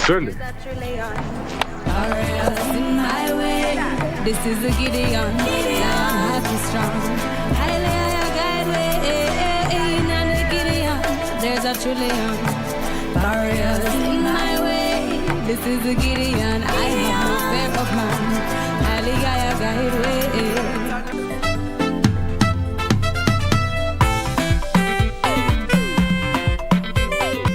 Surely. This is the Gideon. Heart is strong. There's a trillion barriers in my way. This is the Gideon. I have no fear of man. Hallelujah, guide way.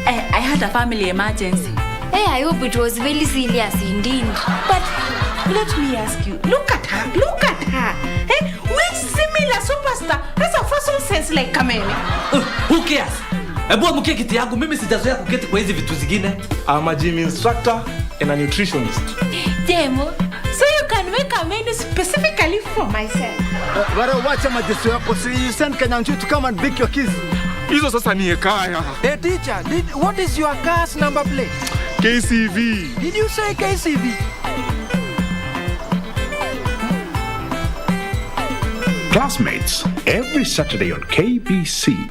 I had a family emergency. Hey, I hope it was very serious indeed. But let me ask you, look at her, look at her. Hey, which similar superstar has a fossil sense like Kamene? Who cares? Ebu amukie kiti yangu, mimi sijazoea kuketi kwa hizi vitu zingine. I'm a gym instructor and a nutritionist. Demo, so you can make a menu specifically for myself. Watch majesty yako, so you send Kenyan to come and pick your kids. Hizo sasa ni kaya. Hey teacher, what is your car's number plate? KCV. Did you say KCV? Classmates, every Saturday on KBC.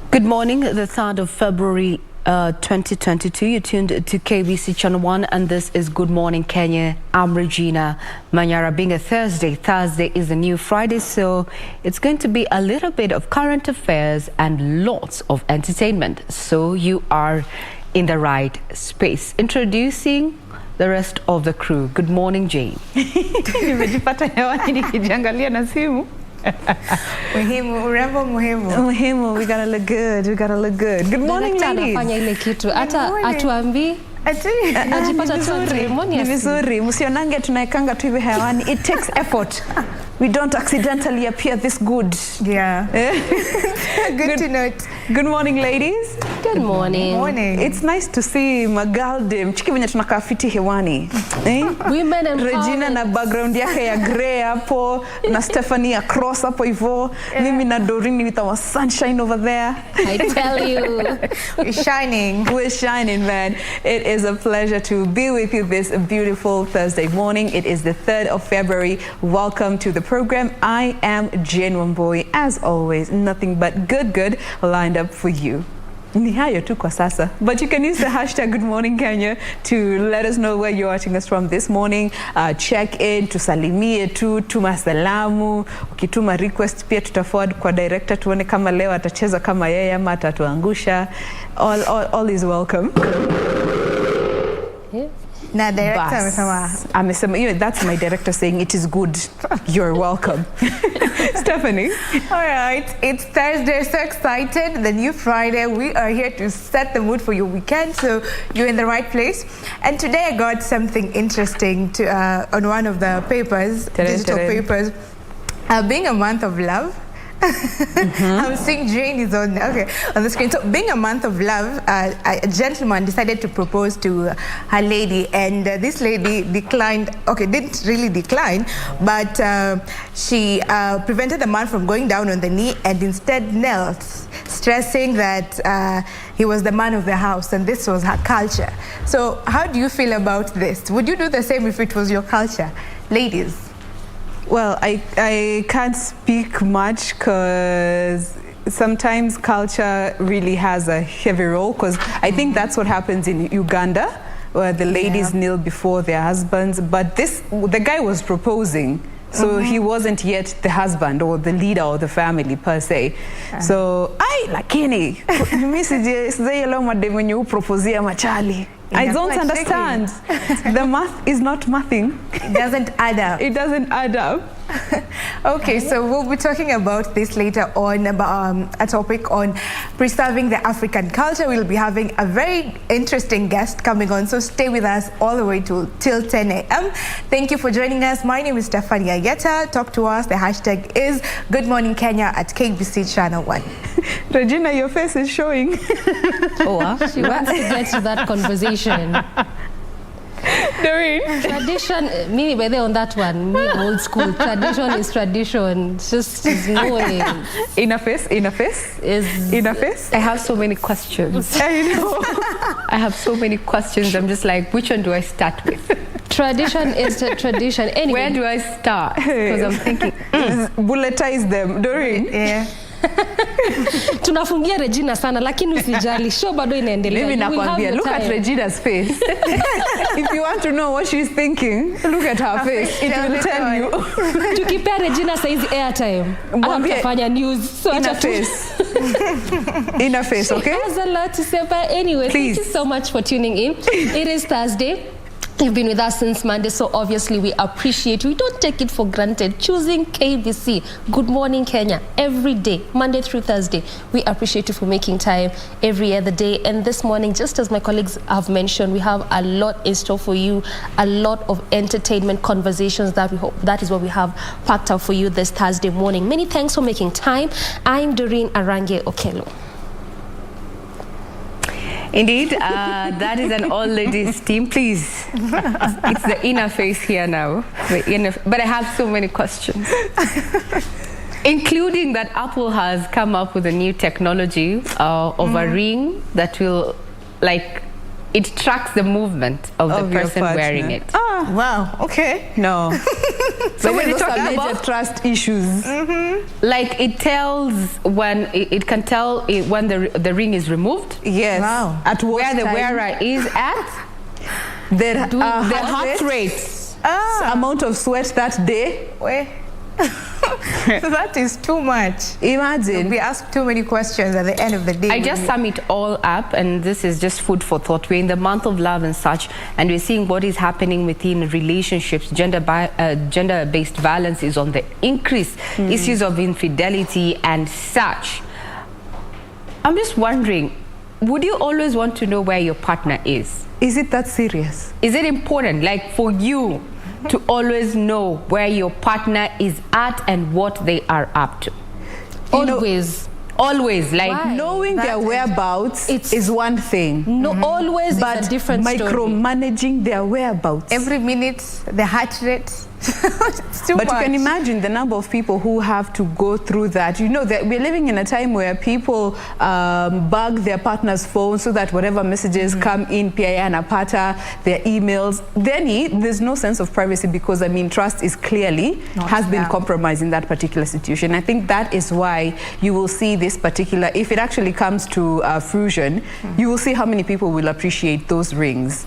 Good morning, the 3rd of February 2022. You're tuned to KBC Channel 1 and this is Good Morning Kenya. I'm Regina Manyara. Being a Thursday is a new Friday, so it's going to be a little bit of current affairs and lots of entertainment. So you are in the right space. Introducing the rest of the crew. Good morning, Jane. Nimejipata hewani nikijiangalia na simu. Muhimu, urembo muhimu. Muhimu, we gotta look good, we gotta look good. Good morning, ladies. Anafanya ile kitu, hata atuambi. Ajipata ceremony. Ni vizuri, msionange tunaekanga tu hivi hewani. It takes effort. We don't accidentally appear this good. Yeah. Good to note. Good morning, ladies. Good morning. Good morning. It's nice to see Magalde. Mchiki venye tunakaa fiti hewani. Women and Regina na background yake ya grey hapo. Na Stephanie across hapo hivyo. Mimi na Dorini with our sunshine over there. I tell you. We're shining. We're shining, man. It is a pleasure to be with you this beautiful Thursday morning. It is the 3rd of February. Welcome to the program. I am Jane Wamboi. As always, nothing but good lined up for you. Ni hayo tu kwa sasa. But you can use the hashtag Good Morning Kenya to let us know where you're watching us from this morning. Check in, tusalimie tu, tuma salamu. Ukituma request pia tutaforward kwa director tuone kama leo atacheza kama yeye ama atatuangusha. All is welcome. Yeah. Na director amesema, that's my director saying it is good. You're welcome. Stephanie. All right, it's Thursday, so excited. The new Friday, we are here to set the mood for your weekend, so you're in the right place. And today I got something interesting to on one of the papers, digital papers, being a month of love. I'm seeing Jane is on the screen. So being a month of love, a gentleman decided to propose to her lady, and this lady declined. Didn't really decline, but she prevented the man from going down on the knee and instead knelt, stressing that he was the man of the house and this was her culture. So how do you feel about this? Would you do the same if it was your culture, ladies? Well, I can't speak much because sometimes culture really has a heavy role, because I think that's what happens in Uganda, where the ladies kneel before their husbands. But the guy was proposing, so he wasn't yet the husband or the leader of the family per se. So lakini mimi sijaelewa mademu wenye upropozia machali. I don't understand. The math is not mathing. It doesn't add up. It doesn't add up. Okay, so we'll be talking about this later on, about a topic on preserving the African culture. We'll be having a very interesting guest coming on, so stay with us all the way till 10 a.m. Thank you for joining us. My name is Stephanie Ayeta. Talk to us. The hashtag is Good Morning Kenya at KBC Channel 1. Regina, your face is showing. Oh, she wants to get to that conversation. Doreen. Tradition, me by there on that one, me old school. Tradition is tradition. It's just no way. In a face? I have so many questions. I know. I have so many questions. I'm just like, which one do I start with? Tradition is a tradition. Anyway. Where do I start? Because I'm thinking, bulletize them. Doreen. Yeah. Tunafungia Regina sana, lakini usijali, show bado inaendelea. Mimi nakwambia, look at Regina's face. If you want to know what she's thinking, look at her face. It will tell you. Tukipea Regina saizi airtime, anafanya news. So in a face. In a face, okay? She has a lot to say, but anyway, please. Thank you so much for tuning in. It is Thursday. You've been with us since Monday, so obviously we appreciate you. We don't take it for granted. Choosing KBC, Good Morning Kenya, every day, Monday through Thursday. We appreciate you for making time every other day. And this morning, just as my colleagues have mentioned, we have a lot in store for you, a lot of entertainment conversations that we hope, that is what we have packed up for you this Thursday morning. Many thanks for making time. I'm Doreen Arange Okelo. indeed, that is an all-ladies team. Please, it's the inner face here now. But I have so many questions. Including that Apple has come up with a new technology of a ring that will, like, it tracks the movement of the person wearing it. Oh, wow. Okay. No. So when you talk major trust issues, like it tells when it can tell when the ring is removed. Yes. Wow. At what where the time? wearer is at. The heart rate. Amount of sweat that day. So that is too much. Imagine. We ask too many questions at the end of the day. I just sum it all up, and this is just food for thought. We're in the month of love and such, and we're seeing what is happening within relationships. Gender-based violence is on the increase. Issues of infidelity and such. I'm just wondering, would you always want to know where your partner is? Is it that serious? Is it important, like for you, to always know where your partner is at and what they are up to? Always, like why? Knowing their whereabouts is one thing. No, always but is a different story. Micromanaging their whereabouts. Every minute, the heart rate. It's too much. You can imagine the number of people who have to go through that. You know that we're living in a time where people bug their partner's phone so that whatever messages come in, PIA and Apata, their emails, then there's no sense of privacy because, I mean, trust is clearly has been compromised in that particular situation. I think that is why you will see this particular, if it actually comes to fruition, you will see how many people will appreciate those rings.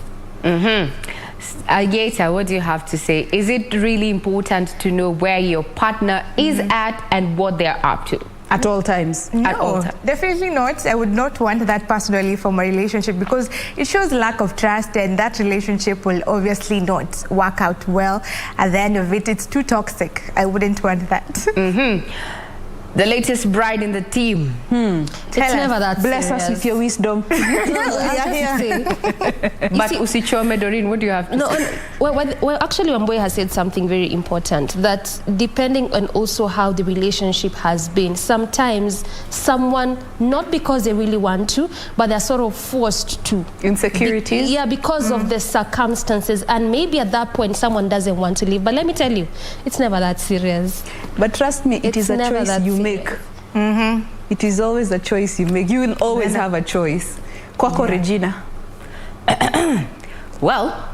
Agata, what do you have to say? Is it really important to know where your partner is at and what they're up to? At all times? No, at all times. Definitely not. I would not want that personally for my relationship because it shows lack of trust and that relationship will obviously not work out well. At the end of it, it's too toxic. I wouldn't want that. The latest bride in the team. It's never that Bless serious. us with your wisdom. But Usichome, Doreen, what do you have to say? Well, actually, Wambui has said something very important, that depending on also how the relationship has been, sometimes someone, not because they really want to, but they're sort of forced to. Insecurities? Because of the circumstances. And maybe at that point, someone doesn't want to leave. But let me tell you, it's never that serious. But trust me, it is a choice you make. It is always a choice you make. You will always have a choice. Kwako, Regina. Well,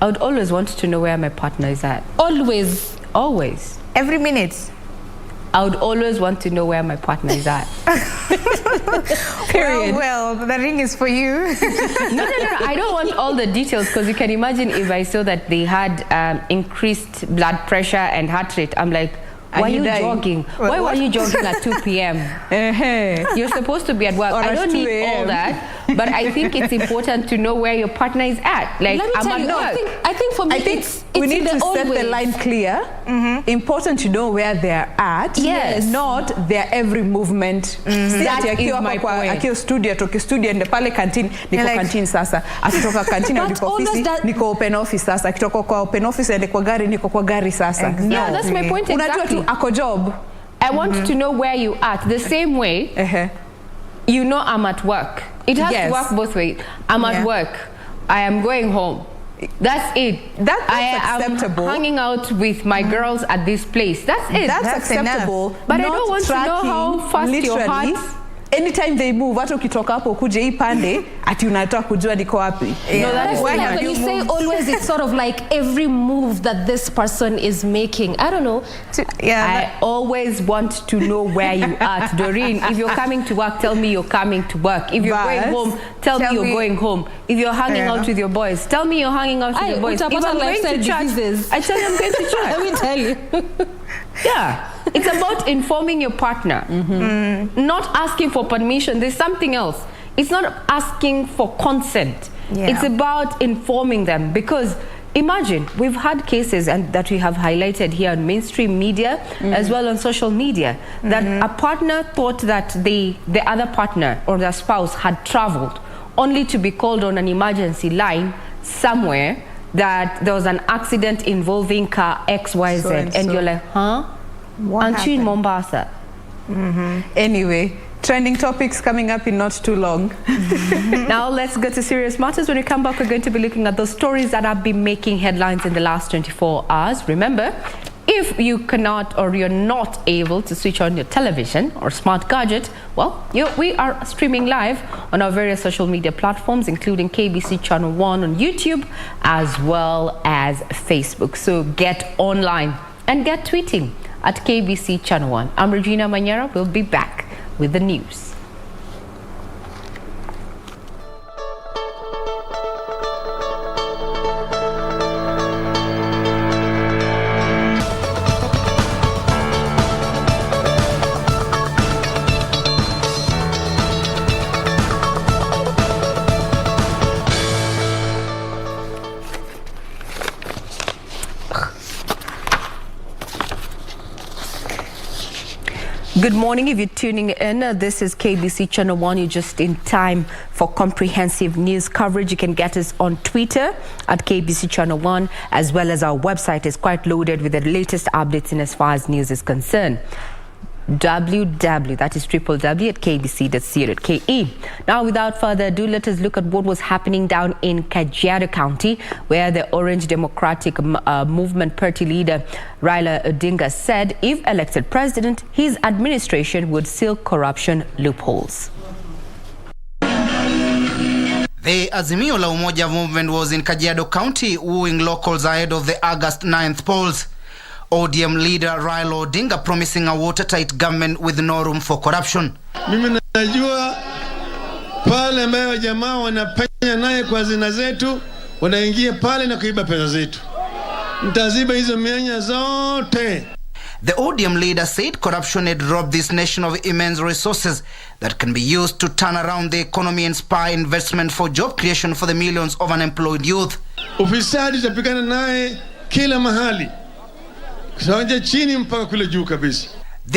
I would always want to know where my partner is at. Always. Always. Every minute. I would always want to know where my partner is at. Period. Well, the ring is for you. No. I don't want all the details because you can imagine if I saw that they had increased blood pressure and heart rate. I'm like, why are you jogging? Why were you jogging at 2 p.m.? You're supposed to be at work. I don't need all that. but I think it's important to know where your partner is at. Like, let me tell you, I think for me, it's we need to set the ways. line clear. Important to know where they're at. Yes. Not their every movement. That is my point. Akio studio, toki studio, nde pale canteen, niko canteen sasa. Akitoka canteen hadi kwa ofisi, niko open office sasa. Akitoka kwa open office ende kwa gari, niko kwa gari sasa. Yeah, that's my point exactly. Unajua tu ako job. I want to know where you at. The same way, you know I'm at work. It has to work both ways. I'm at work. I am going home. That's it. That's acceptable. I'm hanging out with my girls at this place. That's it. That's acceptable. Enough. But I don't want to know how fast your heart. Anytime they move, watu ukitoka hapo kuje hii pande, ati unataka kujua niko wapi. No, that is why when you say always, it's sort of like every move that this person is making. I don't know. I always want to know where you are. Doreen, if you're coming to work, tell me you're coming to work. If you're going home, tell me you're going home. If you're hanging out with your boys, tell me you're hanging out with your boys. If I'm going to church, I tell you I'm going to church. Let me tell you. Yeah. It's about informing your partner, not asking for permission. There's something else. It's not asking for consent. It's about informing them, because imagine, we've had cases and that we have highlighted here on mainstream media as well on social media, that a partner thought that the other partner or their spouse had traveled only to be called on an emergency line somewhere that there was an accident involving car XYZ, and you're like, huh? Aren't you in Mombasa? Anyway, trending topics coming up in not too long. Now let's go to serious matters. When we come back, we're going to be looking at those stories that have been making headlines in the last 24 hours. Remember, if you cannot or you're not able to switch on your television or smart gadget, well, we are streaming live on our various social media platforms, including KBC Channel 1 on YouTube, as well as Facebook. So get online and get tweeting at KBC Channel 1. I'm Regina Manyara. We'll be back with the news. Good morning. If you're tuning in, this is KBC Channel 1. You're just in time for comprehensive news coverage. You can get us on Twitter at KBC Channel 1, as well as our website is quite loaded with the latest updates in as far as news is concerned. that is www.kbc.co.ke. Now, without further ado, let us look at what was happening down in Kajiado County, where the Orange Democratic Movement Party leader Raila Odinga said if elected president, his administration would seal corruption loopholes. The Azimio la Umoja movement was in Kajiado County, wooing locals ahead of the August 9th polls. ODM leader Raila Odinga promising a watertight government with no room for corruption. Mimi najua pale ambayo jamaa wanapenya naye kwa zina zetu, wanaingia pale na kuiba pesa zetu. Mtaziba hizo mianya zote. The ODM leader said corruption had robbed this nation of immense resources that can be used to turn around the economy and spur investment for job creation for the millions of unemployed youth. Ufisadi tapikana naye kila mahali. The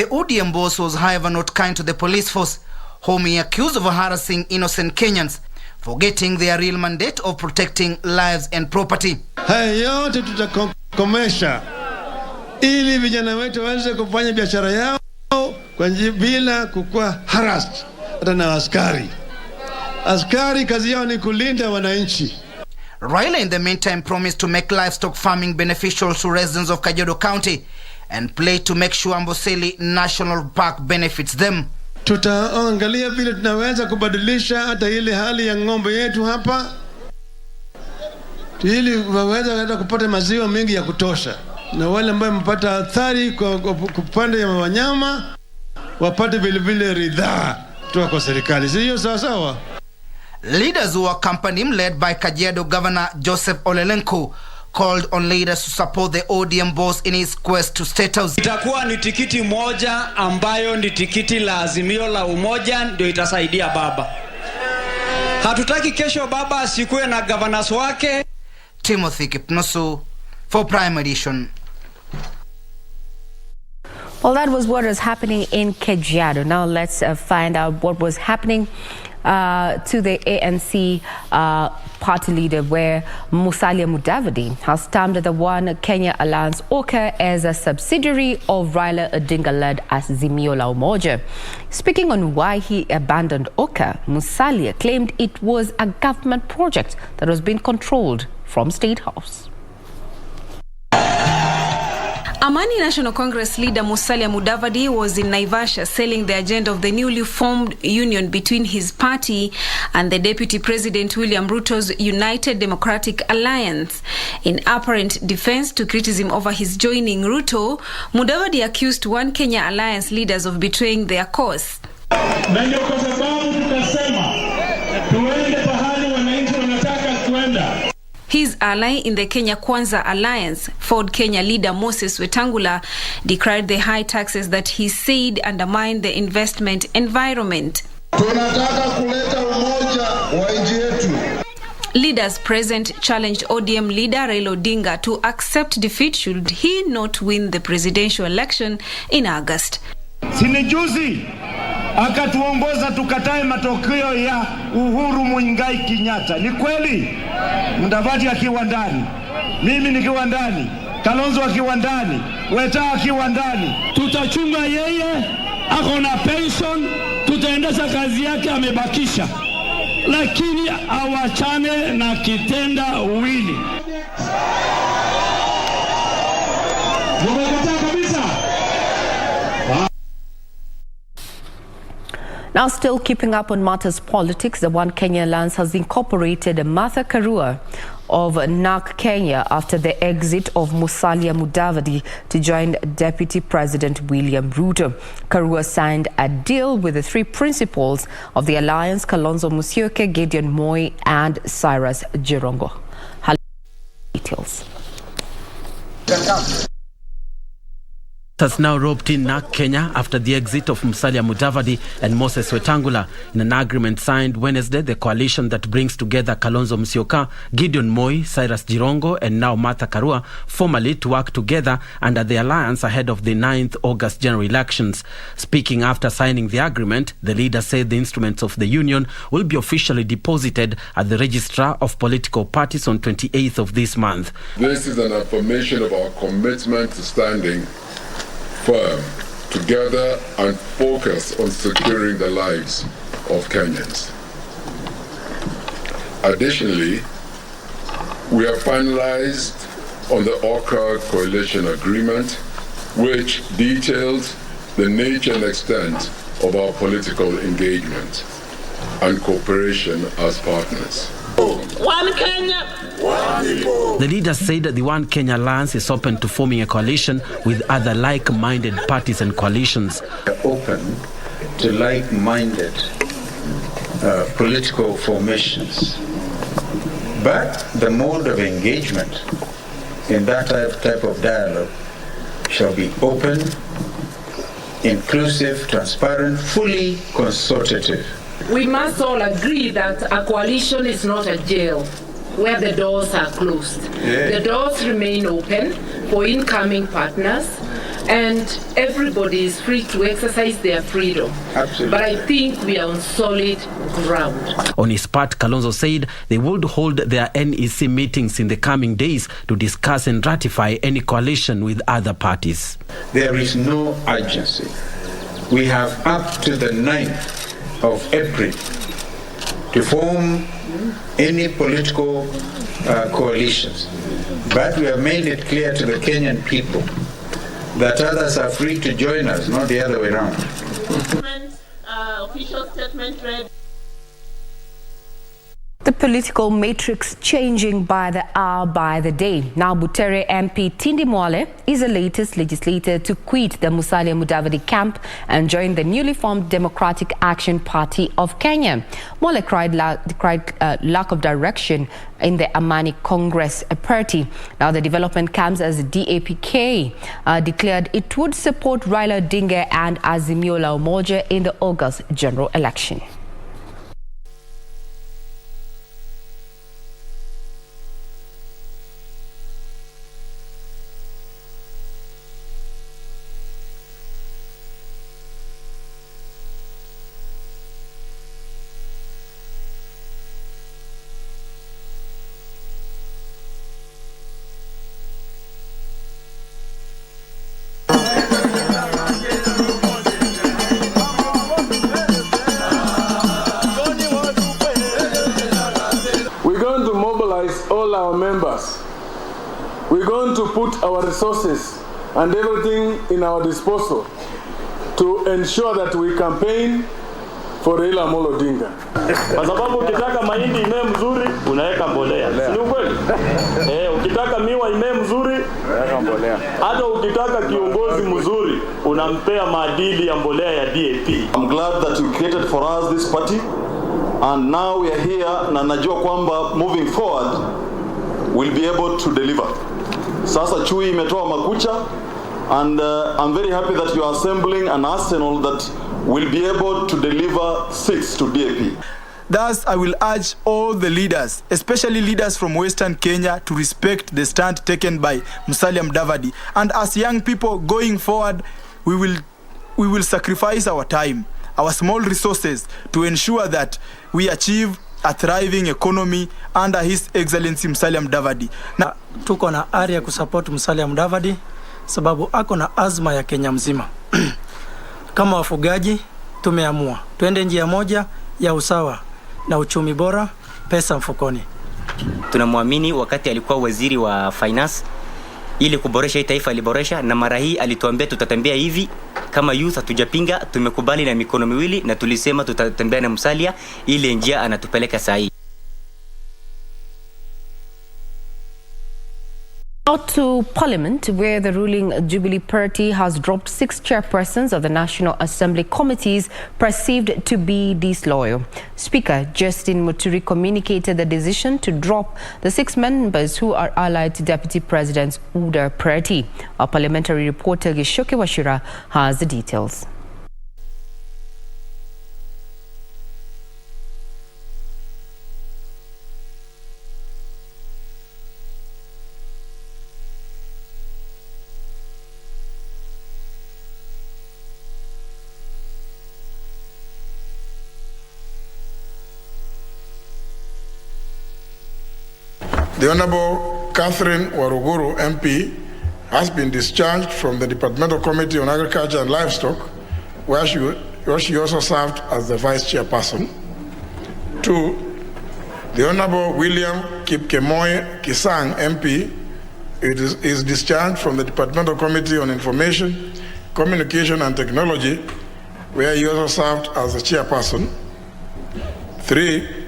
ODM boss was however not kind to the police force, whom he accused of harassing innocent Kenyans, forgetting their real mandate of protecting lives and property. Haya yote tutakomesha ili vijana wetu waweze kufanya biashara yao kwa bila kukua harassed hata na askari. Askari kazi yao ni kulinda wananchi. Raila in the meantime promised to make livestock farming beneficial to residents of Kajiado County and pledged to make sure Amboseli National Park benefits them. Tutaangalia vile tunaweza kubadilisha hata ile hali ya ng'ombe yetu hapa, ili waweze kupata maziwa mengi ya kutosha, na wale ambao mpata athari kwa upande wa wanyama wapate vile vile ridhaa kutoka kwa serikali. Sio sawa sawa? Leaders who accompanied him, led by Kajiado Governor Joseph Olelenku, called on leaders to support the ODM boss in his quest to state house. Itakuwa ni tikiti moja ambayo ni tikiti la Azimio la Umoja ndio itasaidia baba. Hatutaki kesho baba asikuwe na governors wake. Timothy Kipnusu for Prime Edition. Well, that was what was happening in Kajiado. Now let's find out what was happening to the ANC party leader, where Musalia Mudavadi has termed the One Kenya Alliance OKA as a subsidiary of Raila Odinga-led Azimio la Umoja. Speaking on why he abandoned OKA, Musalia claimed it was a government project that was being controlled from State House. Amani National Congress leader Musalia Mudavadi was in Naivasha selling the agenda of the newly formed union between his party and the Deputy President William Ruto's United Democratic Alliance. In apparent defense to criticism over his joining Ruto, Mudavadi accused One Kenya Alliance leaders of betraying their cause. Na ndio kwa sababu tukasema tuende pahali wananchi wanataka kuenda. His ally in the Kenya Kwanza Alliance, Ford Kenya leader Moses Wetangula, decried the high taxes that he said undermine the investment environment. Tunataka kuleta umoja wa nchi yetu. Leaders present challenged ODM leader Raila Odinga to accept defeat should he not win the presidential election in August. Sinijuzi akatuongoza tukatae matokeo ya Uhuru Muigai Kenyatta. Ni kweli? Mudavadi akiwa ndani, mimi nikiwa ndani, Kalonzo akiwa ndani, Weta akiwa ndani. Tutachunga yeye, ako na pension, tutaendesha kazi yake amebakisha. Lakini awachane na kitenda wili. Now, still keeping up on matters politics, the One Kenya Alliance has incorporated Martha Karua of NARC Kenya after the exit of Musalia Mudavadi to join Deputy President William Ruto. Karua signed a deal with the three principals of the alliance, Kalonzo Musyoka, Gideon Moi and Cyrus Jirongo. Details. Has now roped in NARC Kenya after the exit of Musalia Mudavadi and Moses Wetangula. In an agreement signed Wednesday, the coalition that brings together Kalonzo Musyoka, Gideon Moi, Cyrus Jirongo and now Martha Karua formally to work together under the alliance ahead of the 9th August general elections. Speaking after signing the agreement, the leader said the instruments of the union will be officially deposited at the registrar of political parties on 28th of this month. This is an affirmation of our commitment to standing firm together and focus on securing the lives of Kenyans. Additionally, we have finalized on the OKA coalition agreement, which details the nature and extent of our political engagement and cooperation as partners. One Kenya, one people. The leader said that the One Kenya Alliance is open to forming a coalition with other like-minded parties and coalitions. We're open to like-minded political formations. But the mode of engagement in that type of dialogue shall be open, inclusive, transparent, fully consultative. We must all agree that a coalition is not a jail where the doors are closed. The doors remain open for incoming partners and everybody is free to exercise their freedom. Absolutely. But I think we are on solid ground. On his part, Kalonzo said they would hold their NEC meetings in the coming days to discuss and ratify any coalition with other parties. There is no urgency. We have up to the 9th of April to form any political coalitions. But we have made it clear to the Kenyan people that others are free to join us, not the other way around. Official statement read. The political matrix changing by the hour, by the day. Now Butere MP Tindi Mwale is the latest legislator to quit the Musalia Mudavadi camp and join the newly formed Democratic Action Party of Kenya. Mwale cried lack of direction in the Amani Congress party. Now the development comes as the DAPK declared it would support Raila Odinga and Azimio la Umoja in the August general election. On his part, Kalonzo said they would hold their NEC meetings in the coming days to discuss and ratify any coalition with other parties. The political matrix changing by the hour, by the day. Now Butere MP Tindi Mwale is the latest legislator to quit the Musalia Mudavadi camp and join the newly formed Democratic Action Party of Kenya. Mwale cried lack of direction in the Amani Congress party. Now the development comes as the DAPK declared it would support Raila Odinga and Azimio la Umoja in the August general election. we're going to put our resources and everything in our disposal to ensure that we campaign for Raila Amolo Odinga. Kwa sababu ukitaka mahindi imee mzuri, unaweka mbolea. Ni ukweli? Ukitaka miwa imee mzuri, unaweka mbolea. Hata ukitaka kiongozi mzuri, unampea maadili ya mbolea ya DAP. I'm glad that you created for us this party, and now we are here na najua kwamba moving forward we'll be able to deliver. Sasa chui imetoa makucha, and I'm very happy that you are assembling an arsenal that will be able to deliver seats to DAP. Thus, I will urge all the leaders, especially leaders from Western Kenya, to respect the stand taken by Musalia Mudavadi. And as young people going forward, we will sacrifice our time, our small resources to ensure that we achieve a thriving economy under His Excellency Musalia Mudavadi. Na tuko na ari ya kusupport Musalia Mudavadi sababu ako na azma ya Kenya mzima. Kama wafugaji tumeamua twende njia moja ya usawa na uchumi bora, pesa mfukoni. Tunamwamini wakati alikuwa waziri wa finance, ili kuboresha hii taifa aliboresha, na mara hii alituambia tutatembea hivi. Kama youth hatujapinga, tumekubali na mikono miwili na tulisema tutatembea na Musalia ile njia anatupeleka sahihi. Out to Parliament, where the ruling Jubilee Party has dropped 6 chairpersons of the National Assembly committees perceived to be disloyal. Speaker Justin Muturi communicated the decision to drop the 6 members who are allied to Deputy President Uda Party. Our parliamentary reporter Gishoke Washira has the details. The Honorable Catherine Waruguru, MP, has been discharged from the Departmental Committee on Agriculture and Livestock, where she also served as the Vice Chairperson. 2. The Honorable William Kipkemoy Kisang, MP, is discharged from the Departmental Committee on Information, Communication and Technology, where he also served as the Chairperson. 3.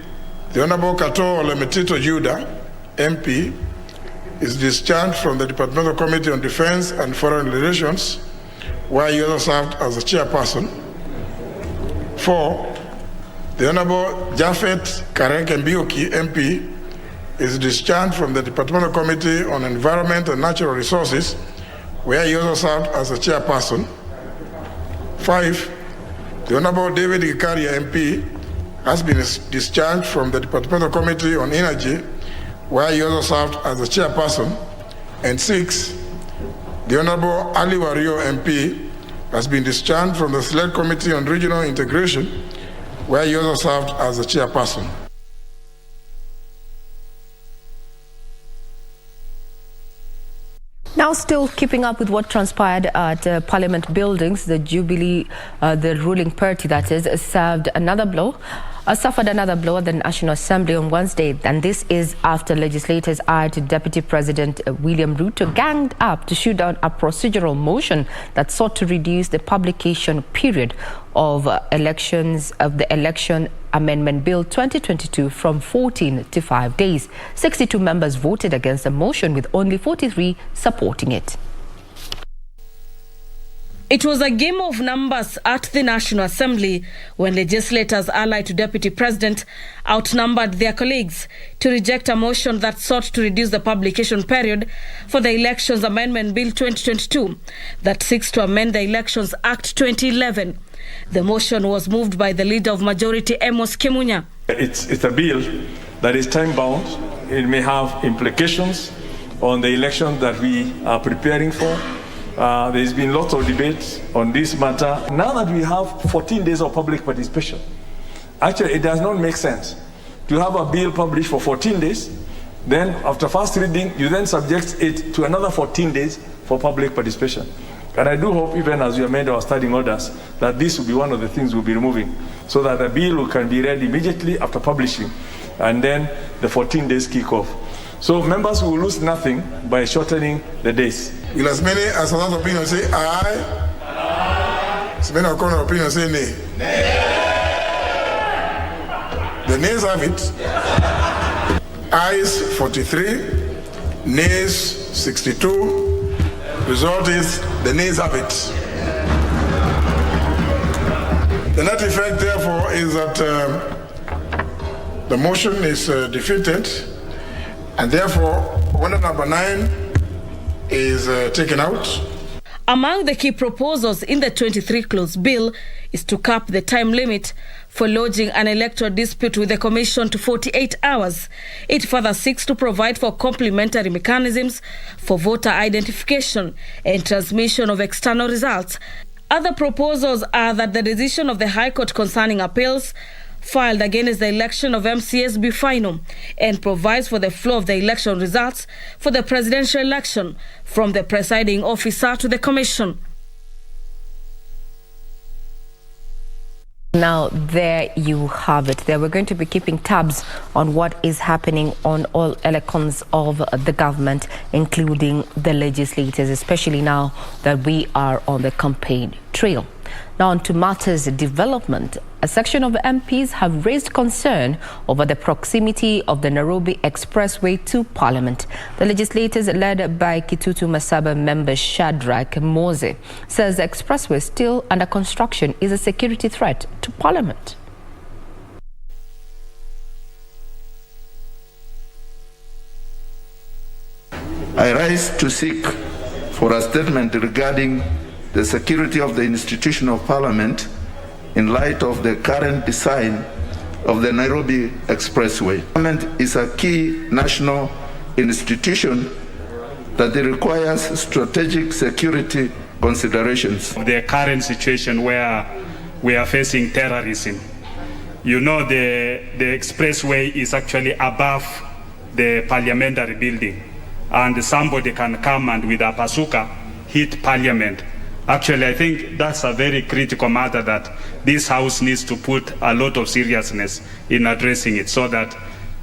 The Honorable Kato Olemetito Judah, MP, is discharged from the Departmental Committee on Defense and Foreign Relations, where he also served as the chairperson. 4. The Honorable Jafet Karenkembioki, MP, is discharged from the Departmental Committee on Environment and Natural Resources, where he also served as the chairperson. 5. The Honorable David Gikaria, MP, has been discharged from the Departmental Committee on Energy, where he also served as the chairperson. And 6, the Honorable Ali Wario, MP, has been discharged from the Select Committee on Regional Integration, where he also served as the chairperson. Now, still keeping up with what transpired at Parliament buildings, the Jubilee, the ruling party that is, suffered another blow at the National Assembly on Wednesday, and this is after legislators urged Deputy President William Ruto ganged up to shoot down a procedural motion that sought to reduce the publication period of the Election Amendment Bill 2022 from 14 to 5 days. 62 members voted against the motion, with only 43 supporting it. It was a game of numbers at the National Assembly when legislators allied to Deputy President outnumbered their colleagues to reject a motion that sought to reduce the publication period for the Elections Amendment Bill 2022 that seeks to amend the Elections Act 2011. The motion was moved by the leader of Majority, Amos Kimunya. It's a bill that is time-bound. It may have implications on the election that we are preparing for. There's been lots of debate on this matter. Now that we have 14 days of public participation, actually it does not make sense to have a bill published for 14 days, then after first reading, you then subject it to another 14 days for public participation. And I do hope, even as we amend our standing orders, that this will be one of the things we'll be removing, so that the bill can be read immediately after publishing, and then the 14 days kick off. So members will lose nothing by shortening the days. Will as many as another opinion say aye? As many as another opinion say nay? The nays have it. Ayes 43, nays 62. Result is the nays have it. The net effect, therefore, is that the motion is defeated, and therefore, order number 9 is taken out. Among the key proposals in the 23 clause bill is to cap the time limit for lodging an electoral dispute with the Commission to 48 hours. It further seeks to provide for complementary mechanisms for voter identification and transmission of external results. Other proposals are that the decision of the High Court concerning appeals filed against the election of MCS be final and provides for the flow of the election results for the presidential election from the presiding officer to the Commission. Now, there you have it. There we're going to be keeping tabs on what is happening on all elections of the government, including the legislators, especially now that we are on the campaign trail. Now on to matters development. A section of MPs have raised concern over the proximity of the Nairobi Expressway to Parliament. The legislators, led by Kitutu Masaba member Shadrach Mose, says the expressway still under construction is a security threat to Parliament. I rise to seek for a statement regarding the security of the institution of Parliament in light of the current design of the Nairobi Expressway. Parliament is a key national institution that requires strategic security considerations. The current situation where we are facing terrorism, you know, the expressway is actually above the parliamentary building, and somebody can come and with a bazooka hit Parliament. Actually, I think that's a very critical matter that this House needs to put a lot of seriousness in addressing it so that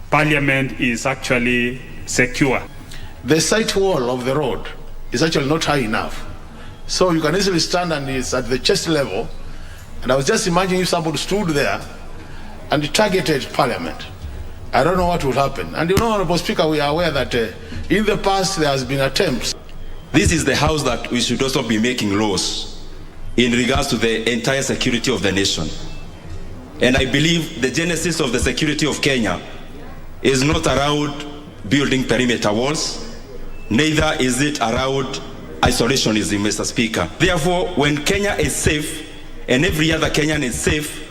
Parliament is actually secure. The site wall of the road is actually not high enough. So you can easily stand and it's at the chest level. And I was just imagining if somebody stood there and targeted Parliament. I don't know what will happen. And you know, Honorable Speaker, we are aware that in the past there has been attempts. This is the House that we should also be making laws in regards to the entire security of the nation. And I believe the genesis of the security of Kenya is not around building perimeter walls, neither is it around isolationism, Mr. Speaker. Therefore, when Kenya is safe and every other Kenyan is safe,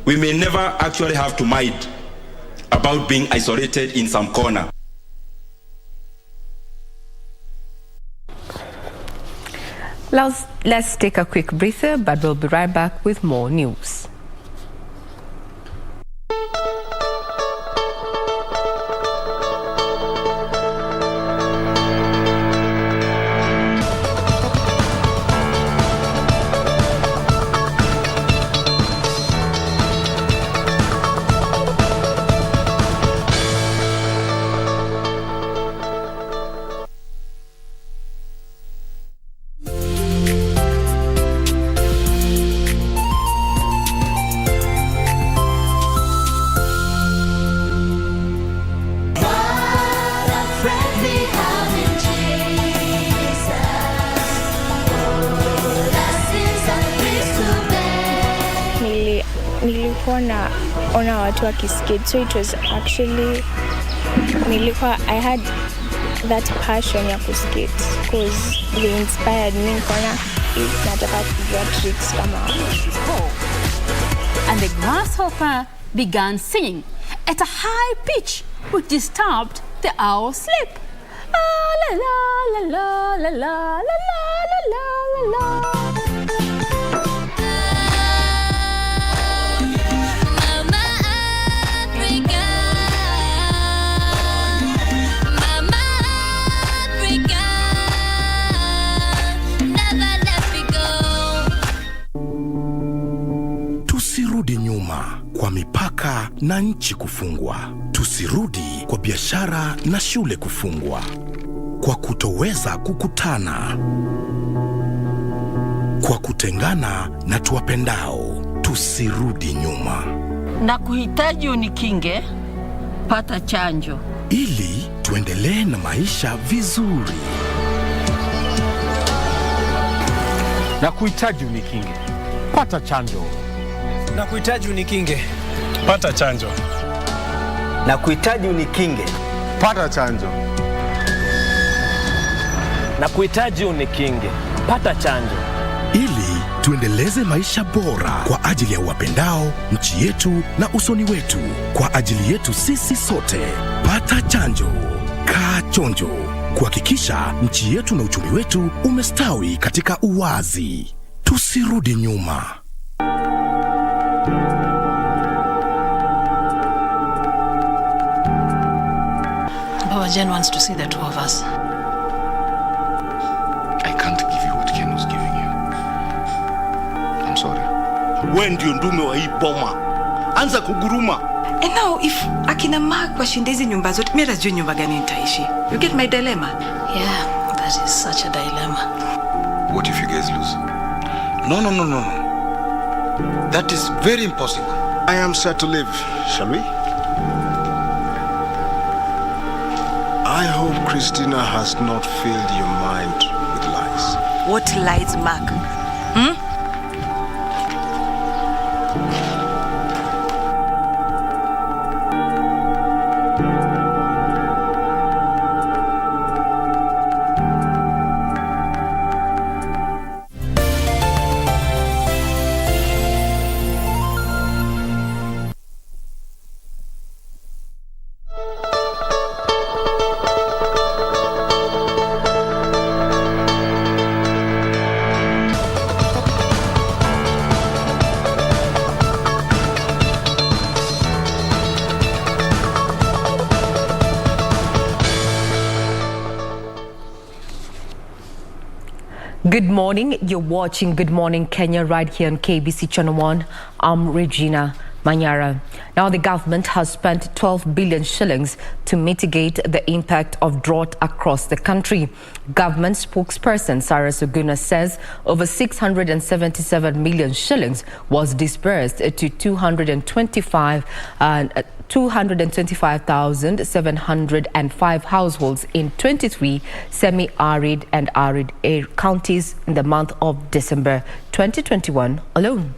we may never actually have to mind about being isolated in some corner. Let's take a quick breather, but we'll be right back with more news. Nilikuwa naona watu wakiskate, so it was actually I had that passion ya kuskate because they inspired me. Nikaona nataka kujua tricks kama hao. And the grasshopper began singing at a high pitch, which disturbed the owl's sleep. La la la la la la la la la la la. Tusirudi nyuma kwa mipaka na nchi kufungwa. Tusirudi kwa biashara na shule kufungwa. Kwa kutoweza kukutana. Kwa kutengana na tuwapendao. Tusirudi nyuma. Na kuhitaji unikinge, pata chanjo. Ili tuendelee na maisha vizuri. Na kuhitaji unikinge, pata chanjo. Na kuhitaji unikinge, pata chanjo. Na kuhitaji unikinge, pata chanjo. Na kuhitaji unikinge, pata chanjo. Ili tuendeleze maisha bora kwa ajili ya wapendao, nchi yetu na usoni wetu. Kwa ajili yetu sisi sote. Pata chanjo. Kaa chonjo. Kuhakikisha nchi yetu na uchumi wetu umestawi katika uwazi. Tusirudi nyuma. Baba Jen wants to see the two of us. I can't give you what Ken was giving you. I'm sorry. Wewe ndio ndume wa hii boma. Anza kuguruma. And now if akina Mark washindezi nyumba zote, mimi najua nyumba gani nitaishi. You get my dilemma? Yeah, that is such a dilemma. What if you guys lose? No. That is very impossible. I am set to live. Shall we? I hope Christina has not filled your mind with lies. What lies, Mark? Good morning. You're watching Good Morning Kenya right here on KBC Channel 1. I'm Regina Manyara. Now, the government has spent 12 billion shillings to mitigate the impact of drought across the country. Government spokesperson Sarah Suguna says over 677 million shillings was disbursed to 225,705 households in 23 semi-arid and arid counties in the month of December 2021 alone.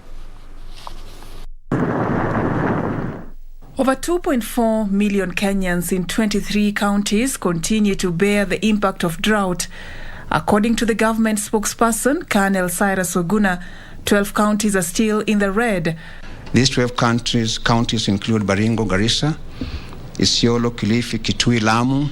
Over 2.4 million Kenyans in 23 counties continue to bear the impact of drought. According to the government spokesperson, Colonel Cyrus Oguna, 12 counties are still in the red. These 12 counties include Baringo, Garissa, Isiolo, Kilifi, Kitui, Lamu,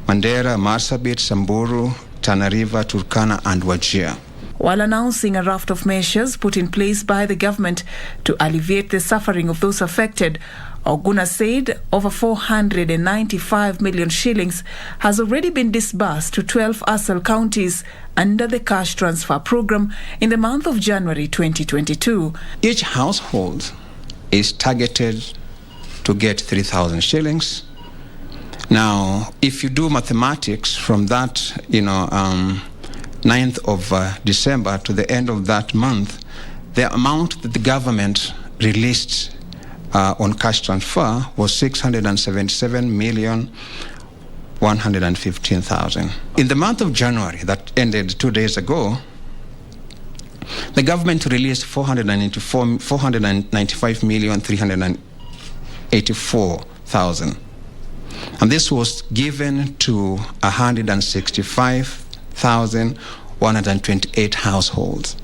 Mandera, Marsabit, Samburu, Tana River, Turkana and Wajir. While announcing a raft of measures put in place by the government to alleviate the suffering of those affected, Oguna said over 495 million shillings has already been disbursed to 12 ASAL counties under the cash transfer program in the month of January 2022. Each household is targeted to get 3,000 shillings. Now, if you do mathematics from that, 9th of December to the end of that month, the amount that the government released on cash transfer was 677,115,000. In the month of January, that ended 2 days ago, the government released 495,384,000. And this was given to 165,128 households.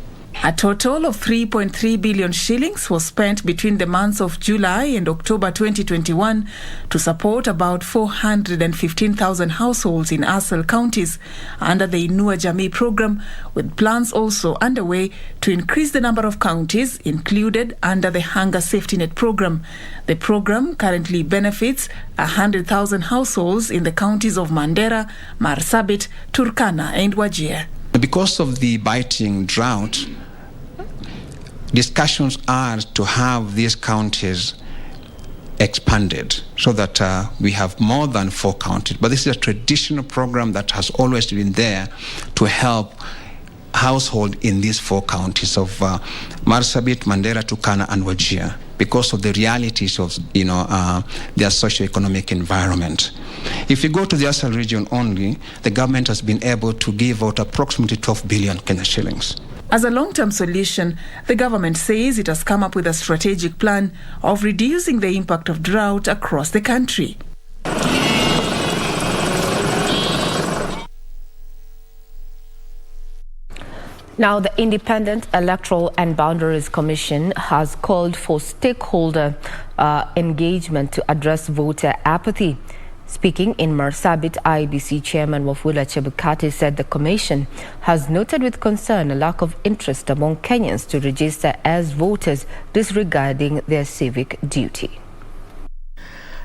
A total of 3.3 billion shillings was spent between the months of July and October 2021 to support about 415,000 households in ASAL counties under the Inua Jamii program, with plans also underway to increase the number of counties included under the Hunger Safety Net program. The program currently benefits 100,000 households in the counties of Mandera, Marsabit, Turkana and Wajir. Because of the biting drought, discussions are to have these counties expanded so that we have more than 4 counties. But this is a traditional program that has always been there to help household in these 4 counties of Marsabit, Mandera, Turkana, and Wajir, because of the realities of their socio-economic environment. If you go to the Asal region only, the government has been able to give out approximately 12 billion Kenya shillings. As a long-term solution, the government says it has come up with a strategic plan of reducing the impact of drought across the country. Now, the Independent Electoral and Boundaries Commission has called for stakeholder engagement to address voter apathy. Speaking in Marsabit, IEBC Chairman Wafula Chebukati said the commission has noted with concern a lack of interest among Kenyans to register as voters, disregarding their civic duty.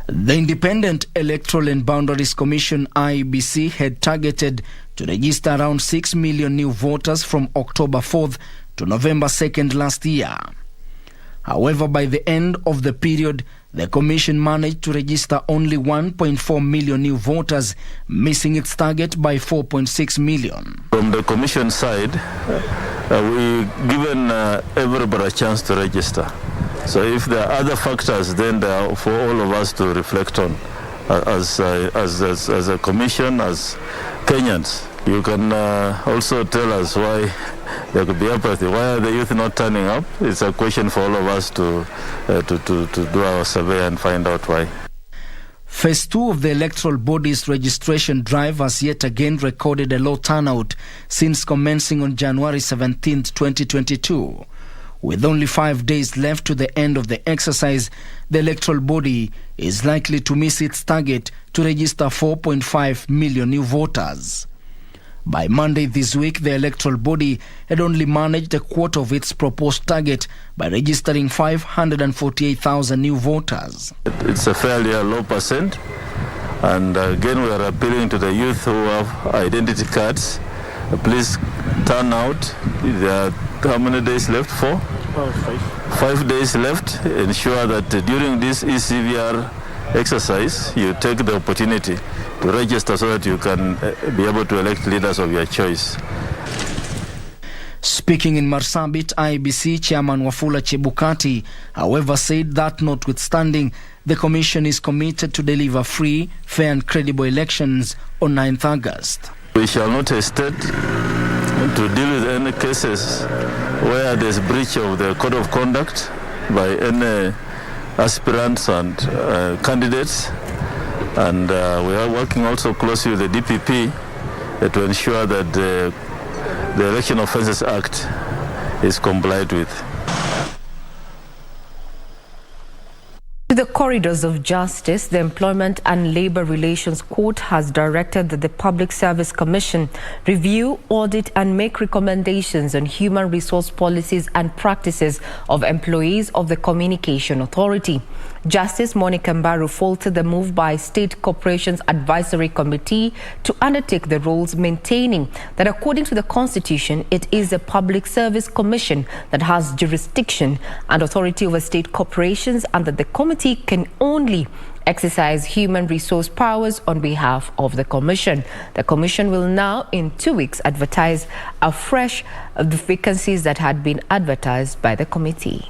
The Independent Electoral and Boundaries Commission, IEBC, had targeted to register around 6 million new voters from October 4th to November 2nd last year. However, by the end of the period, the Commission managed to register only 1.4 million new voters, missing its target by 4.6 million. From the Commission side, we given everybody a chance to register. So if there are other factors, then there are for all of us to reflect on as a Commission, as Kenyans. You can also tell us why there could be apathy. Why are the youth not turning up? It's a question for all of us to do our survey and find out why. Phase 2 of the electoral body's registration drive has yet again recorded a low turnout since commencing on January 17, 2022. With only 5 days left to the end of the exercise, the electoral body is likely to miss its target to register 4.5 million new voters. By Monday this week, the electoral body had only managed a quarter of its proposed target by registering 548,000 new voters. It's a fairly low percent, and again we are appealing to the youth who have identity cards. Please turn out. There are how many days left for? 5 days left. Ensure that during this ECVR exercise, you take the opportunity to register so that you can be able to elect leaders of your choice. Speaking in Marsabit, IEBC Chairman Wafula Chebukati, however, said that notwithstanding, the Commission is committed to deliver free, fair and credible elections on 9th August. We shall not hesitate to deal with any cases where there is breach of the code of conduct by any aspirants and candidates, and we are working also closely with the DPP to ensure that the Election Offences Act is complied with. To the corridors of justice, the Employment and Labour Relations Court has directed that the Public Service Commission review, audit and make recommendations on human resource policies and practices of employees of the Communication Authority. Justice Monica Mbaru faulted the move by State Corporations Advisory Committee to undertake the roles, maintaining that according to the Constitution, it is a Public Service Commission that has jurisdiction and authority over state corporations, and that the committee can only exercise human resource powers on behalf of the Commission. The Commission will now, in 2 weeks, advertise afresh the vacancies that had been advertised by the committee.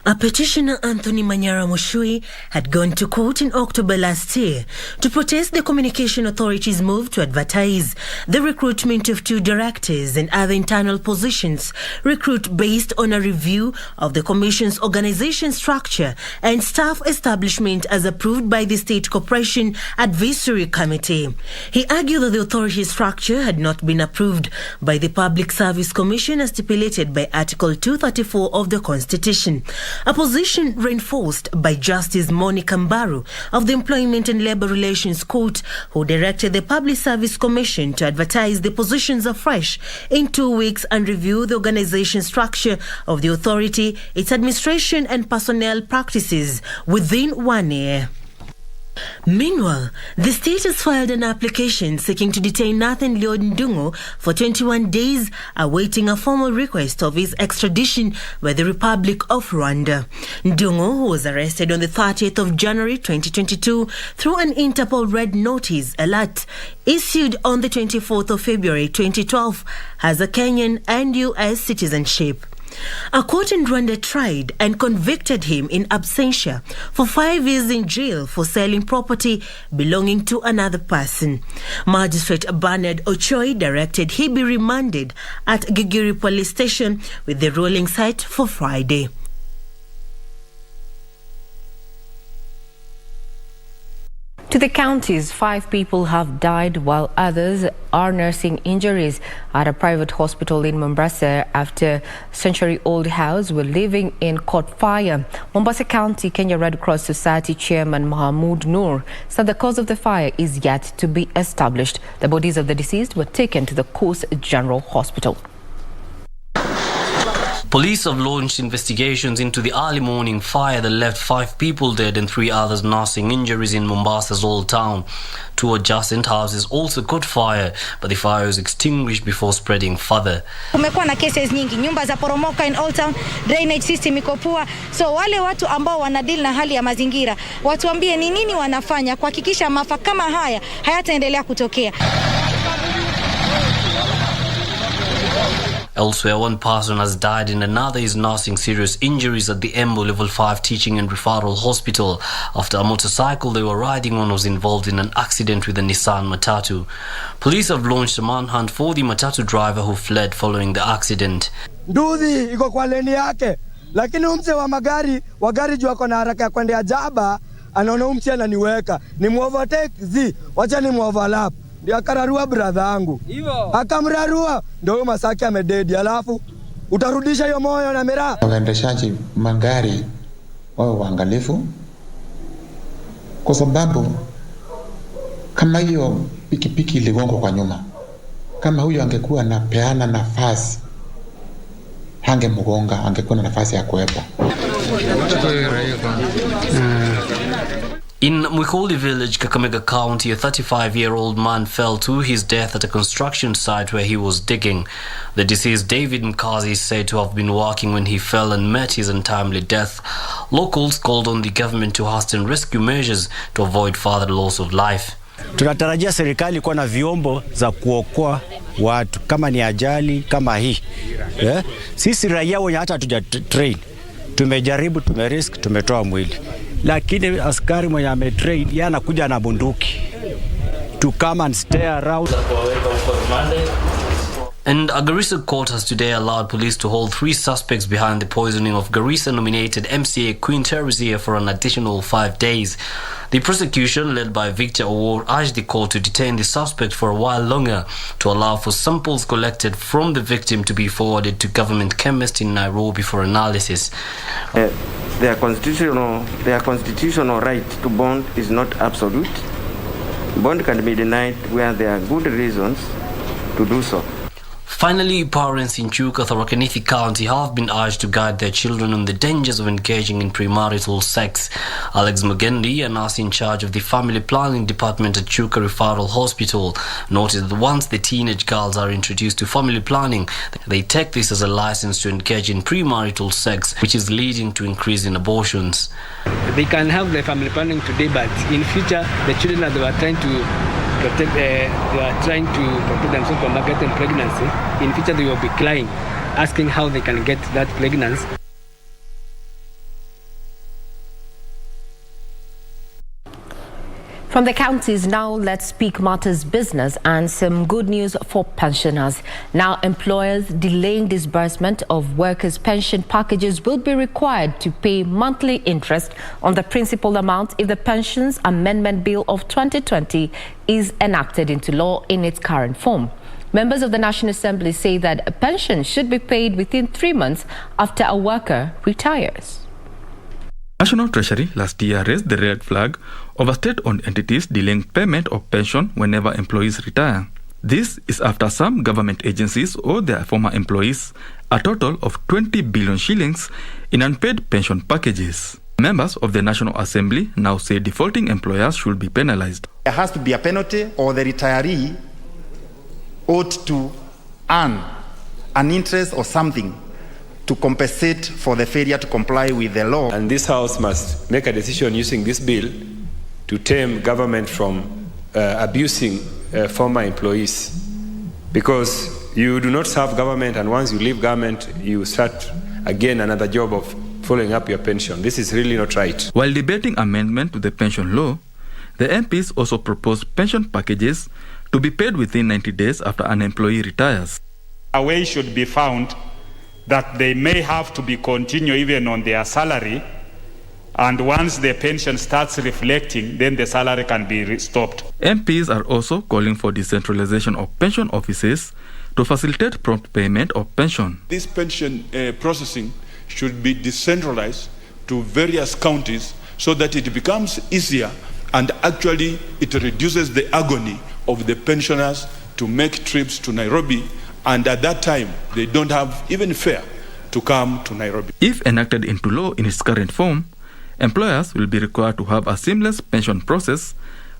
A petitioner, Anthony Manyara Mushui, had gone to court in October last year to protest the Communication Authority's move to advertise the recruitment of 2 directors and other internal positions, recruit based on a review of the Commission's organization structure and staff establishment as approved by the State Corporation Advisory Committee. He argued that the authority's structure had not been approved by the Public Service Commission as stipulated by Article 234 of the Constitution. A position reinforced by Justice Monica Mbaru of the Employment and Labour Relations Court, who directed the Public Service Commission to advertise the positions afresh in 2 weeks and review the organisation structure of the authority, its administration and personnel practices within 1 year. Meanwhile, the state has filed an application seeking to detain Nathan Leo Ndungu for 21 days, awaiting a formal request of his extradition by the Republic of Rwanda. Ndungu, who was arrested on the 30th of January 2022 through an Interpol Red Notice alert issued on the 24th of February 2012, has a Kenyan and US citizenship. A court in Rwanda tried and convicted him in absentia for 5 years in jail for selling property belonging to another person. Magistrate Bernard Ochoi directed he be remanded at Gigiri Police Station with the ruling set for Friday. To the counties, 5 people have died while others are nursing injuries at a private hospital in Mombasa after century-old house were living in caught fire. Mombasa County Kenya Red Cross Society Chairman Mahmoud Noor said the cause of the fire is yet to be established. The bodies of the deceased were taken to the Coast General Hospital. Police have launched investigations into the early morning fire that left 5 people dead and 3 others nursing injuries in Mombasa's Old Town. 2 adjacent houses also caught fire, but the fire was extinguished before spreading further. Kumekuwa na cases nyingi, nyumba za poromoka in Old Town, drainage system iko poor. So wale watu ambao wanadeal na hali ya mazingira, watuambie ni nini wanafanya kuhakikisha maafa kama haya hayataendelea kutokea. Elsewhere, 1 person has died and another is nursing serious injuries at the Embu Level 5 Teaching and Referral Hospital after a motorcycle they were riding on was involved in an accident with a Nissan Matatu. Police have launched a manhunt for the Matatu driver who fled following the accident. Nduthi iko kwa leni yake, lakini umse wa gari juu ako na haraka ya kwenda Jaba, anaona umse ananiweka. Ni muovertake wacha ni muoverlap. Ndio akararua brother yangu. Akamrarua ndio Masaki amededi, alafu utarudisha hiyo moyo na mira. Waendeshaji magari wao waangalifu, kwa sababu kama hiyo pikipiki iligongwa kwa nyuma, kama huyo angekuwa anapeana nafasi, hangemgonga, angekuwa na nafasi ya kuepa. In Mwikoli village, Kakamega County, a 35-year-old man fell to his death at a construction site where he was digging. The deceased David Mkazi is said to have been working when he fell and met his untimely death. Locals called on the government to hasten rescue measures to avoid further loss of life. Tunatarajia serikali kuwa na vyombo za kuokoa watu kama ni ajali kama hii. Sisi raia wenye hata hatuja train, tumejaribu, tumerisk, tumetoa mwili. Lakini askari mwenye ametrain yeye anakuja na bunduki to come and stay around. And a Garissa court has today allowed police to hold 3 suspects behind the poisoning of Garissa-nominated MCA Queen Teresia for an additional 5 days. The prosecution, led by Victor Award, urged the court to detain the suspect for a while longer to allow for samples collected from the victim to be forwarded to government chemists in Nairobi for analysis. Their constitutional right to bond is not absolute. Bond can be denied where there are good reasons to do so. Finally, parents in Chuka, Tharaka Nithi County have been urged to guide their children on the dangers of engaging in premarital sex. Alex Mugendi, a nurse in charge of the family planning department at Chuka Referral Hospital, noted that once the teenage girls are introduced to family planning, they take this as a license to engage in premarital sex, which is leading to increase in abortions. They can have the family planning today, but in future, the children that they were trying to protect, they are trying to protect themselves from getting pregnancy. In future, they will be crying, asking how they can get that pregnancy. From the counties, now let's speak matters business and some good news for pensioners. Now, employers delaying disbursement of workers' pension packages will be required to pay monthly interest on the principal amount if the Pensions Amendment Bill of 2020 is enacted into law in its current form. Members of the National Assembly say that a pension should be paid within 3 months after a worker retires. National Treasury last year raised the red flag over state-owned entities delaying payment of pension whenever employees retire. This is after some government agencies owe their former employees a total of 20 billion shillings in unpaid pension packages. Members of the National Assembly now say defaulting employers should be penalized. There has to be a penalty, or the retiree ought to earn an interest or something to compensate for the failure to comply with the law. And this House must make a decision using this bill to tame government from abusing former employees. Because you do not serve government, and once you leave government, you start again another job of following up your pension. This is really not right. While debating amendment to the pension law, the MPs also proposed pension packages to be paid within 90 days after an employee retires. A way should be found that they may have to be continued even on their salary, and once the pension starts reflecting, then the salary can be stopped. MPs are also calling for decentralization of pension offices to facilitate prompt payment of pension. This pension processing should be decentralized to various counties so that it becomes easier, and actually it reduces the agony of the pensioners to make trips to Nairobi, and at that time they don't have even fare to come to Nairobi. If enacted into law in its current form, employers will be required to have a seamless pension process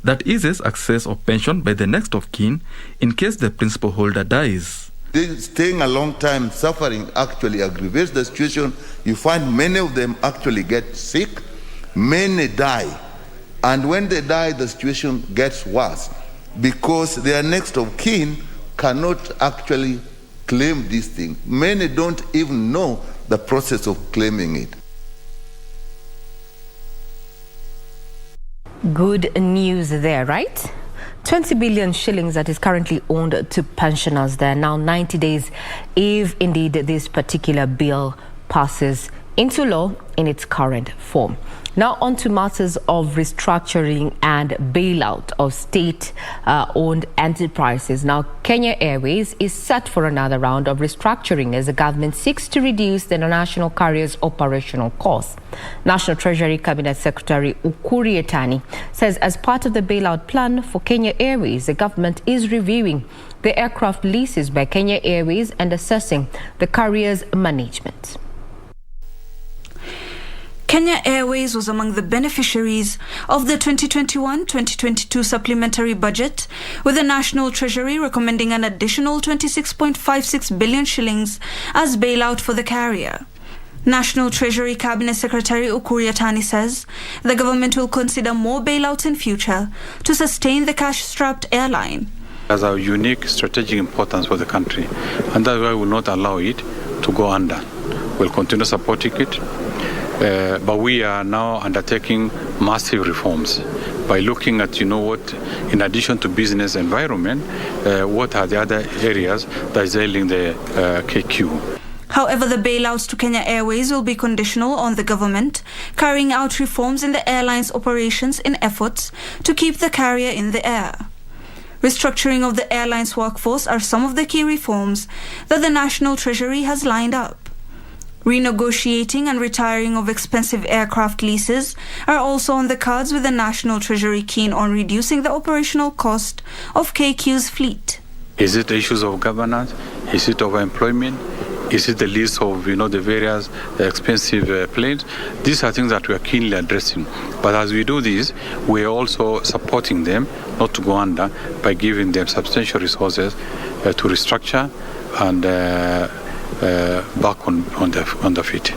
that eases access of pension by the next of kin in case the principal holder dies. Staying a long time suffering actually aggravates the situation. You find many of them actually get sick, many die, and when they die the situation gets worse because their next of kin cannot actually claim this thing. Many don't even know the process of claiming it. Good news there, right? 20 billion shillings that is currently owed to pensioners there. Now 90 days if indeed this particular bill passes into law in its current form. Now on to matters of restructuring and bailout of state-owned enterprises. Now Kenya Airways is set for another round of restructuring as the government seeks to reduce the international carrier's operational costs. National Treasury Cabinet Secretary Ukur Yatani says as part of the bailout plan for Kenya Airways, the government is reviewing the aircraft leases by Kenya Airways and assessing the carrier's management. Kenya Airways was among the beneficiaries of the 2021-2022 supplementary budget, with the National Treasury recommending an additional 26.56 billion shillings as bailout for the carrier. National Treasury Cabinet Secretary Ukur Yatani says the government will consider more bailouts in future to sustain the cash-strapped airline. Has a unique strategic importance for the country, and that's why we will not allow it to go under. We'll continue supporting it. But we are now undertaking massive reforms by looking at, in addition to business environment, what are the other areas that is ailing the KQ. However, the bailouts to Kenya Airways will be conditional on the government carrying out reforms in the airline's operations in efforts to keep the carrier in the air. Restructuring of the airline's workforce are some of the key reforms that the National Treasury has lined up. Renegotiating and retiring of expensive aircraft leases are also on the cards, with the National Treasury keen on reducing the operational cost of KQ's fleet. Is it issues of governance? Is it of employment? Is it the lease of the various expensive planes? These are things that we are keenly addressing. But as we do this, we are also supporting them not to go under by giving them substantial resources to restructure and back on the feet.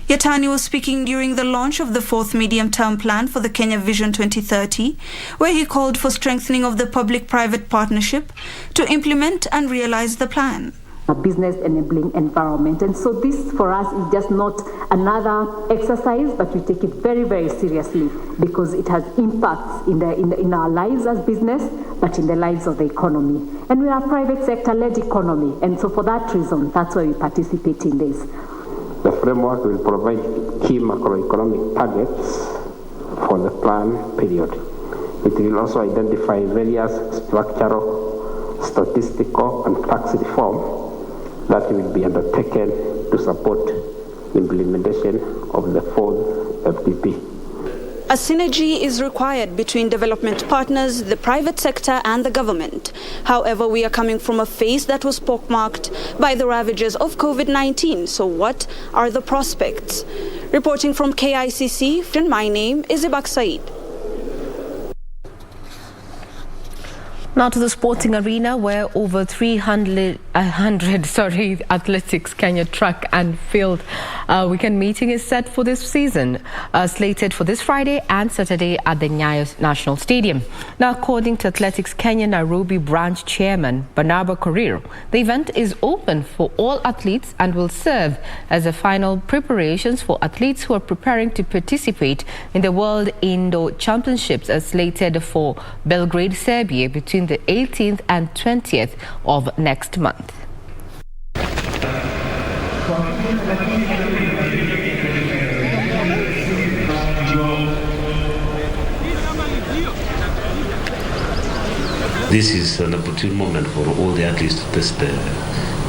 Yatani was speaking during the launch of the fourth medium-term plan for the Kenya Vision 2030, where he called for strengthening of the public-private partnership to implement and realize the plan. A business enabling environment, and so this for us is just not another exercise, but we take it very, very seriously because it has impacts in our lives as business, but in the lives of the economy. And we are a private sector-led economy, and so for that reason, that's why we participate in this. The framework will provide key macroeconomic targets for the plan period. It will also identify various structural, statistical, and tax reform that will be undertaken to support the implementation of the fourth FDP. A synergy is required between development partners, the private sector and the government. However, we are coming from a phase that was pockmarked by the ravages of COVID-19. So what are the prospects? Reporting from KICC, my name is Ibak Saeed. Now to the sporting arena, where over 300 athletics Kenya track and field weekend meeting is set for this season, slated for this Friday and Saturday at the Nyayo National Stadium. Now, according to Athletics Kenya Nairobi branch chairman Barnaba Korir, the event is open for all athletes and will serve as a final preparations for athletes who are preparing to participate in the World Indoor Championships slated for Belgrade, Serbia between the 18th and 20th of next month. This is an opportune moment for all the athletes to test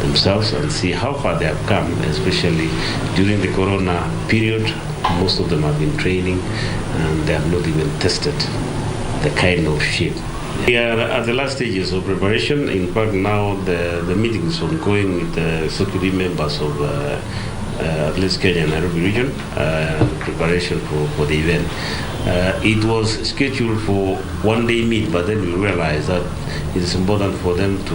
themselves and see how far they have come, especially during the corona period. Most of them have been training and they have not even tested the kind of shape. We are at the last stages of preparation. In fact, now the meeting is ongoing with the security members of Athletics Kenya and Nairobi region, preparation for the event. It was scheduled for one-day meet, but then we realized that it is important for them to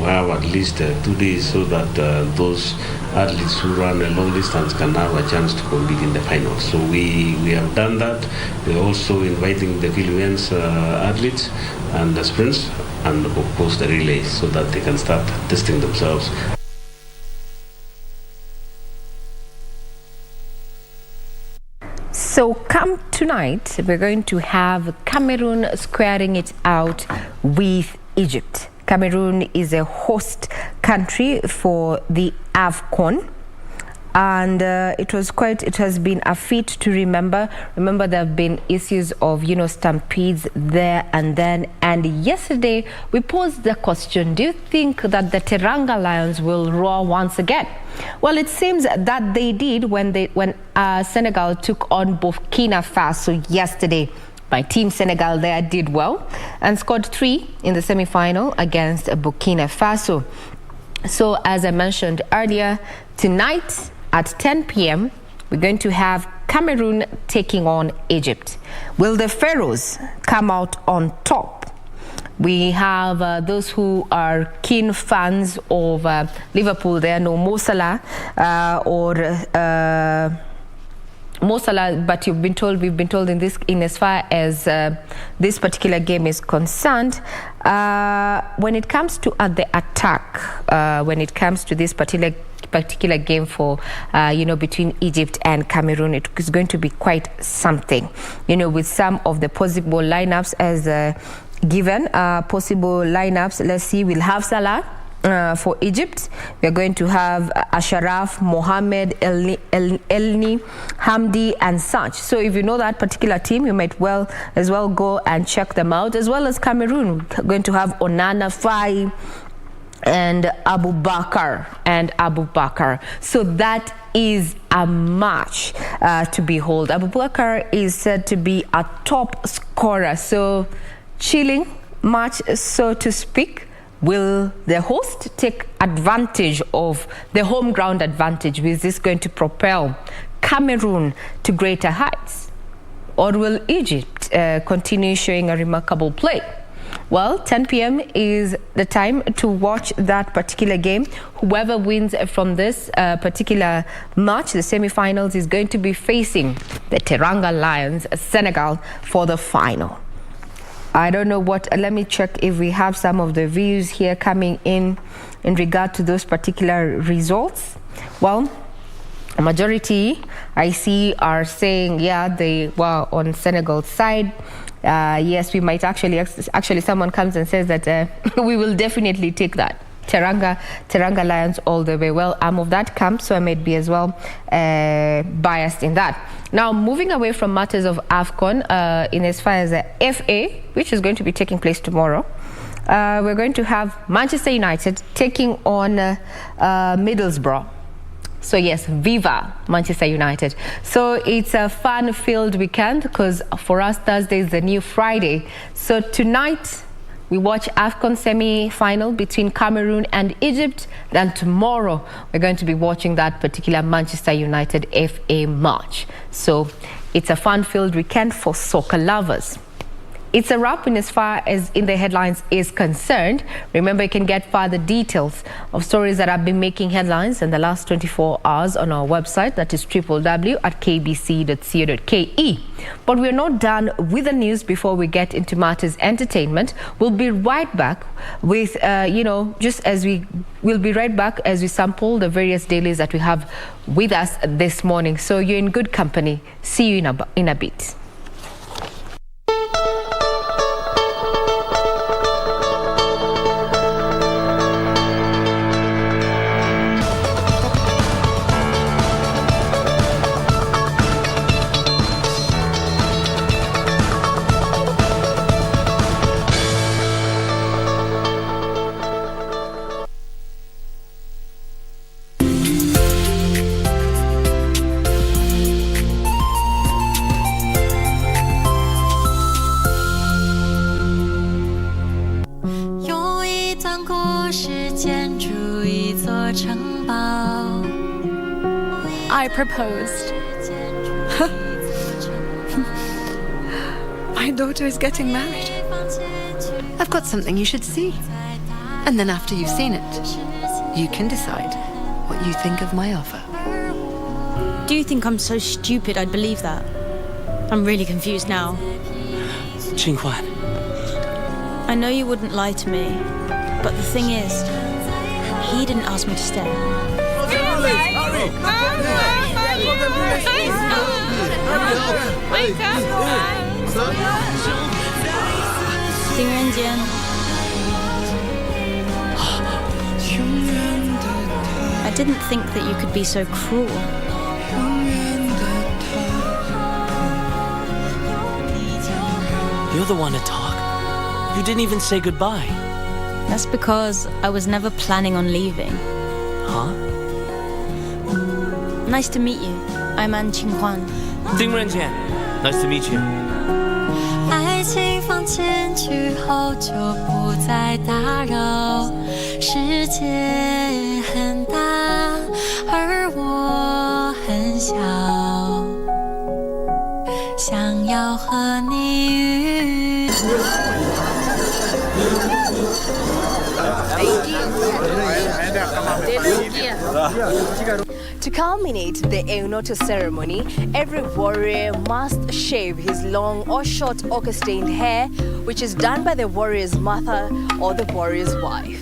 have at least 2 days so that those athletes who run a long distance can have a chance to compete in the finals. So we have done that. We're also inviting the field events athletes and the sprints and of course the relays so that they can start testing themselves. So come tonight, we're going to have Cameroon squaring it out with Egypt. Cameroon is a host country for the AFCON. And it has been a feat to remember. Remember, there have been issues of, stampedes there and then. And yesterday, we posed the question, do you think that the Teranga Lions will roar once again? Well, it seems that they did when Senegal took on Burkina Faso yesterday. My team Senegal there did well and scored 3 in the semi-final against Burkina Faso. So, as I mentioned earlier, tonight, at 10 p.m., we're going to have Cameroon taking on Egypt. Will the Pharaohs come out on top? We have those who are keen fans of Liverpool there, no Mo Salah Mo Salah, but we've been told in as far as this particular game is concerned, when it comes to the attack, when it comes to this particular game for between Egypt and Cameroon, it is going to be quite something, with some of the possible lineups as given. Possible lineups, let's see, we'll have Salah for Egypt. We're going to have Ashraf, Mohamed, Elneny, Hamdi and such. So if you know that particular team, you might as well go and check them out, as well as Cameroon. We're going to have Onana, Faye and Abu Bakar. So that is a match to behold. Abu Bakar is said to be a top scorer, so chilling match, so to speak. Will the host take advantage of the home ground advantage? Is this going to propel Cameroon to greater heights? Or will Egypt continue showing a remarkable play? Well, 10 p.m. is the time to watch that particular game. Whoever wins from this particular match, the semi-finals, is going to be facing the Teranga Lions, Senegal, for the final. I don't know let me check if we have some of the views here coming in regard to those particular results. Well, a majority I see are saying, they were on Senegal's side. Yes, we might actually someone comes and says that we will definitely take that. Teranga Lions all the way. Well, I'm of that camp, so I might be as well biased in that. Now, moving away from matters of AFCON, in as far as the FA, which is going to be taking place tomorrow, we're going to have Manchester United taking on Middlesbrough. So yes, Viva Manchester United. So it's a fun-filled weekend because for us, Thursday is the new Friday. So tonight, we watch AFCON semi-final between Cameroon and Egypt. Then tomorrow, we're going to be watching that particular Manchester United FA match. So it's a fun-filled weekend for soccer lovers. It's a wrap in as far as in the headlines is concerned. Remember, you can get further details of stories that have been making headlines in the last 24 hours on our website, that is www.kbc.co.ke. But we're not done with the news before we get into matters entertainment. We'll be right back with, we'll be right back as we sample the various dailies that we have with us this morning. So you're in good company. See you in a bit. I proposed. My daughter is getting married. I've got something you should see. And then after you've seen it, you can decide what you think of my offer. Do you think I'm so stupid I'd believe that? I'm really confused now. Qinghuan. I know you wouldn't lie to me, but the thing is, he didn't ask me to stay. I didn't think that you could be so cruel. You're the one to talk. You didn't even say goodbye. That's because I was never planning on leaving. Huh? Nice to meet you. I'm An Qinghuan. Ding Renjian. Nice to meet you. 爱情放进去后就不再打扰，世界很大，而我很小，想要和你遇。 To culminate the Eunoto ceremony, every warrior must shave his long or short ochre-stained hair, which is done by the warrior's mother or the warrior's wife.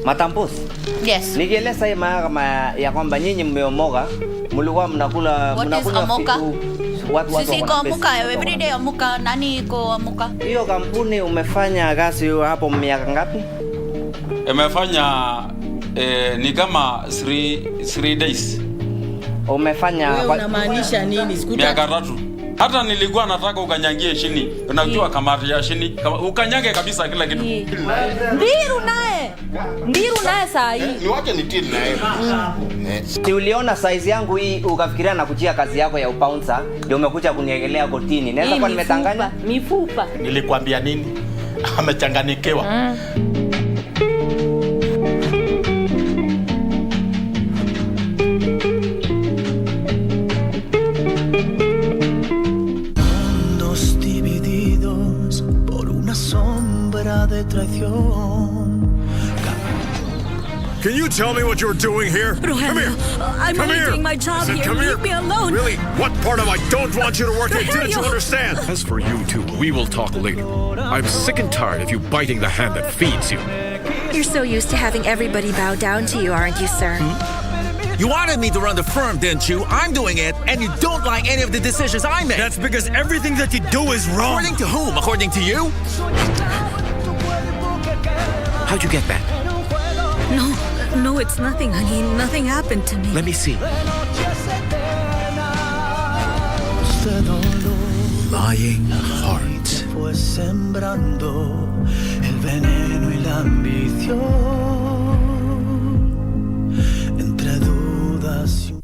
Matampus. Yes. Nikieleza ya kwamba nyinyi mmeomoka, mlikuwa mnakunywa Sisi iko amuka, everyday amuka, nani iko amuka? Hiyo kampuni umefanya kazi hapo miaka ngapi? Umefanya ni kama 3 days. Umefanya wewe unamaanisha nini? Miaka 3. Hata nilikuwa nataka ukanyangie chini. Unajua kamati ya chini, ukanyage kabisa kila kitu. Ndiru naye saa hii. Ni wache nitini naye. Si uliona size yangu hii ukafikiria na kujia kazi yako ya upouncer, ndio umekuja kuniegelea kotini. Naweza kuwa nimetanganya mifupa. Nilikwambia nini? Amechanganikiwa. De traición. Can you tell me what you're doing here? Rogelio, come here. I'm come only here. doing my job here. Leave me alone. Really? What part of I don't want you to work here didn't you understand? As for you two, we will talk later. I'm sick and tired of you biting the hand that feeds you. You're so used to having everybody bow down to you, aren't you, sir? You wanted me to run the firm, didn't you? I'm doing it, and you don't like any of the decisions I make. That's because everything that you do is wrong. According to whom? According to you? How'd you get that? No, it's nothing, honey. Nothing happened to me. Let me see. Lying heart. veneno y la ambición, entre dudas y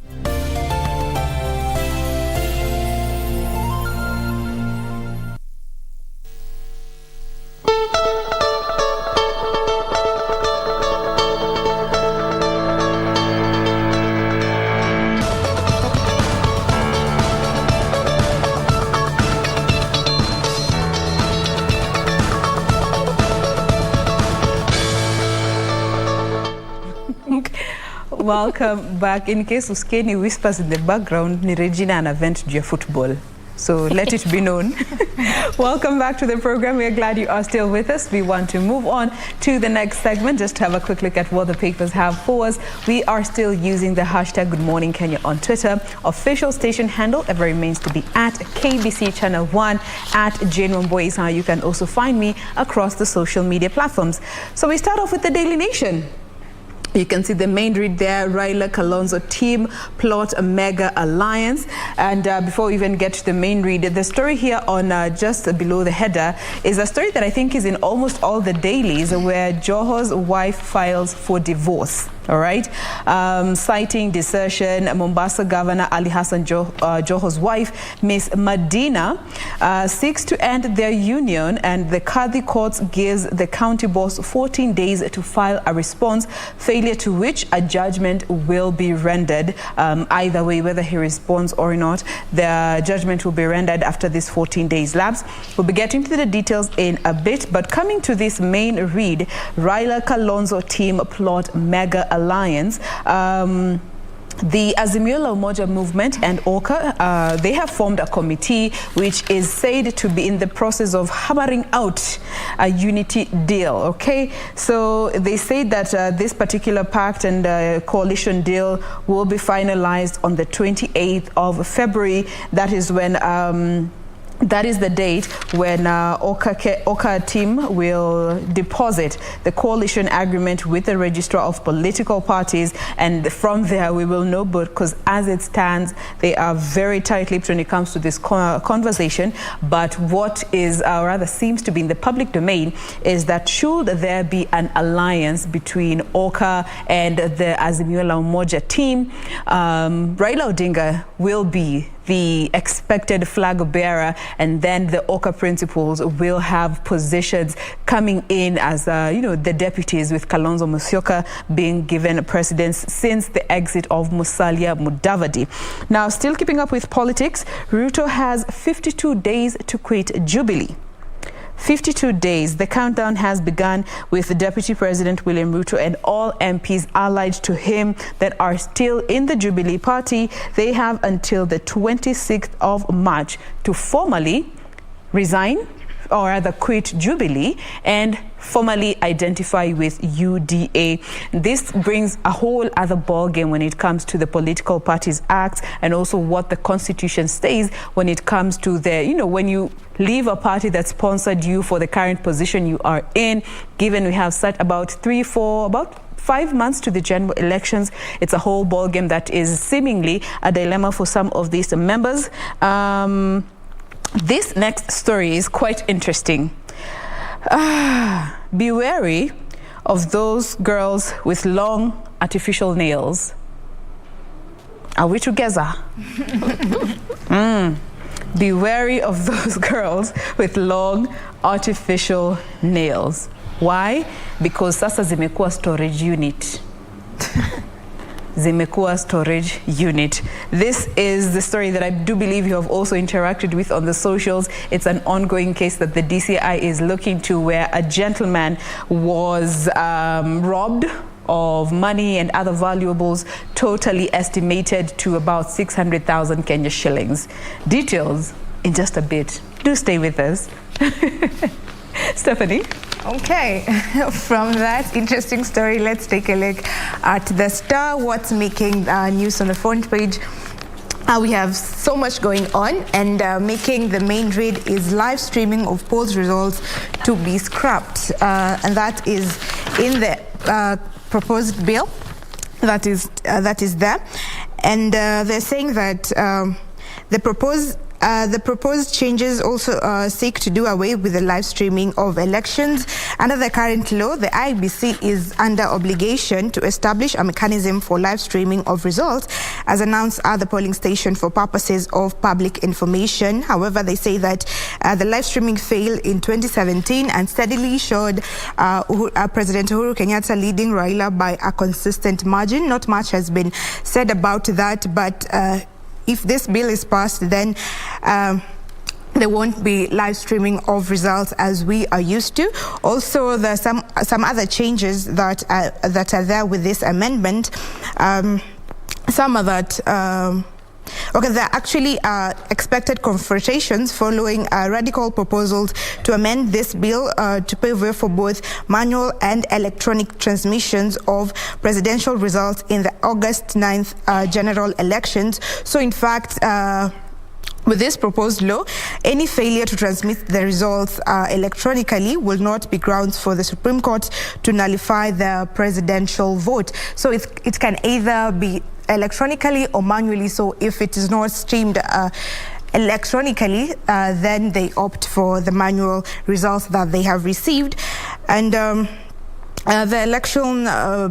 Welcome back. In case Uskeni whispers in the background, ni Regina an event to football. So let it be known. Welcome back to the program. We are glad you are still with us. We want to move on to the next segment. Just have a quick look at what the papers have for us. We are still using the hashtag Good Morning Kenya on Twitter. Official station handle ever remains to be at KBC Channel 1 at Jane Wamboy is how you can also find me across the social media platforms. So we start off with the Daily Nation. You can see the main read there, Raila Kalonzo team plot a mega alliance. And before we even get to the main read, the story here on just below the header is a story that I think is in almost all the dailies, where Joho's wife files for divorce. All right. Citing desertion, Mombasa Governor Ali Hassan Joho's wife, Miss Medina, seeks to end their union, and the Kadhi Courts gives the county boss 14 days to file a response, failure to which a judgment will be rendered. Either way, whether he responds or not, the judgment will be rendered after this 14 days lapse. We'll be getting to the details in a bit, but coming to this main read, Raila Kalonzo team plot mega alliance. The Azimio la Umoja movement and OCA, they have formed a committee which is said to be in the process of hammering out a unity deal, okay? So they say that this particular pact and coalition deal will be finalized on the 28th of February. That is when that is the date when OCA team will deposit the coalition agreement with the registrar of political parties, and from there we will know, because as it stands, they are very tight-lipped when it comes to this conversation. But what is, rather seems to be in the public domain, is that should there be an alliance between OCA and the Azimio la Umoja team, Raila Odinga will be the expected flag bearer, and then the OCA principals will have positions coming in as, the deputies, with Kalonzo Musyoka being given precedence since the exit of Musalia Mudavadi. Now, still keeping up with politics, Ruto has 52 days to quit Jubilee. 52 days. The countdown has begun with the Deputy President William Ruto and all MPs allied to him that are still in the Jubilee Party. They have until the 26th of March to formally resign, or rather quit Jubilee, and formally identify with UDA. This brings a whole other ballgame when it comes to the Political Parties Act, and also what the Constitution says when it comes to the, when you leave a party that sponsored you for the current position you are in, given we have set about 5 months to the general elections. It's a whole ballgame that is seemingly a dilemma for some of these members. This next story is quite interesting. Be wary of those girls with long artificial nails. Are we together? Be wary of those girls with long artificial nails. Why? Because sasa zimekuwa storage unit. Zimekuwa storage unit. This is the story that I do believe you have also interacted with on the socials. It's an ongoing case that the DCI is looking to, where a gentleman was robbed of money and other valuables, totally estimated to about 600,000 Kenya shillings. Details in just a bit. Do stay with us. Stephanie? Okay, from that interesting story, let's take a look at the Star. What's making news on the front page? We have so much going on, and making the main read is live streaming of polls results to be scrapped, and that is in the proposed bill that is there, and they're saying that the proposed The proposed changes also seek to do away with the live streaming of elections. Under the current law, the IBC is under obligation to establish a mechanism for live streaming of results as announced at the polling station for purposes of public information. However, they say that the live streaming failed in 2017 and steadily showed President Uhuru Kenyatta leading Raila by a consistent margin. Not much has been said about that, but if this bill is passed, then there won't be live streaming of results as we are used to. Also, there's some other changes that are there with this amendment. Some are that. Okay, there actually are expected confrontations following radical proposals to amend this bill to pave way for both manual and electronic transmissions of presidential results in the August 9th general elections. So, in fact, with this proposed law, any failure to transmit the results electronically will not be grounds for the Supreme Court to nullify the presidential vote. So it can either be electronically or manually. So if it is not streamed electronically, then they opt for the manual results that they have received. And the election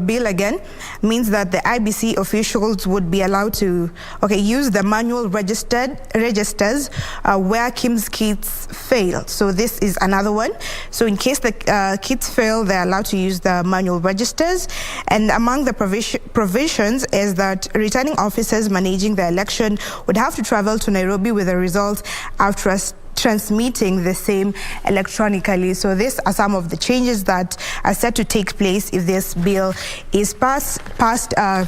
bill again means that the IBC officials would be allowed to use the manual registers where Kim's kits fail. So this is another one. So in case the kits fail, they're allowed to use the manual registers. And among the provisions is that returning officers managing the election would have to travel to Nairobi with the results after transmitting the same electronically. So these are some of the changes that are set to take place if this bill is passed. To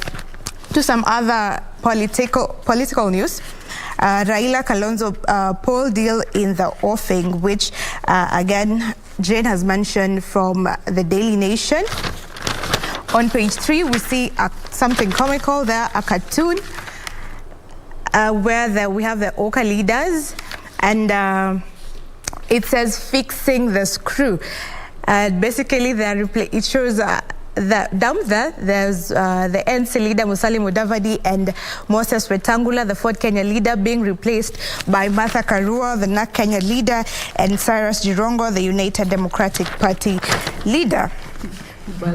some other political news, Raila Kalonzo poll deal in the offing, which again Jane has mentioned from the Daily Nation. On page 3, we see something comical there, a cartoon where we have the Oka leaders. And it says fixing the screw. Basically, it shows that down there's the NC leader Musalia Mudavadi and Moses Wetangula, the Ford Kenya leader, being replaced by Martha Karua, the NARC Kenya leader, and Cyrus Jirongo, the United Democratic Party leader. Yeah,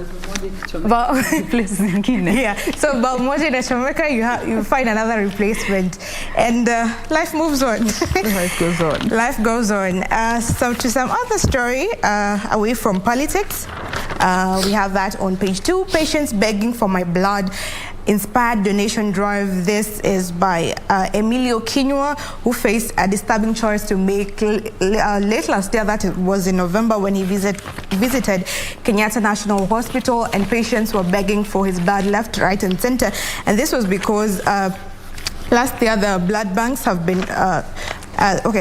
so Balmoja and Chomeka, you find another replacement, and life moves on. Life goes on. Life goes on. So to some other story, away from politics, we have that on page 2. Patients begging for my blood. Inspired donation drive. This is by Emilio Kinua, who faced a disturbing choice to make late last year. That was in November when he visited Kenyatta National Hospital, and patients were begging for his blood left, right, and center. And this was because last year the blood banks have been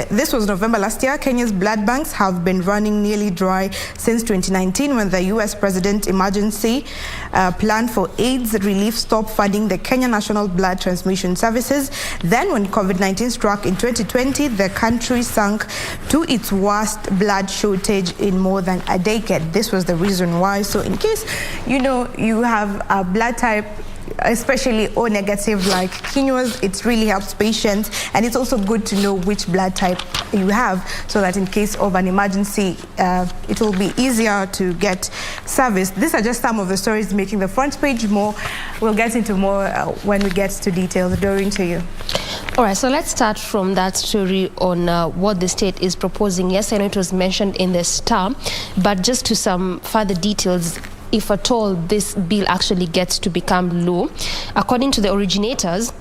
this was November last year. Kenya's blood banks have been running nearly dry since 2019 when the U.S. President Emergency Plan for AIDS Relief stopped funding the Kenya National Blood Transmission Services. Then when COVID-19 struck in 2020, the country sank to its worst blood shortage in more than a decade. This was the reason why. So in case, you have a blood type, especially O negative like Kinua's, it really helps patients, and it's also good to know which blood type you have so that in case of an emergency it will be easier to get service. These are just some of the stories making the front page. More we'll get into more when we get to details. Doreen, to you. All right, so let's start from that story on what the state is proposing. Yes, I know it was mentioned in the Star, but just to some further details, if at all this bill actually gets to become law. According to the originators,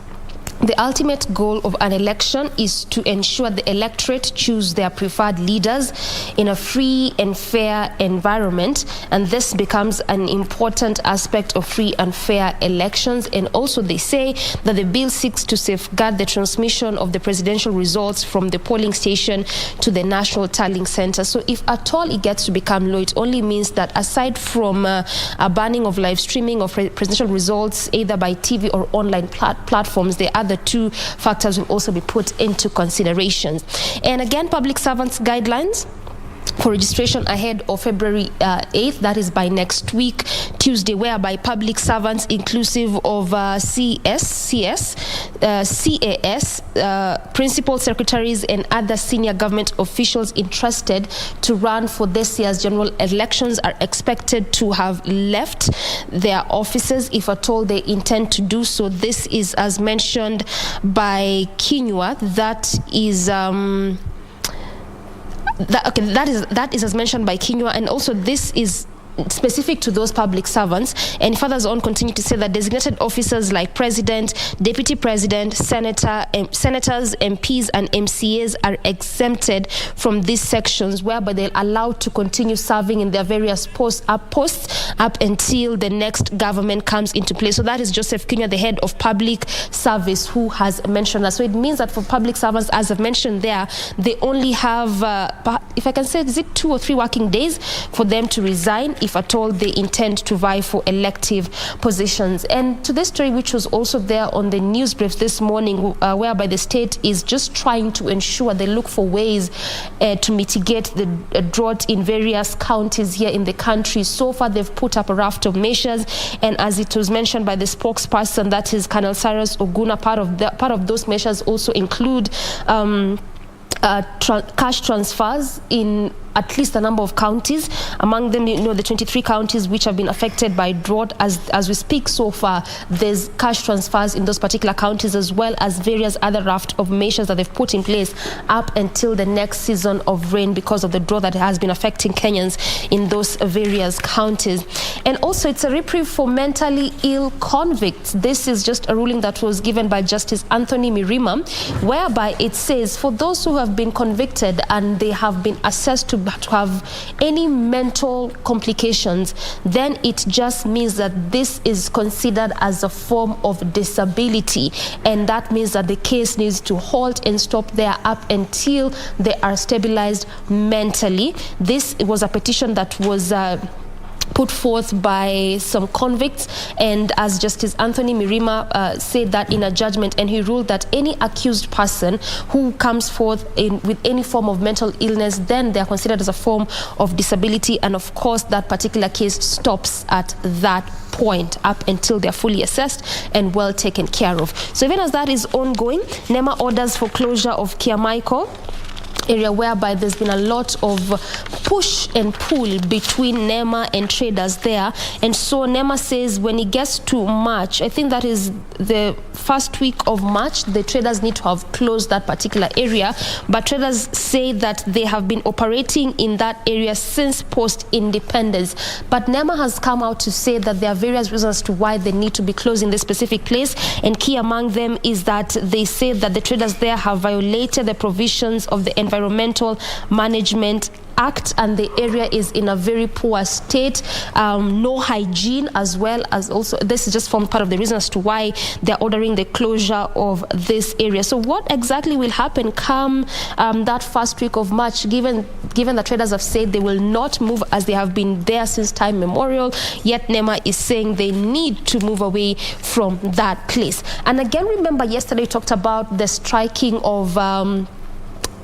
the ultimate goal of an election is to ensure the electorate choose their preferred leaders in a free and fair environment, and this becomes an important aspect of free and fair elections. And also they say that the bill seeks to safeguard the transmission of the presidential results from the polling station to the National Tallying Center. So if at all it gets to become law, it only means that aside from a banning of live streaming of presidential results either by TV or online platforms, the other two factors will also be put into consideration. And again, public servants guidelines for registration ahead of February 8th, that is by next week, Tuesday, whereby public servants inclusive of CAS, principal secretaries and other senior government officials interested to run for this year's general elections are expected to have left their offices, if at all they intend to do so. This is as mentioned by Kinyua. That is as mentioned by Kinyua, and also this is specific to those public servants. And further on, continue to say that designated officers like president, deputy president, senators, MPs, and MCAs are exempted from these sections, whereby they're allowed to continue serving in their various posts up until the next government comes into place. So that is Joseph Kinyua, the head of public service, who has mentioned that. So it means that for public servants, as I've mentioned there, they only have, if I can say, is it 2 or 3 working days for them to resign, if at all they intend to vie for elective positions. And to this story, which was also there on the news briefs this morning, whereby the state is just trying to ensure they look for ways to mitigate the drought in various counties here in the country. So far, they've put up a raft of measures, and as it was mentioned by the spokesperson, that is Colonel Cyrus Oguna, part of those measures also include cash transfers in at least a number of counties. Among them, the 23 counties which have been affected by drought. As we speak so far, there's cash transfers in those particular counties, as well as various other raft of measures that they've put in place up until the next season of rain, because of the drought that has been affecting Kenyans in those various counties. And also, it's a reprieve for mentally ill convicts. This is just a ruling that was given by Justice Anthony Mirima, whereby it says for those who have been convicted and they have been assessed to have any mental complications, then it just means that this is considered as a form of disability, and that means that the case needs to halt and stop there up until they are stabilized mentally. This was a petition that was put forth by some convicts, and as Justice Anthony Mirima said that in a judgment, and he ruled that any accused person who comes forth with any form of mental illness, then they are considered as a form of disability, and of course that particular case stops at that point up until they're fully assessed and well taken care of. So even as that is ongoing, NEMA orders for closure of Kiamaiko area, whereby there's been a lot of push and pull between NEMA and traders there. And so NEMA says when it gets to March, I think that is the first week of March, the traders need to have closed that particular area. But traders say that they have been operating in that area since post-independence. But NEMA has come out to say that there are various reasons as to why they need to be closing this specific place. And key among them is that they say that the traders there have violated the provisions of the Environmental Management Act, and the area is in a very poor state, no hygiene, as well as also this is just formed part of the reason as to why they're ordering the closure of this area. So what exactly will happen come that first week of March, given the traders have said they will not move as they have been there since time memorial, yet NEMA is saying they need to move away from that place. And again, remember yesterday we talked about the striking of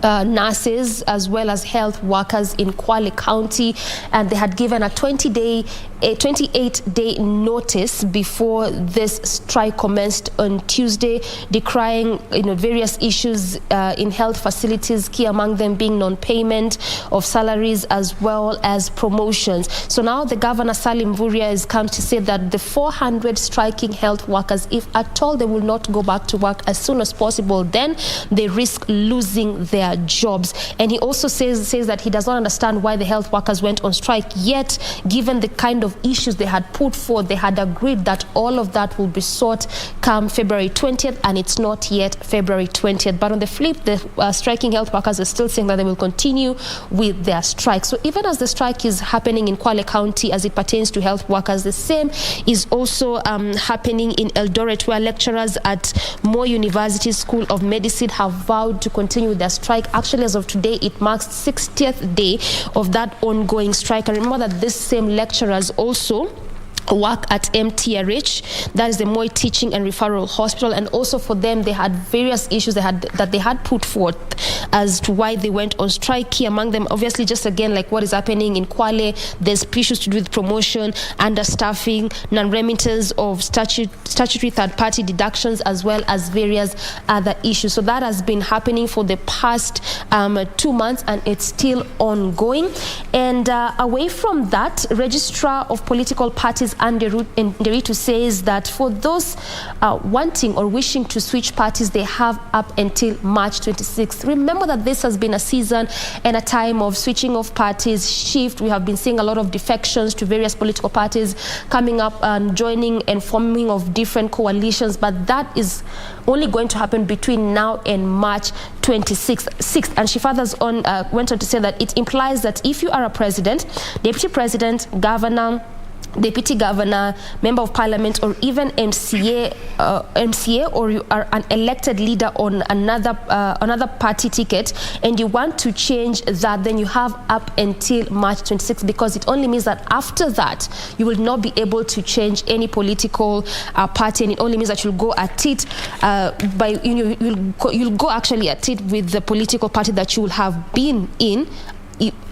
nurses as well as health workers in Kwale County, and they had given a 28-day notice before this strike commenced on Tuesday, decrying various issues in health facilities, key among them being non-payment of salaries as well as promotions. So now the governor Salim Mvurya has come to say that the 400 striking health workers, if at all they will not go back to work as soon as possible, then they risk losing their jobs. And he also says that he does not understand why the health workers went on strike, yet given the kind of issues they had put forth, they had agreed that all of that will be sought come February 20th, and it's not yet February 20th. But on the flip, the striking health workers are still saying that they will continue with their strike. So even as the strike is happening in Kwale County as it pertains to health workers, the same is also happening in Eldoret, where lecturers at Moi University School of Medicine have vowed to continue with their strike. Actually, as of today, it marks 60th day of that ongoing strike. And remember that these same lecturers also work at MTRH, that is the Moi Teaching and Referral Hospital, and also for them they had various issues that they had put forth as to why they went on strike. Key among them, obviously, just again like what is happening in Kwale, there's issues to do with promotion, understaffing, non-remittance of statutory third-party deductions, as well as various other issues. So that has been happening for the past 2 months, and it's still ongoing. And away from that, Registrar of Political Parties Nderitu says that for those wanting or wishing to switch parties, they have up until March 26th. Remember that this has been a season and a time of switching of parties, shift. We have been seeing a lot of defections to various political parties coming up and joining and forming of different coalitions, but that is only going to happen between now and March 26th. And she further went on to say that it implies that if you are a president, deputy president, governor, deputy governor, member of parliament, or even MCA, or you are an elected leader on another party ticket, and you want to change that, then you have up until March 26th, because it only means that after that you will not be able to change any political party, and it only means that you'll go at it you'll go actually at it with the political party that you will have been in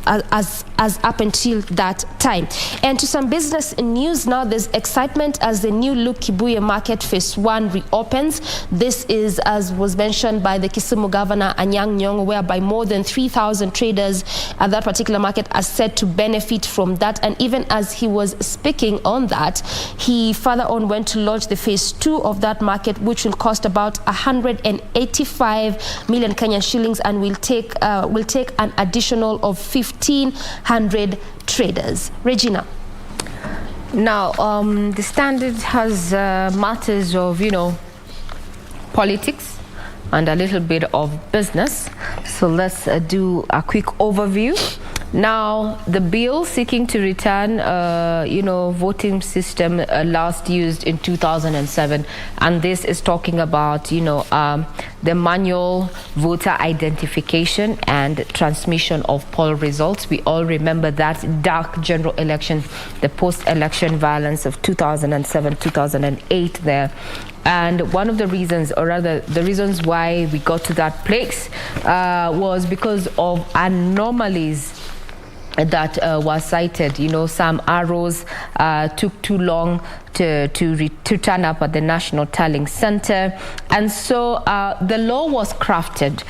as up until that time. And to some business news now, there's excitement as the new Luke Kibuye Market Phase 1 reopens. This is, as was mentioned by the Kisumu Governor Anyang' Nyong'o, whereby more than 3,000 traders at that particular market are said to benefit from that. And even as he was speaking on that, he further on went to launch the Phase 2 of that market, which will cost about 185 million Kenyan shillings and will take an additional of 1,500 traders. Regina. Now, the Standard has matters of, politics and a little bit of business. So let's do a quick overview. Now, the bill seeking to return, voting system last used in 2007, and this is talking about, the manual voter identification and transmission of poll results. We all remember that dark general election, the post-election violence of 2007, 2008 there. And one of the reasons, or rather the reasons why we got to that place was because of anomalies that were cited. Some arrows took too long to turn up at the National Tallying Center. And so the law was crafted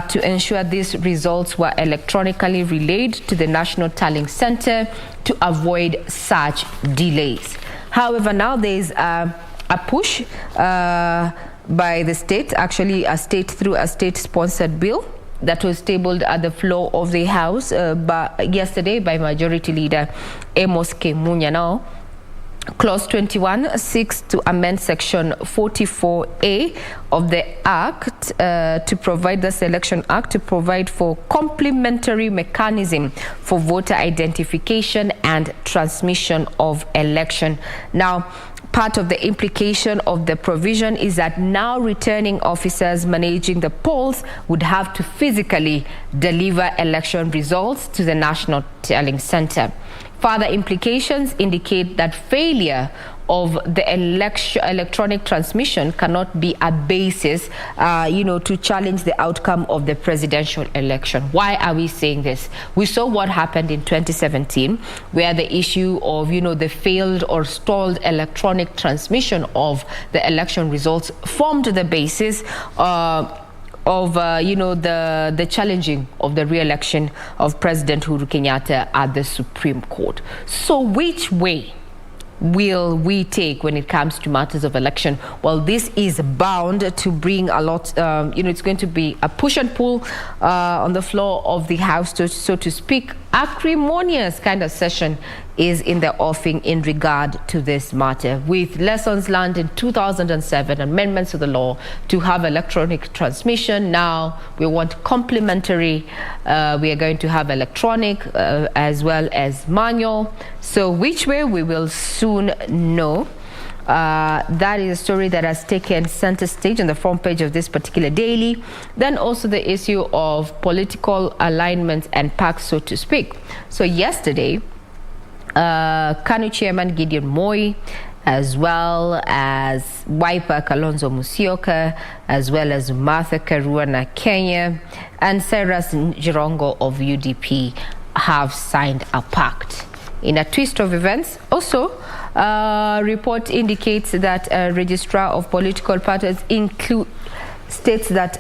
to ensure these results were electronically relayed to the National Tallying Center to avoid such delays. However, now there's a push by the state, actually through a state-sponsored bill that was tabled at the floor of the House yesterday by Majority Leader Amos Kemunya. Now, Clause 21 seeks to amend Section 44A of the Act to provide the Selection Act to provide for complementary mechanism for voter identification and transmission of election. Now, part of the implication of the provision is that now returning officers managing the polls would have to physically deliver election results to the National Tallying Center. Further implications indicate that failure of the electronic transmission cannot be a basis, to challenge the outcome of the presidential election. Why are we saying this? We saw what happened in 2017, where the issue of, the failed or stalled electronic transmission of the election results formed the basis the challenging of the re-election of President Uhuru Kenyatta at the Supreme Court. So which way will we take when it comes to matters of election? Well, this is bound to bring a lot, it's going to be a push and pull on the floor of the House, so to speak. Acrimonious kind of session is in the offing in regard to this matter, with lessons learned in 2007, amendments to the law to have electronic transmission. Now we want complementary. We are going to have electronic as well as manual. So which way, we will soon know. That is a story that has taken center stage on the front page of this particular daily. Then also the issue of political alignment and pacts, so to speak. So yesterday, KANU Chairman Gideon Moi, as well as Wiper Kalonzo Musyoka, as well as Martha Karua na Kenya, and Cyrus Njirongo of UDP have signed a pact. In a twist of events, also, report indicates that Registrar of Political Parties states that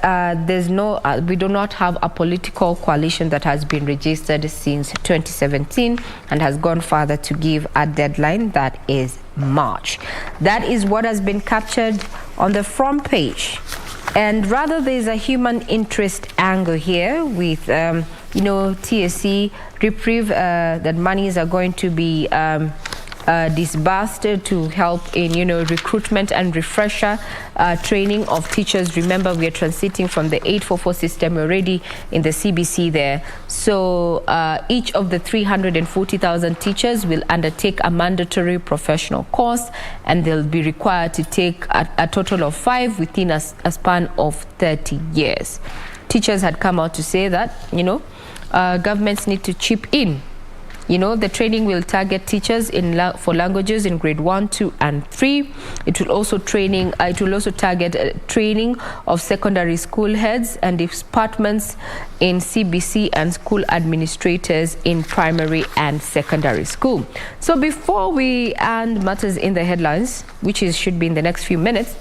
we do not have a political coalition that has been registered since 2017 and has gone further to give a deadline that is March. That is what has been captured on the front page. And rather, there's a human interest angle here with, TSC reprieve that monies are going to be disbursed to help in, recruitment and refresher training of teachers. Remember, we are transiting from the 844 system already in the CBC there. So each of the 340,000 teachers will undertake a mandatory professional course, and they'll be required to take a total of 5 within a span of 30 years. Teachers had come out to say that, governments need to chip in. The training will target teachers for languages in grade 1, 2, and 3. It will also target training of secondary school heads and departments in CBC and school administrators in primary and secondary school. So before we end matters in the headlines, which should be in the next few minutes,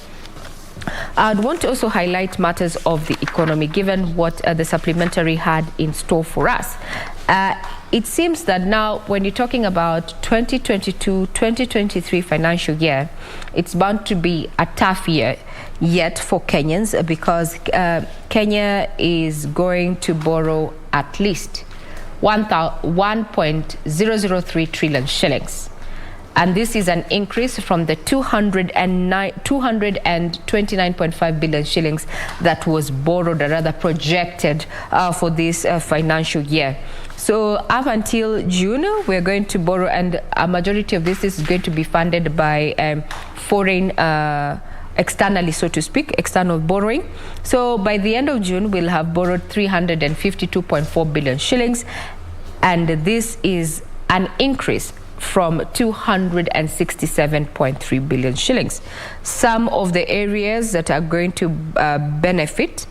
I'd want to also highlight matters of the economy, given what the supplementary had in store for us. It seems that now, when you're talking about 2022-2023 financial year, it's bound to be a tough year yet for Kenyans, because Kenya is going to borrow at least 1.003 trillion shillings. And this is an increase from the 229.5 billion shillings that was borrowed, or rather projected, for this financial year. So up until June, we're going to borrow, and a majority of this is going to be funded by foreign, externally, so to speak, external borrowing. So by the end of June, we'll have borrowed 352.4 billion shillings, and this is an increase from 267.3 billion shillings. Some of the areas that are going to benefit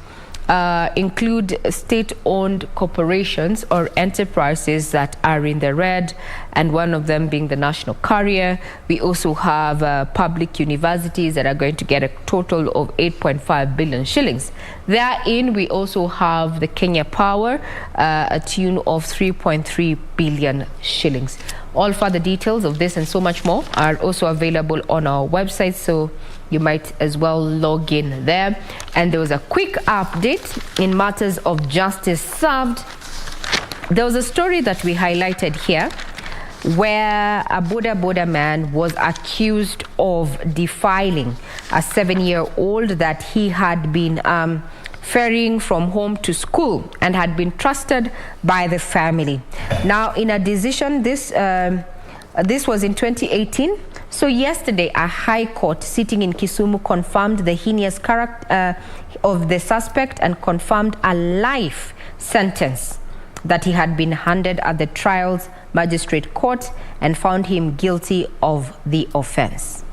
include state-owned corporations or enterprises that are in the red, and one of them being the national carrier. We also have public universities that are going to get a total of 8.5 billion shillings. Therein, we also have the Kenya Power, a tune of 3.3 billion shillings. All further details of this and so much more are also available on our website, so you might as well log in there. And there was a quick update in matters of justice served. There was a story that we highlighted here where a Boda man was accused of defiling a 7-year-old that he had been ferrying from home to school and had been trusted by the family. Now, in a decision, this was in 2018. So yesterday, a high court sitting in Kisumu confirmed the heinous character of the suspect and confirmed a life sentence that he had been handed at the trial's magistrate court, and found him guilty of the offense.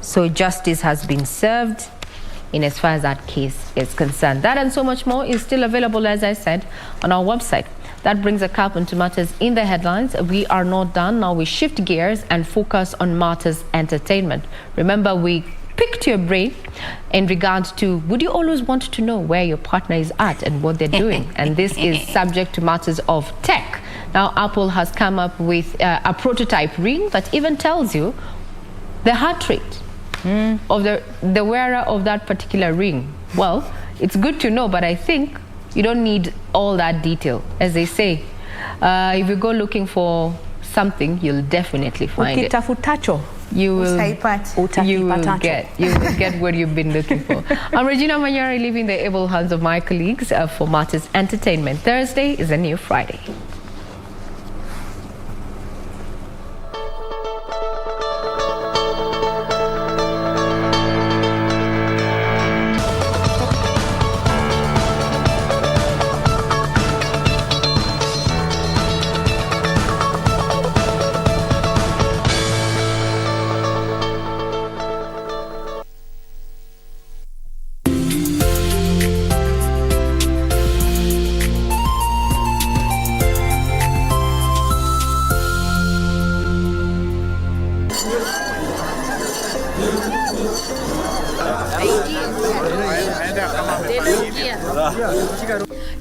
So justice has been served in as far as that case is concerned. That and so much more is still available, as I said, on our website. That brings a cap onto matters in the headlines. We are not done. Now we shift gears and focus on matters entertainment. Remember, we picked your brain in regards to, would you always want to know where your partner is at and what they're doing? And this is subject to matters of tech. Now, Apple has come up with a prototype ring that even tells you the heart rate of the wearer of that particular ring. Well, it's good to know, but I think you don't need all that detail. As they say, if you go looking for something, you'll definitely find it. You will get what you've been looking for. I'm Regina Manyara, leaving the able hands of my colleagues for Matters Entertainment. Thursday is a new Friday.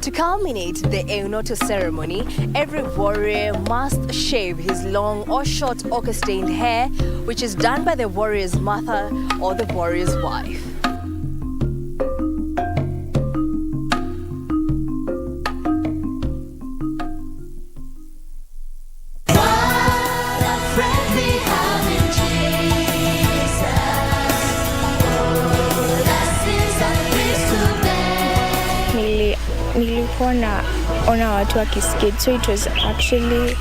To culminate the Eunoto ceremony, every warrior must shave his long or short ochre-stained hair, which is done by the warrior's mother or the warrior's wife. Nilikuwa naona watu wakiskate, so it was actually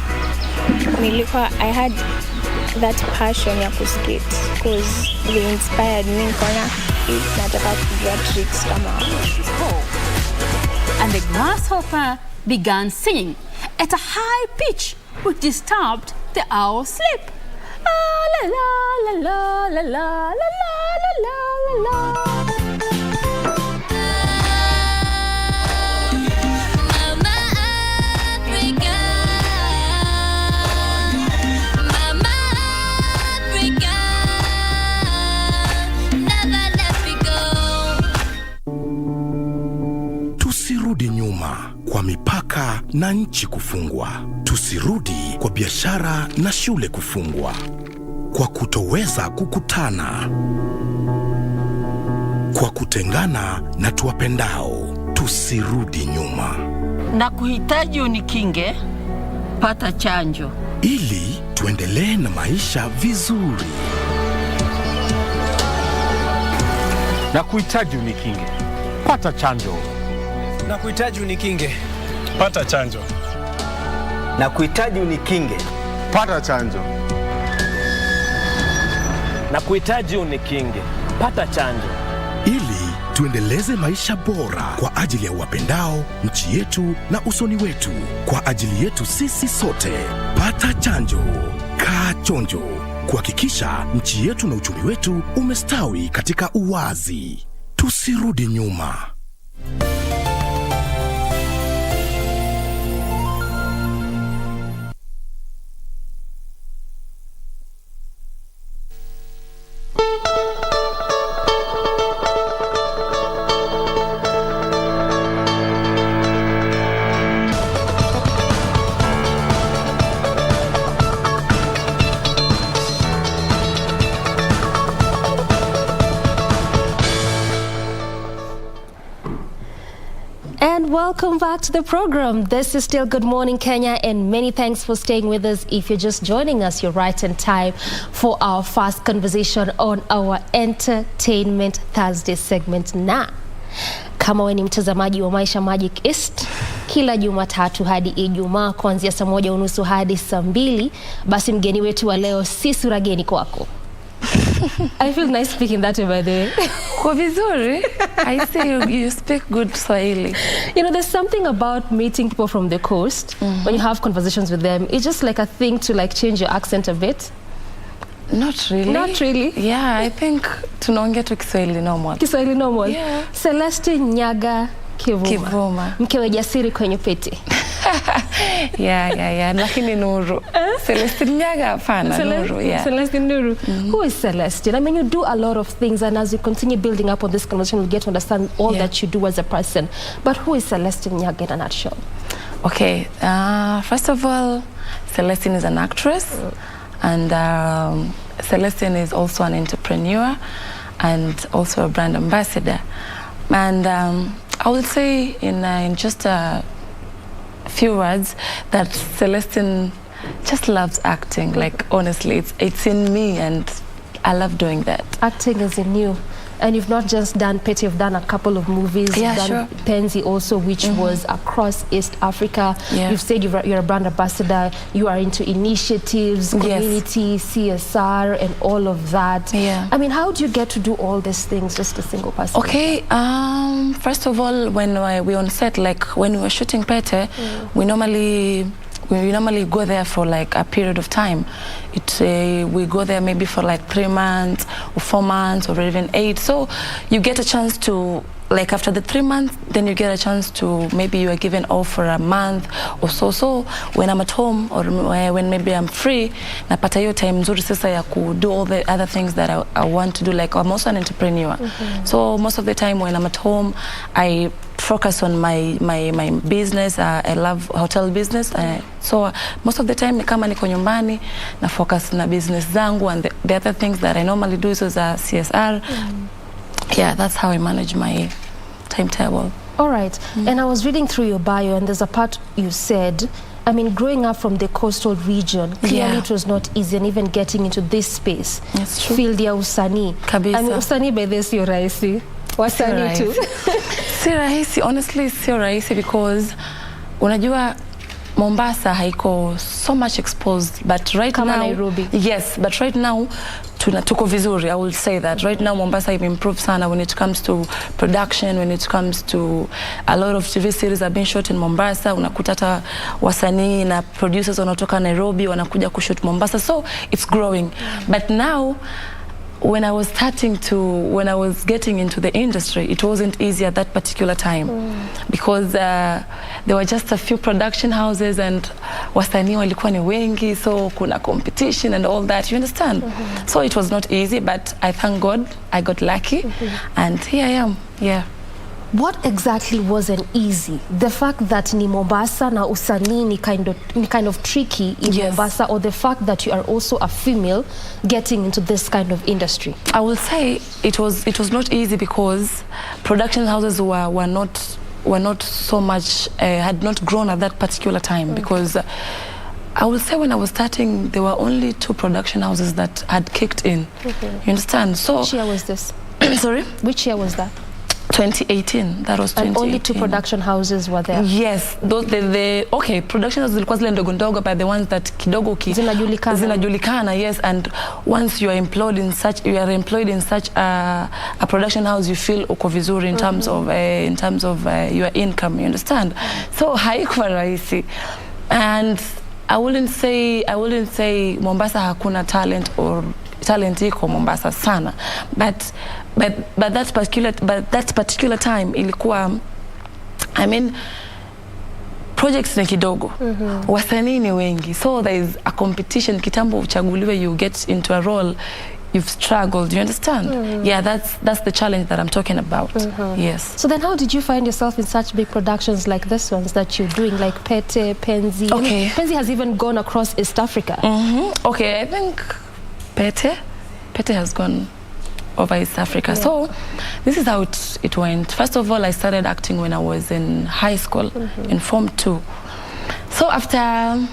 I had that passion ya kuskate because they inspired me. Nikaona nataka kujua tricks kama and the grasshopper began singing at a high pitch, which disturbed the owl's sleep. La la la la la la la la la la la. Tusirudi nyuma kwa mipaka na nchi kufungwa. Tusirudi kwa biashara na shule kufungwa. Kwa kutoweza kukutana. Kwa kutengana na tuwapendao. Tusirudi nyuma. Na kuhitaji unikinge, pata chanjo. Ili tuendelee na maisha vizuri. Na kuhitaji unikinge, pata chanjo. Na kuhitaji unikinge, pata chanjo. Na kuhitaji unikinge, pata chanjo. Na kuhitaji unikinge, pata chanjo. Ili tuendeleze maisha bora kwa ajili ya wapendao, nchi yetu na usoni wetu. Kwa ajili yetu sisi sote. Pata chanjo. Kaa chonjo. Kuhakikisha nchi yetu na uchumi wetu umestawi katika uwazi. Tusirudi nyuma. And welcome back to the program. This is still Good Morning Kenya, and many thanks for staying with us. If you're just joining us, you're right in time for our first conversation on our Entertainment Thursday segment. Na kama wewe ni mtazamaji wa Maisha Magic East, kila Jumatatu hadi Ijumaa kuanzia saa 1:30 hadi saa 2, basi mgeni wetu wa leo si sura geni kwako. I feel nice speaking that way, by the way. Kwa vizuri. I say you speak good Swahili. You know, there's something about meeting people from the coast. When you have conversations with them, it's just like a thing to like change your accent a bit. Not really. Not really? Yeah, I think tunaongea tu Kiswahili normal. Kiswahili normal? Yeah. Celeste Nyaga Kivuma. Mkewe jasiri kwenye pete. Yeah. Lakini Nuru. Celestine Nyaga hapana, Nuru. Yeah. Celestine Nuru. Who is Celestine? I mean, you do a lot of things, and as we continue building up on this conversation, we'll get to understand all that you do as a person. But who is Celestine Nyaga in a nutshell? Okay. First of all, Celestine is an actress, and Celestine is also an entrepreneur and also a brand ambassador. And I would say in just a few words that Celestine just loves acting. Like, honestly, it's in me, and I love doing that. Acting is in you. And you've not just done Petty, you've done a couple of movies. Yeah, you've done Penzi also, which was across East Africa. Yeah. You've said you're a brand ambassador. You are into initiatives, community, CSR, and all of that. Yeah. I mean, how do you get to do all these things, just a single person? Okay, first of all, when we on set, like when we were shooting Petty, we normally go there for like a period of time. We go there maybe for like 3 months or 4 months or even 8. So you get a chance to like after the 3 months, then you get a chance to, maybe you are given off for a month or so. So when I'm at home or when maybe I'm free, napata hiyo time nzuri sasa ya do all the other things that I want to do. Like I'm also an entrepreneur. So most of the time when I'm at home, I focus on my business. I love hotel business. So most of the time kama niko nyumbani na focus na business zangu, and the other things that I normally do is CSR. Yeah, that's how I manage my timetable. All right. And I was reading through your bio, and there's a part you said, I mean, growing up from the coastal region, clearly it was not easy, and even getting into this space. That's true. Field ya usanii. Kabisa. I mean, usanii by this sio rahisi. Wasanii tu. Si rahisi, honestly, sio rahisi, because unajua Mombasa haiko so much exposed, but right Kama now Nairobi. Yes, but right now tuko vizuri. I will say that right now Mombasa have improved sana when it comes to production, when it comes to a lot of TV series have been shot in Mombasa. Unakuta hata wasanii na producers wanatoka Nairobi wanakuja kushoot Mombasa, so it's growing. But now when I was getting into the industry, it wasn't easy at that particular time, because there were just a few production houses and wasanii walikuwa ni wengi, so kuna competition and all that, you understand? So it was not easy, but I thank God I got lucky, and here I am. Yeah. What exactly wasn't easy? The fact that ni Mombasa na usanii ni kind of tricky in Mombasa, or the fact that you are also a female getting into this kind of industry? I will say it was not easy, because production houses were not so much, had not grown at that particular time, because I will say when I was starting, there were only 2 production houses that had kicked in. You understand? So which year was this? Sorry? Which year was that? 2018. That was 2018. And only 2 production houses were there? Yes. Those okay, production houses zilikuwa zile ndogo ndogo, but the ones that kidogo zinajulikana, yes. And once you are employed in such a production house, you feel uko vizuri in terms of your income, you understand? So haikuwa rahisi. And I wouldn't say Mombasa hakuna talent, or talent iko Mombasa sana, but that particular time ilikuwa, I mean, projects ni kidogo, wasanii ni wengi, so there is a competition. Kitambo uchaguliwe, you get into a role, you've struggled, you understand? Yeah, that's the challenge that I'm talking about. Yes. So then how did you find yourself in such big productions like this ones that you're doing, like Pete, Penzi? Okay. Penzi has even gone across East Africa. Okay, I think Pete has gone over East Africa. So this is how it went. First of all, I started acting when I was in high school, in Form 2. So after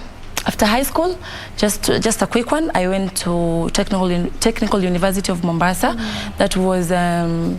high school, just a quick one, I went to Technical University of Mombasa. That was in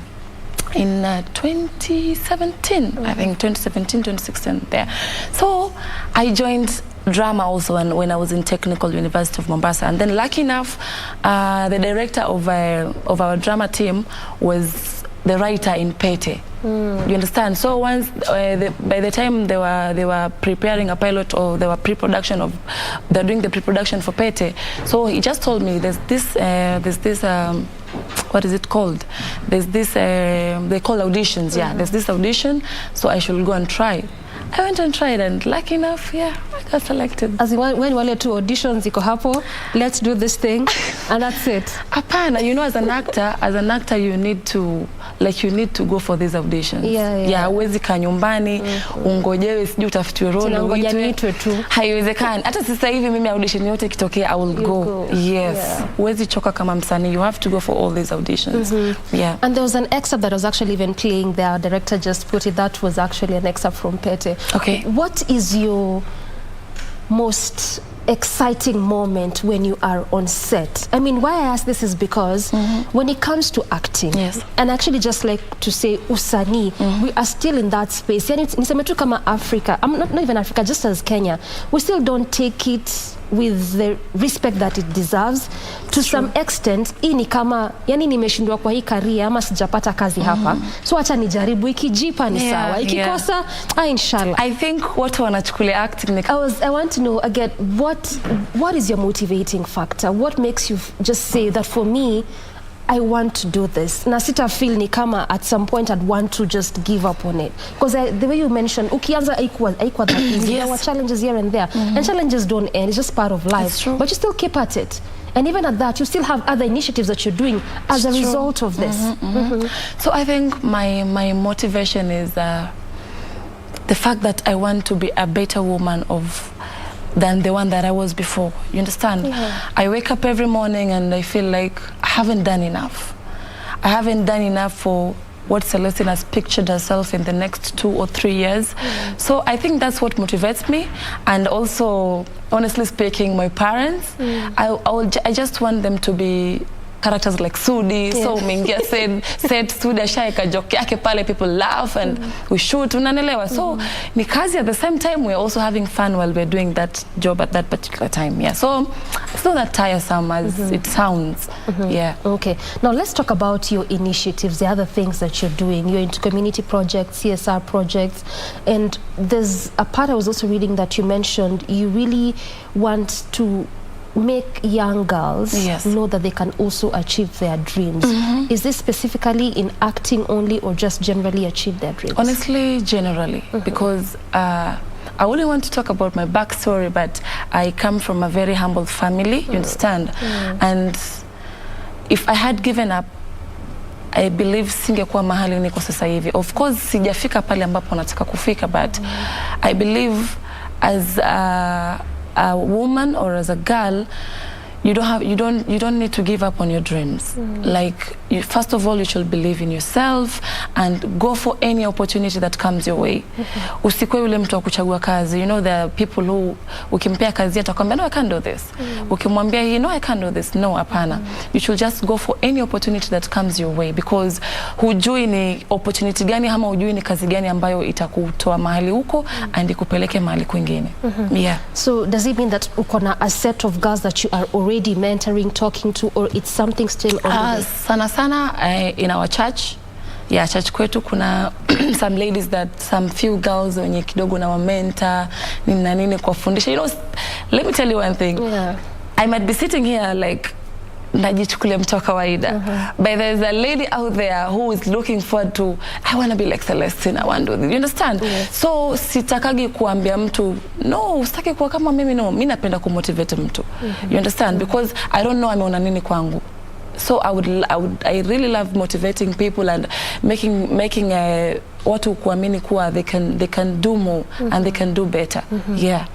2017, I think 2017, 2016 there. So I joined drama also when I was in Technical University of Mombasa, and then lucky enough, the director of our drama team was the writer in Pete. You understand? So once by the time they were preparing a pilot, or they were they're doing the pre-production for Pete. So he just told me there's this what is it called? There's this they call auditions. Yeah, there's this audition, so I should go and try. I went and tried, and lucky enough, yeah, I got selected. As in, when wale 2 auditions iko hapo, let's do this thing, and that's it. Hapana, you know, as an actor, you need to go for these auditions. Yeah, huwezi kaa nyumbani, ungojewe sijui utafutiwe role, uitwe tu. Haiwezekani. Hata sasa hivi mimi audition yote ikitokea, I will go. Yes. Huwezi choka kama msanii. You have to go for all these auditions. Yeah. And there was an excerpt that was actually even playing there. Our director just put it. That was actually an excerpt from Pete. Okay. What is your most exciting moment when you are on set? I mean, why I ask this is because when it comes to acting, and actually just like to say usanii, we are still in that space. Yani niseme tu kama Africa, not even Africa, just as Kenya, we still don't take it with the respect that it deserves. To some extent, hii ni kama, yani nimeshindwa kwa hii career ama sijapata kazi hapa, so acha nijaribu, ikijipa ni sawa, ikikosa inshallah. I think watu wanachukulia acting I want to know again, what is your motivating factor? What makes you just say that for me, I want to do this. Na sita feel ni kama at some point I'd want to just give up on it. Because the way you mentioned, ukianza haikuwa that easy. There were challenges here and there. And challenges don't end. It's just part of life. It's true. But you still keep at it. And even at that, you still have other initiatives that you're doing as a result of this. So I think my motivation is the fact that I want to be a better woman than the one that I was before. You understand? I wake up every morning and I feel like I haven't done enough. I haven't done enough for what Celestine has pictured herself in the next 2 or 3 years. So I think that's what motivates me. And also, honestly speaking, my parents, I just want them to be characters like Sudi. So Mingia said Sudi ashaika joke yake pale, people laugh and we shoot, unanelewa. So ni kazi, at the same time we're also having fun while we're doing that job at that particular time. Yeah, so it's not that tiresome as it sounds. Yeah. Okay, now let's talk about your initiatives, the other things that you're doing. You're into community projects, CSR projects, and there's a part I was also reading that you mentioned you really want to make young girls know that they can also achieve their dreams. Is this specifically in acting only or just generally achieve their dreams? Honestly, generally, because I only want to talk about my backstory, but I come from a very humble family, you understand? And if I had given up, I believe singekuwa mahali niko sasa hivi. Of course, sijafika pale ambapo nataka kufika, but I believe as a woman or as a girl, you don't need to give up on your dreams. Like, first of all, you should believe in yourself and go for any opportunity that comes your way. Usikwe yule mtu wa kuchagua kazi. You know, there are people who ukimpea kazi atakwambia no, I can't do this. Ukimwambia hii, no, I can't do this. No, hapana. You should just go for any opportunity that comes your way, because hujui ni opportunity gani ama hujui ni kazi gani ambayo itakutoa mahali huko and ikupeleke mahali kwingine. Yeah. So does it mean that ukona a set of girls that you are already mentoring, talking to, or it's something still on the way? Sana in our church. Yeah, church kwetu kuna some ladies some few girls wenye kidogo na mentor nini kwa fundisha. You know, let me tell you one thing. I might be sitting here like najichukulia mtu wa kawaida, but there's a lady out there who is looking forward to, I want to be like Celestine, I want to do this. You understand? So sitakagi kuambia mtu no, usitaki kuwa kama mimi. No, mimi napenda kumotivate mtu. You understand? Because I don't know ameona nini kwangu. So I really love motivating people and making watu kuamini kuwa they can do more and they can do better. Yeah.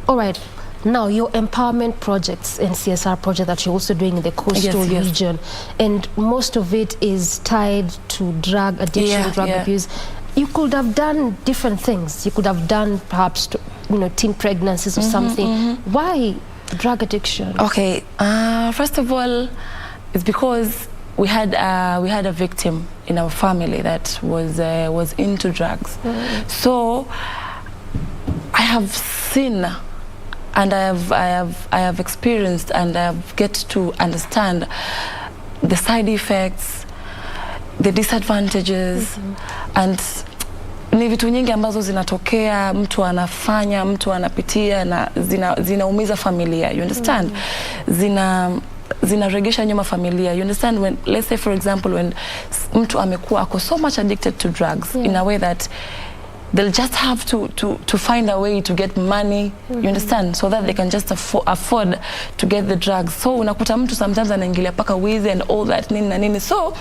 All right. Now, your empowerment projects and CSR project that you're also doing in the coastal region, and most of it is tied to drug addiction, drug abuse. You could have done different things. You could have done perhaps, teen pregnancies or something. Why drug addiction? Okay, first of all, it's because we had a victim in our family that was into drugs. So I have seen. And I have experienced and I have get to understand the side effects, the disadvantages, and ni vitu nyingi ambazo zinatokea, mtu anafanya, mtu anapitia na zinaumiza familia. You understand? Zinaregesha nyuma familia. You understand? When, let's say for example, when mtu amekuwa ako so much addicted to drugs in a way that they'll just have to find a way to get money, you understand, so that they can just afford to get the drugs. So unakuta mtu sometimes anaingilia paka wizi and all that nini na nini. So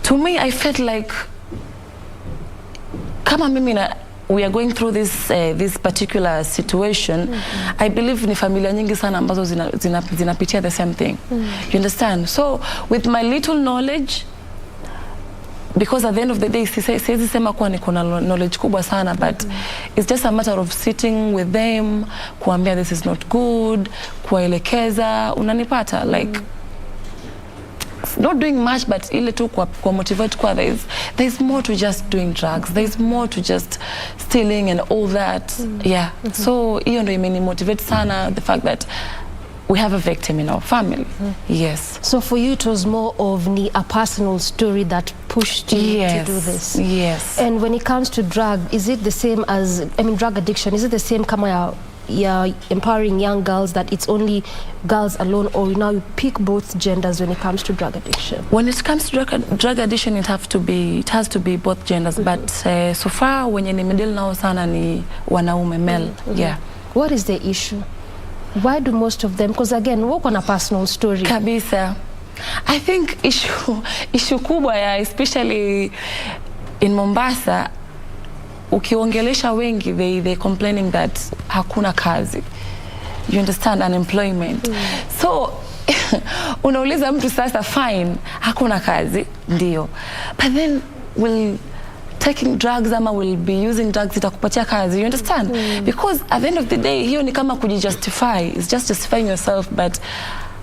to me, I felt like kama mimi we are going through this particular situation, I believe ni familia nyingi sana ambazo zinapitia the same thing. You understand? So with my little knowledge, because at the end of the day, siwezi sema kuwa niko na knowledge kubwa sana, but it's just a matter of sitting with them, kuambia this is not good, kuwaelekeza, unanipata, like not doing much, but ile tu kwa motivate kwa there's more to just doing drugs, there's more to just stealing and all that. Yeah. So hiyo ndio imeni motivate sana, the fact that we have a victim in our family. Yes. So for you, it was more of a personal story that pushed you to do this. Yes. And when it comes to drug, is it the same as, drug addiction, is it the same kama empowering young girls that it's only girls alone, or now you pick both genders when it comes to drug addiction? When it comes to drug addiction, it has to be both genders. But so far, when you middle now, sana ni wanaume male. Yeah. What is the issue? Why do most of them? Because again, work on a personal story. Kabisa. I think issue kubwa ya, especially in Mombasa, ukiongelesha wengi, they complaining that hakuna kazi. You understand, unemployment. So unauliza mtu sasa, fine, hakuna kazi, ndio. But then will taking drugs ama will be using drugs itakupatia kazi, you understand? Because at the end of the day, hiyo ni kama kujijustify. It's just justifying yourself, but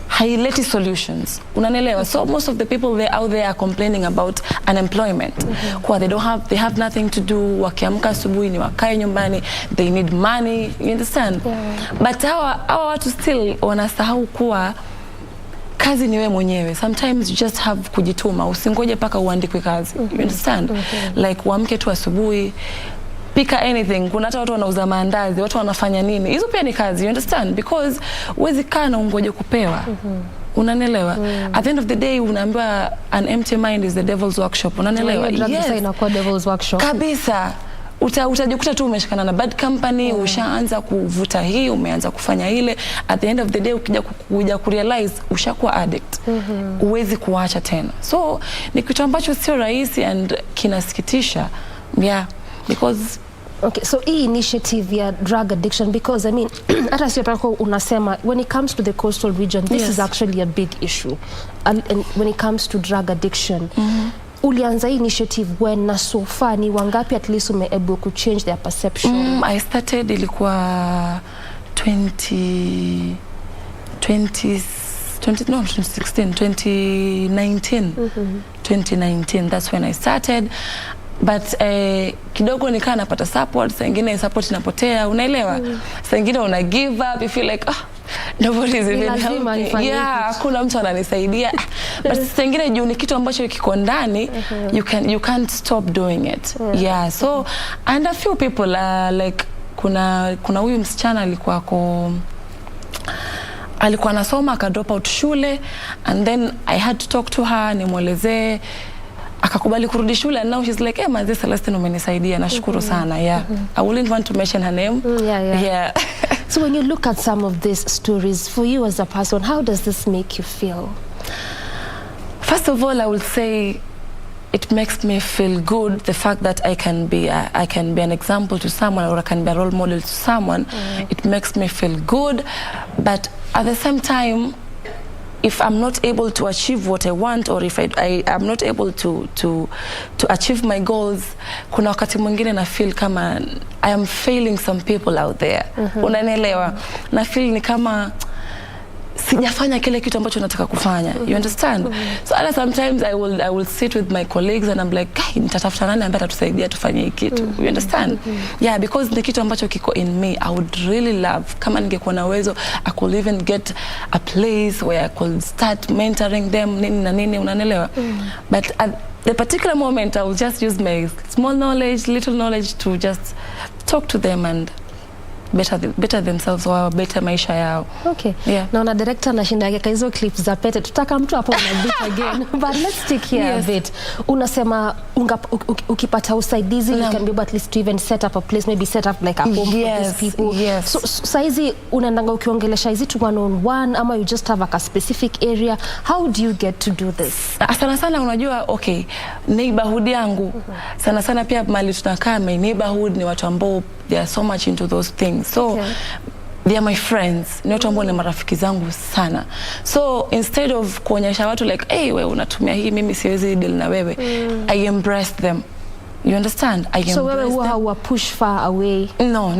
haileti solutions. Unanelewa? So most of the people out there are complaining about unemployment. Kwa they have nothing to do, wakiamka asubuhi ni wakae nyumbani, they need money, you understand? But hawa watu still wanasahau kuwa kazi ni wewe mwenyewe. Sometimes you just have kujituma, usingoje paka uandikwe kazi. You understand? Like uamke tu asubuhi, pika anything. Kuna hata watu wanauza maandazi, watu wanafanya nini. Hizo pia ni kazi, you understand? Because huwezi kaa na ungoje kupewa. Unanelewa? At the end of the day, unaambiwa an empty mind is the devil's workshop. Unanelewa? Yes. Inakuwa devil's workshop. Kabisa. Utajikuta tu umeshikana na bad company, ushaanza kuvuta hii, umeanza kufanya ile. At the end of the day, ukija kurealize ushakuwa addict. Uwezi kuacha tena. So ni kitu ambacho sio rahisi and kinasikitisha. Yeah, because okay, so hii initiative ya drug addiction, because I mean hata sio pako unasema when it comes to the coastal region, this is actually a big issue. And when it comes to drug addiction, ulianza hii initiative when, na so far ni wangapi at least able to change their perception? I started ilikuwa 2016, 2019, that's when I started. But kidogo nikaa napata support, saa ingine support inapotea, unaelewa? Saa ingine una give up, you feel like nobody is even helping. Yeah, hakuna mtu ananisaidia. But saa ingine juu ni kitu ambacho kiko ndani, you can't stop doing it. Yeah, so and a few people like kuna huyu msichana alikuwa anasoma aka drop out shule, and then I had to talk to her, nimwelezee, akakubali kurudi shule, and now she's like, "Eh, Mazi Celestine umenisaidia, nashukuru sana." Yeah. I wouldn't want to mention her name. Yeah. So when you look at some of these stories, for you as a person, how does this make you feel? First of all, I would say it makes me feel good, the fact that I can be an example to someone, or I can be a role model to someone. It makes me feel good, but at the same time, if I'm not able to achieve what I want, or if I'm not able to achieve my goals, kuna wakati mwingine na feel kama I am failing some people out there. Unanielewa? Na feel ni kama sijafanya kile kitu ambacho nataka kufanya. You understand? So sometimes I will sit with my colleagues and I'm like, nitatafuta nani ambaye atatusaidia tufanye hiki kitu. You understand? Yeah, because the kitu ambacho kiko in me, I would really love, kama ningekuwa na uwezo, I could even get a place where I could start mentoring them, nini na nini, unanielewa? But at the particular moment, I will just use my small knowledge, little knowledge to just talk to them and better themselves, or better maisha yao. Okay. Yeah. Naona director anashinda yake hizo clips za pete. Tutaka mtu hapo na beat again. But let's take here a bit. Unasema ukipata usaidizi, you can be able at least to even set up a place, maybe set up like a home for these people. Yes. So saizi unaendanga ukiongelesha hizi tu one-on-one, ama you just have like a specific area? How do you get to do this? Sana unajua, okay, neighborhood yangu. Sana pia mali tunakaa, my neighborhood ni watu ambao they are so much into those things. So they are my friends. Ni watu ambao ni marafiki zangu sana. So instead of kuonyesha watu like, "Hey, wewe unatumia hii, mimi siwezi deal na wewe." I embrace them. You understand? So wewe huwa push far away? No,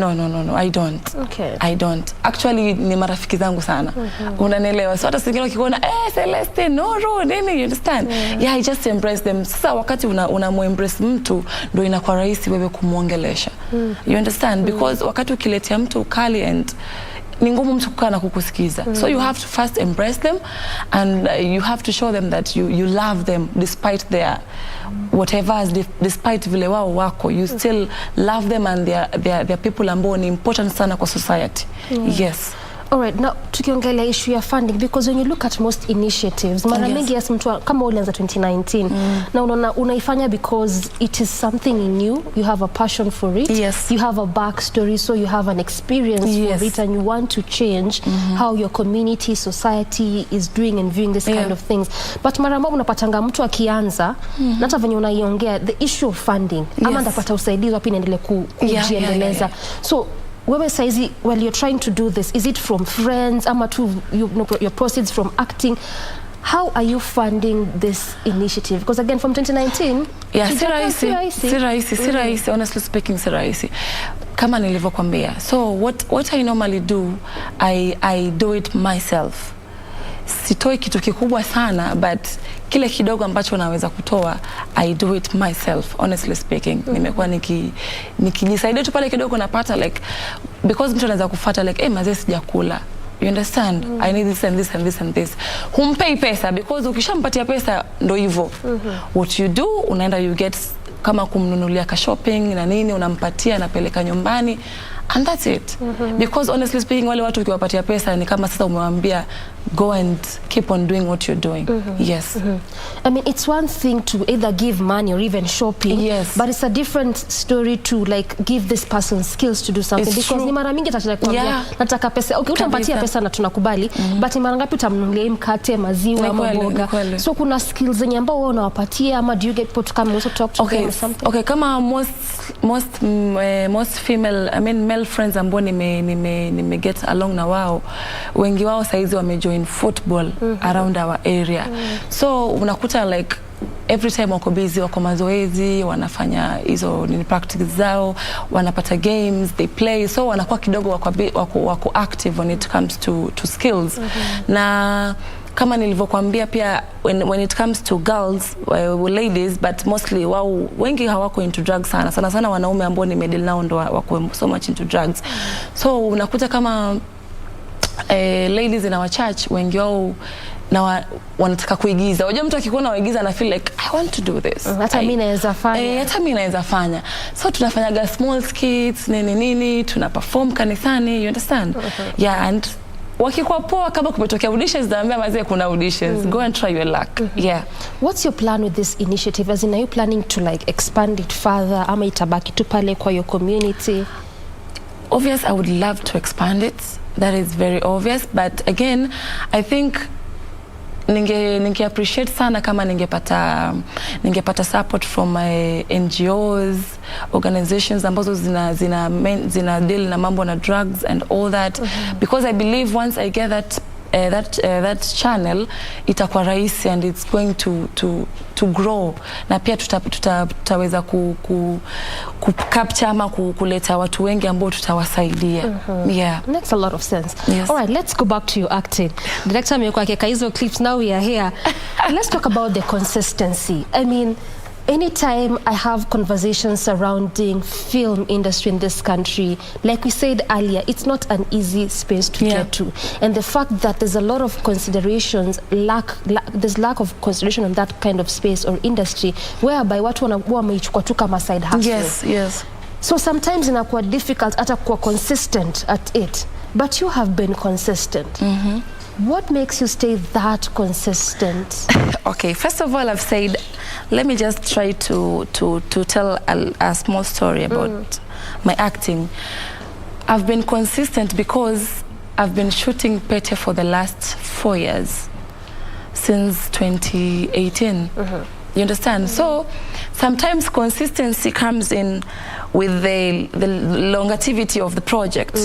I don't. Okay. I don't. Actually, ni marafiki zangu sana. Unanielewa? So hata singine ukiona, Celeste, no, nini, you understand? Yeah, I just embrace them. Sasa wakati unamuembrace mtu, ndio inakuwa rahisi wewe kumuongelesha. You understand? Because wakati ukiletea mtu ukali and ni ngumu mtu kukaa na kukusikiza. So you have to first embrace them, and you have to show them that you love them despite their whatever, despite vile wao wako, you still love them, and they're people ambao ni important sana kwa society. Yes. All right, now tukiongelea issue ya funding, because when you look at most initiatives, mara mingi yes, mtu kama ulianza 2019 na unaona unaifanya because it is something new, you have a passion for it, you have a backstory, so you have an experience for it, and you want to change how your community, society is doing and viewing this kind of things. But mara moja unapatanga mtu akianza na hata venye unaiongea the issue of funding, ama ndapata usaidizi wapi niendelee kujiendeleza. So wewe saizi, while you're trying to do this, is it from friends ama tu your proceeds from acting? How are you funding this initiative? Because again, from 2019, si rahisi, honestly speaking, si rahisi. Kama nilivyokuambia. So what I normally do, I do it myself. Sitoi kitu kikubwa sana, but kile kidogo ambacho naweza kutoa, I do it myself, honestly speaking. Nimekuwa nikijisaidia tu pale kidogo napata, like, because mtu anaweza kufuata like, mazee sijakula. You understand? I need this and this and this and this. Humpei pesa, because ukishampatia pesa ndo hivyo. What you do, unaenda you get kama kumnunulia ka shopping na nini, unampatia, anapeleka nyumbani. And that's it. Because honestly speaking, wale watu ukiwapatia pesa ni kama sasa umewambia go and keep on doing what you're doing. Yes. I mean, it's one thing to either give money or even shopping, but it's a different story to like give this person skills to do something. It's because ni mara mingi atakwambia nataka pesa. Okay, utampatia pesa na tunakubali, but ni mara ngapi utamnunulia mkate, maziwa, mboga. So kuna skills zenye ambao wewe unawapatia, ama do you get to come also talk to them or something? Okay, kama most female, I mean male friends ambao nime get along na wao, wengi wao saizi wamejoin football around our area. So unakuta like every time wako busy, wako mazoezi, wanafanya hizo nini practice zao, wanapata games, they play, so wanakuwa kidogo wako active when it comes to skills. Na kama nilivyokuambia pia, when it comes to girls, ladies, but mostly wao wengi hawako into drugs sana wanaume ambao nimedeal nao ndo wako so much into drugs. So unakuta kama ladies in our church, wengi wao na wanataka kuigiza. Unajua mtu akikuona waigiza na feel like I want to do this. Hata mimi naweza fanya. Hata mimi naweza fanya. So tunafanyaga small skits, nini, tuna perform kanisani, you understand? Yeah, and wakikuwa poa kama kumetokea auditions, naambia mazee kuna auditions, go and try your luck. Yeah. What's your plan with this initiative? As in, are you planning to like expand it further, ama itabaki tu pale kwa your community? Obvious, I would love to expand it. That is very obvious, but again, I think ninge appreciate sana kama ningepata support from my NGOs, organizations ambazo zina deal na mambo na drugs and all that, because I believe once I get that channel, itakuwa rahisi and it's going to grow, na pia tutaweza ku capture ama kuleta watu wengi ambao tutawasaidia. Yeah, makes a lot of sense. Yes. All right, let's go back to your acting. Director amekuwa akiweka hizo clips, now we are here. Let's talk about the consistency. I mean, anytime I have conversations surrounding film industry in this country, like we said earlier, it's not an easy space to get to. And the fact that there's a lot of considerations, there's lack of consideration on that kind of space or industry, whereby watu wanakuwa wameichukua tu kama side hustle. Yes. So sometimes inakuwa difficult hata kuwa consistent at it. But you have been consistent. What makes you stay that consistent? Okay, first of all, I've said, let me just try to tell a small story about my acting. I've been consistent because I've been shooting Pete for the last 4 years, since 2018. You understand? So sometimes consistency comes in with the longevity of the project.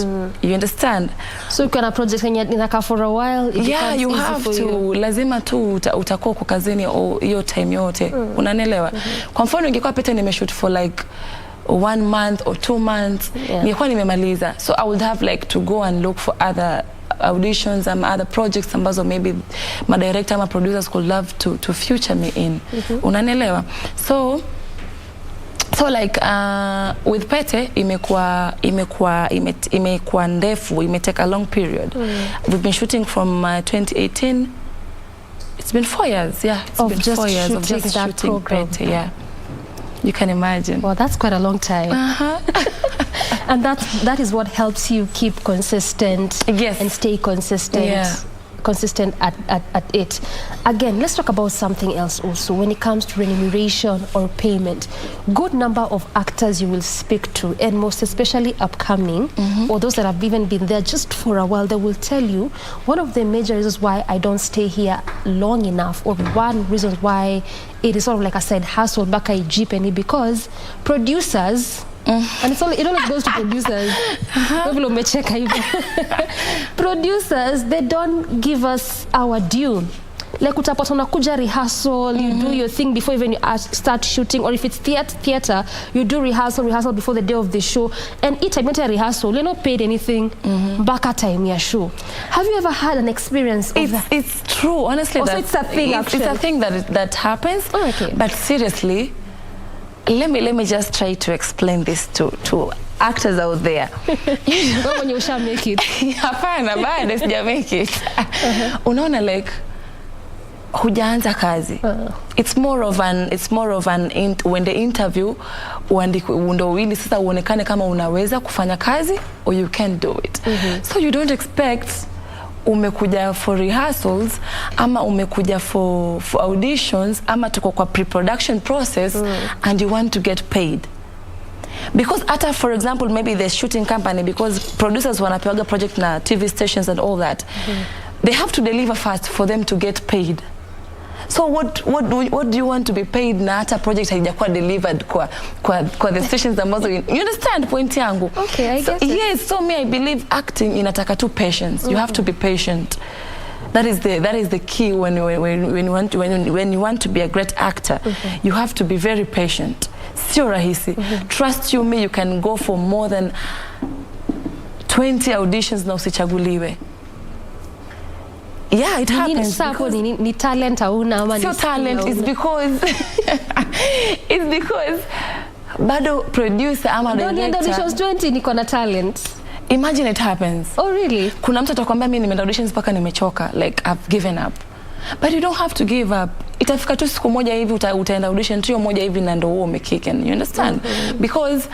You understand? So you can a project inaka for a while, it becomes you easy have for to you. Lazima tu utakuwa kwa kazini hiyo time yote. Unanielewa? Kwa mfano ingekuwa Pete nimeshoot for like 1 month or 2 months, ningekuwa nimemaliza. So I would have like to go and look for other auditions and other projects ambazo maybe my director ama producers could love to future me in. Unanielewa? So like with Pete imekuwa ndefu, take a long period. We've been shooting from 2018. It's been 4 years, yeah. It's been 4 years of just shooting Pete, yeah. You can imagine. Well, that's quite a long time. And that is what helps you keep consistent. Yes. And stay consistent. Yeah. Consistent at it. Again, let's talk about something else also when it comes to remuneration or payment. Good number of actors you will speak to, and most especially upcoming, or those that have even been there just for a while, they will tell you one of the major reasons why I don't stay here long enough, or one reason why it is sort of like a side hustle back at Jeepney, because producers, and it only goes to producers. Producers, they don't give us our due. Like utapata unakuja rehearsal, you do your thing before even you start shooting, or if it's theater, you do rehearsal before the day of the show, and each time you rehearsal, you're not paid anything back at time your show. Have you ever had an experience of that? It's true, honestly. Also, it's a thing. It's a thing that happens. Oh, okay. But seriously, let me just try to explain this to actors out there. When you shall make it. Hapana, bado sija make it. Unaona, like hujaanza kazi. It's more of an when the interview ndo wili sasa uonekane kama unaweza kufanya kazi or you can't do it. So you don't expect umekuja for rehearsals ama umekuja for auditions ama tuko kwa pre-production process and you want to get paid. Because ata, for example, maybe the shooting company, because producers wanapewaga project na TV stations and all that, they have to deliver fast for them to get paid. So what do you want to be paid na hata project haijakuwa delivered kwa the stations ambazo you understand point yangu? Okay, I get it. Yes, so me I believe acting inataka tu patience. You have to be patient. That is the key when you want to be a great actor. You have to be very patient. Sio rahisi. Trust you me, you can go for more than 20 auditions na usichaguliwe. Yeah, it happens. Ni talent hauna ama ni talent is because it's because bado producer ama director. Auditions 20 niko na talent. Imagine it happens. Oh really? Kuna mtu atakwambia mimi nimeenda auditions mpaka nimechoka, like I've given up. But you don't have to give up. Itafika tu siku moja hivi utaenda audition tu moja hivi na ndo uo umekicken. You understand? Because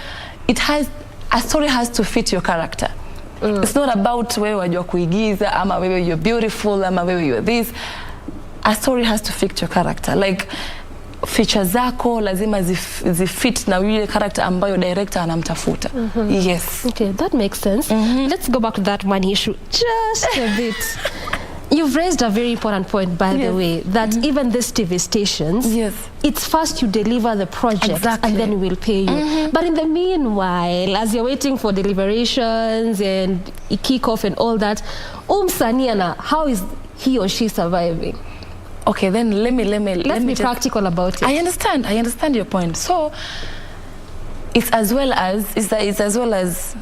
a story has to fit your character. It's not about wewe wajua kuigiza ama wewe you're beautiful ama wewe you're this. A story has to fit your character. Like features zako lazima zifit na yule character ambayo director anamtafuta. Yes. Okay, that makes sense. Let's go back to that one issue just a bit. You've raised a very important point, by the way, that even these TV stations, it's first you deliver the project and then we'll pay you. But in the meanwhile, as you're waiting for deliberations and kick-off and all that, Saniana, how is he or she surviving? Okay, then let me be practical about it. I understand your point. So it's as well as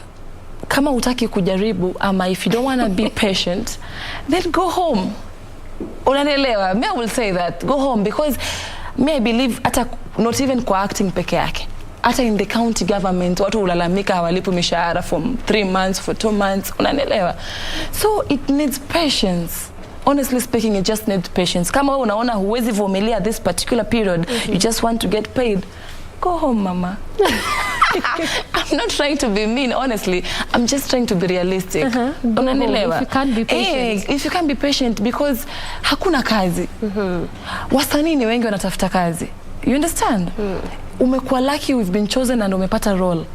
kama utaki kujaribu ama if you don't want to be patient, then go home. Unanielewa? Me, I will say that go home, because me I believe hata not even kwa acting peke yake, hata in the county government watu ulalamika hawalipi mishahara for 3 months, for 2 months. Unanielewa? So it needs patience. Honestly speaking, it just needs patience. Kama wewe unaona huwezi vumilia this particular period, you just want to get paid, go home, mama. I'm not trying to be mean, honestly. I'm just trying to be realistic. If you can't be patient. If you can't be patient, because hakuna kazi. Wasanii ni wengi wanatafuta kazi. You understand? Umekuwa lucky, we've been chosen and umepata role.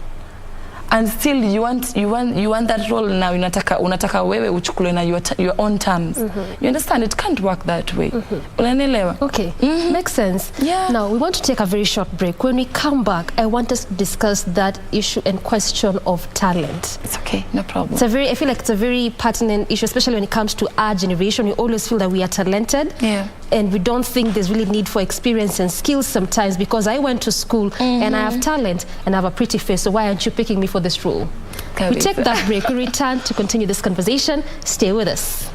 And still you want that role now, unataka wewe uchukule na your own terms. You understand? It can't work that way. Unanielewa? Okay, makes sense. Yeah. Now we want to take a very short break. When we come back, I want us to discuss that issue and question of talent. It's okay, no problem. I feel like it's a very pertinent issue, especially when it comes to our generation. We always feel that we are talented. Yeah. And we don't think there's really need for experience and skills sometimes, because I went to school and I have talent and I have a pretty face, so why aren't you picking me for this role? We take that break. We return to continue this conversation. Stay with us.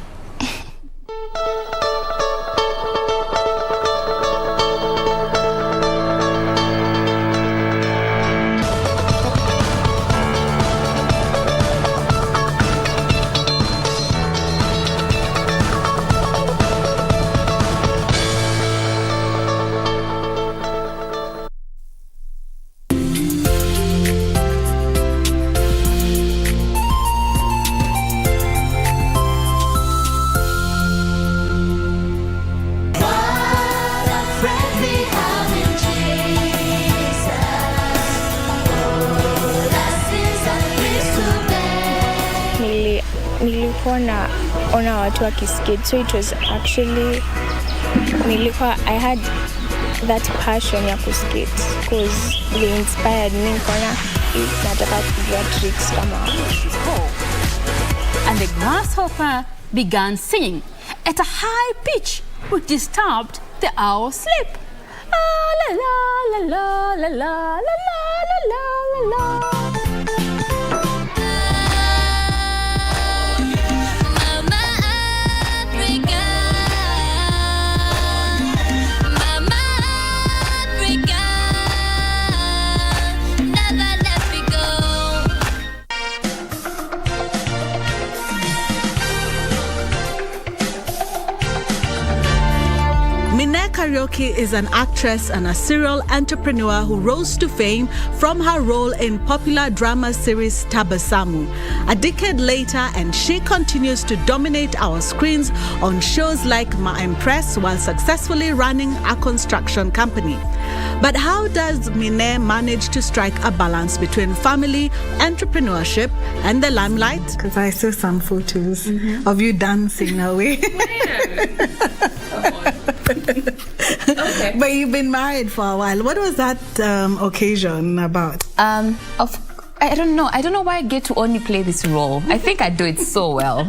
nilikuwa naona watu wakiskate, so it was actually I had that passion ya kuskate because they inspired me. Nikaona nataka kujua tricks kama. And the grasshopper began singing at a high pitch, which disturbed the owl's sleep. La la la la la la la la la la. Karaoke is an actress and a serial entrepreneur who rose to fame from her role in popular drama series Tabasamu. A decade later, and she continues to dominate our screens on shows like Ma Empress while successfully running a construction company. But how does Mine manage to strike a balance between family, entrepreneurship, and the limelight? Because I saw some photos of you dancing away. Okay. But you've been married for a while. What was that occasion about? I don't know. I don't know why I get to only play this role. I think I do it so well.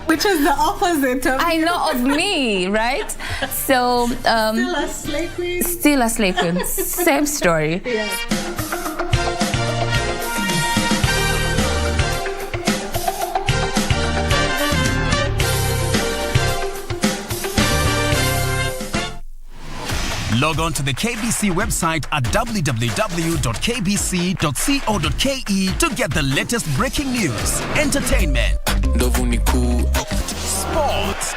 Which is the opposite of I know of me, right? So still a slave queen. Still a slave queen. Same story. Yeah. Log on to the KBC website at www.kbc.co.ke to get the latest breaking news, entertainment, sports,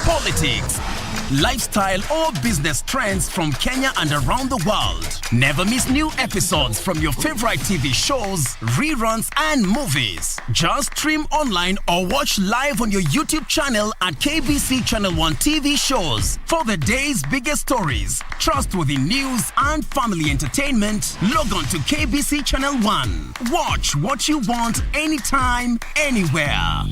politics, lifestyle or business trends from Kenya and around the world. Never miss new episodes from your favorite TV shows, reruns and movies. Just stream online or watch live on your YouTube channel at KBC Channel 1 TV shows. For the day's biggest stories, trustworthy news and family entertainment, log on to KBC Channel 1. Watch what you want anytime, anywhere.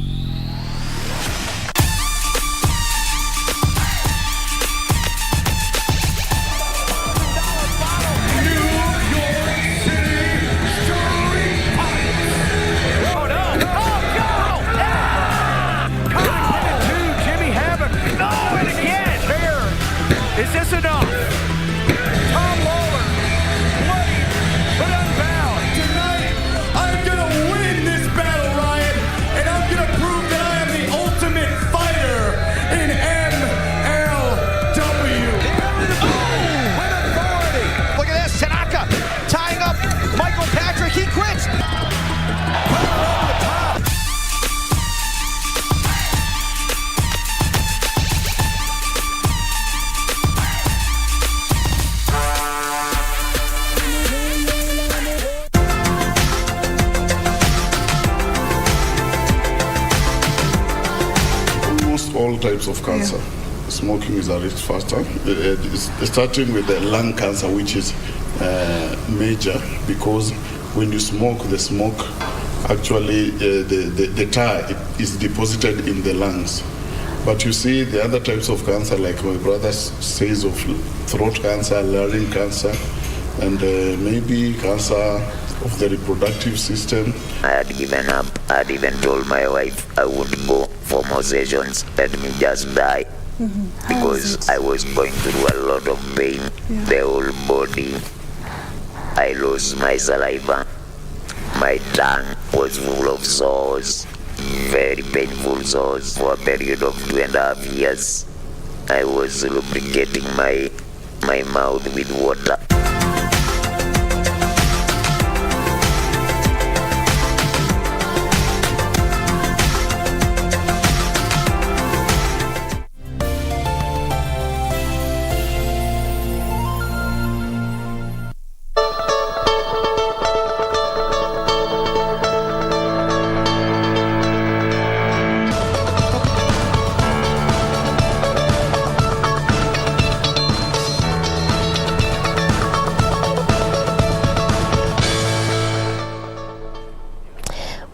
Is this enough? Tom Lawler, bloody but unbound. Tonight, I'm gonna win this battle, Ryan, and I'm gonna prove that I am the ultimate fighter in MLW. With authority. Look at this, Tanaka tying up Michael Patrick. He quits. All types of cancer. Smoking is a risk factor. Starting with the lung cancer, which is major, because when you smoke, the smoke actually the tar is deposited in the lungs. But you see the other types of cancer, like my brother says, of throat cancer, larynx cancer, and maybe cancer of the reproductive system. I had given up. I had even told my wife I would go for more sessions, let me just die. Because I was going through a lot of pain, the whole body. I lost my saliva. My tongue was full of sores, very painful sores for a period of 2.5 years. I was lubricating my mouth with water.